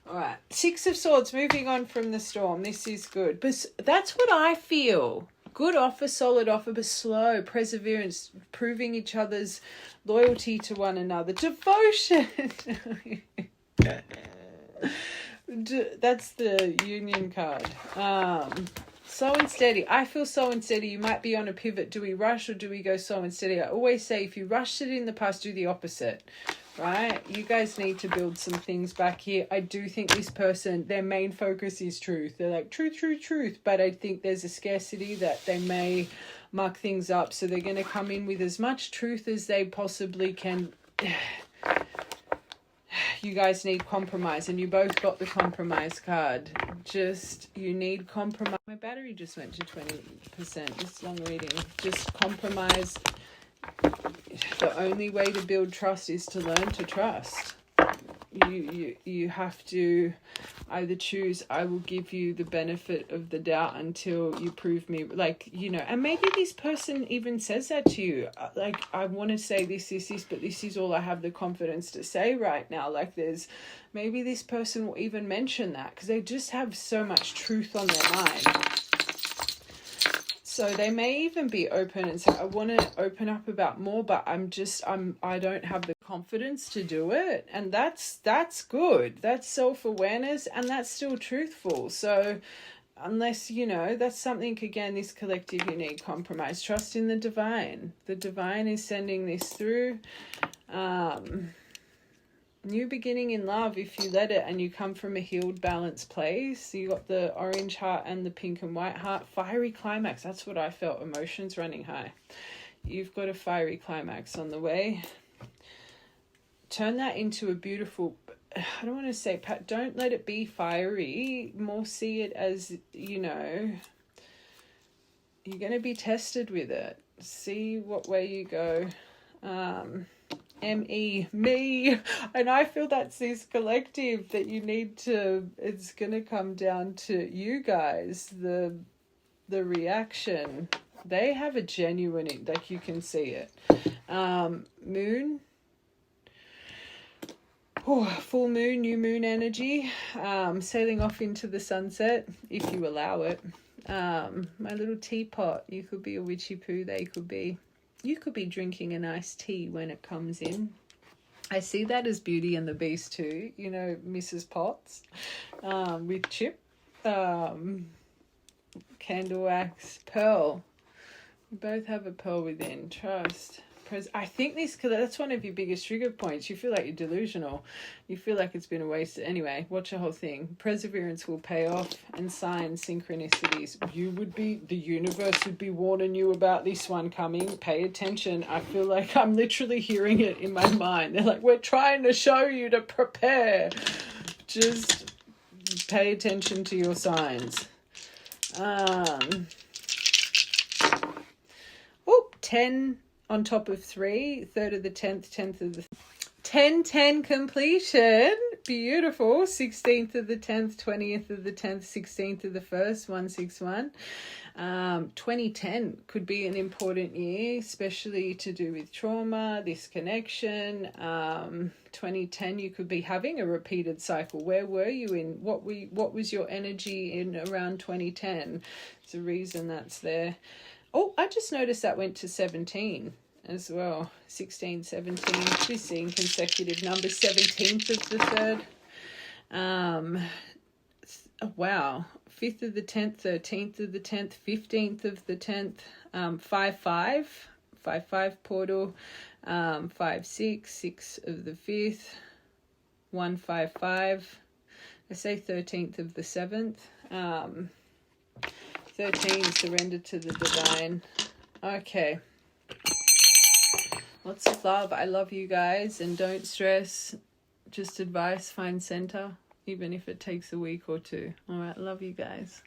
All right. 6 of Swords, moving on from the storm. This is good. But that's what I feel. Good offer, solid offer, but slow. Perseverance, proving each other's loyalty to one another. Devotion. That's the Union card. Slow and steady. I feel slow and steady. You might be on a pivot. Do we rush or do we go slow and steady? I always say if you rushed it in the past, do the opposite. Right? You guys need to build some things back here. I do think this person, their main focus is truth. They're like, truth, truth, truth. But I think there's a scarcity that they may muck things up. So they're going to come in with as much truth as they possibly can. You guys need compromise. And you both got the compromise card. You need compromise. My battery just went to 20%. This long reading. Just compromise. The only way to build trust is to learn to trust. You have to either choose, I will give you the benefit of the doubt until you prove me, and maybe this person even says that to you, like, I want to say this, but this is all I have the confidence to say right now. Like, maybe this person will even mention that because they just have so much truth on their mind. So they may even be open and say, I want to open up about more, but I don't have the confidence to do it. And that's good. That's self-awareness and that's still truthful. So unless, that's something, again, this collective, you need compromise. Trust in the divine. The divine is sending this through. New beginning in love if you let it and you come from a healed, balanced place. So you got the orange heart and the pink and white heart. Fiery climax. That's what I felt. Emotions running high. You've got a fiery climax on the way. Turn that into a beautiful I don't want to say, don't let it be fiery. More see it as, you know, you're going to be tested with it. See what way you go. Me. And I feel that's this collective that you need to, it's going to come down to you guys, the reaction. They have a genuine, like you can see it. Moon. Oh, full moon, new moon energy, sailing off into the sunset, if you allow it. My little teapot, you could be a witchy poo, you could be drinking a nice tea when it comes in. I see that as Beauty and the Beast too, you know, Mrs. Potts, with Chip, candle wax, pearl. We both have a pearl within, trust. I think that's one of your biggest trigger points. You feel like you're delusional. You feel like it's been a waste. Anyway, watch the whole thing. Perseverance will pay off, and signs, synchronicities. The universe would be warning you about this one coming. Pay attention. I feel like I'm literally hearing it in my mind. They're like, we're trying to show you to prepare. Just pay attention to your signs. 10 on top of 3, 3rd of the 10th, 10th of the 10 completion. Beautiful. 16th of the 10th, 20th of the 10th, 16th of the 1st, 161. 2010 could be an important year, especially to do with trauma, this connection. 2010, you could be having a repeated cycle. Where were you in? What was your energy in around 2010? There's a reason that's there. Oh, I just noticed that went to 17 as well. 16, 17. She's seeing consecutive numbers. 17th of the 3rd. Wow. 5th of the 10th, 13th of the 10th, 15th of the 10th. 5-5. 5-5 portal. 5-6. 6 of the 5th. 1-5-5. I say 13th of the 7th. 13, surrender to the divine. Okay. Lots of love. I love you guys, and don't stress. Just advice, find center, even if it takes a week or two. All right, love you guys.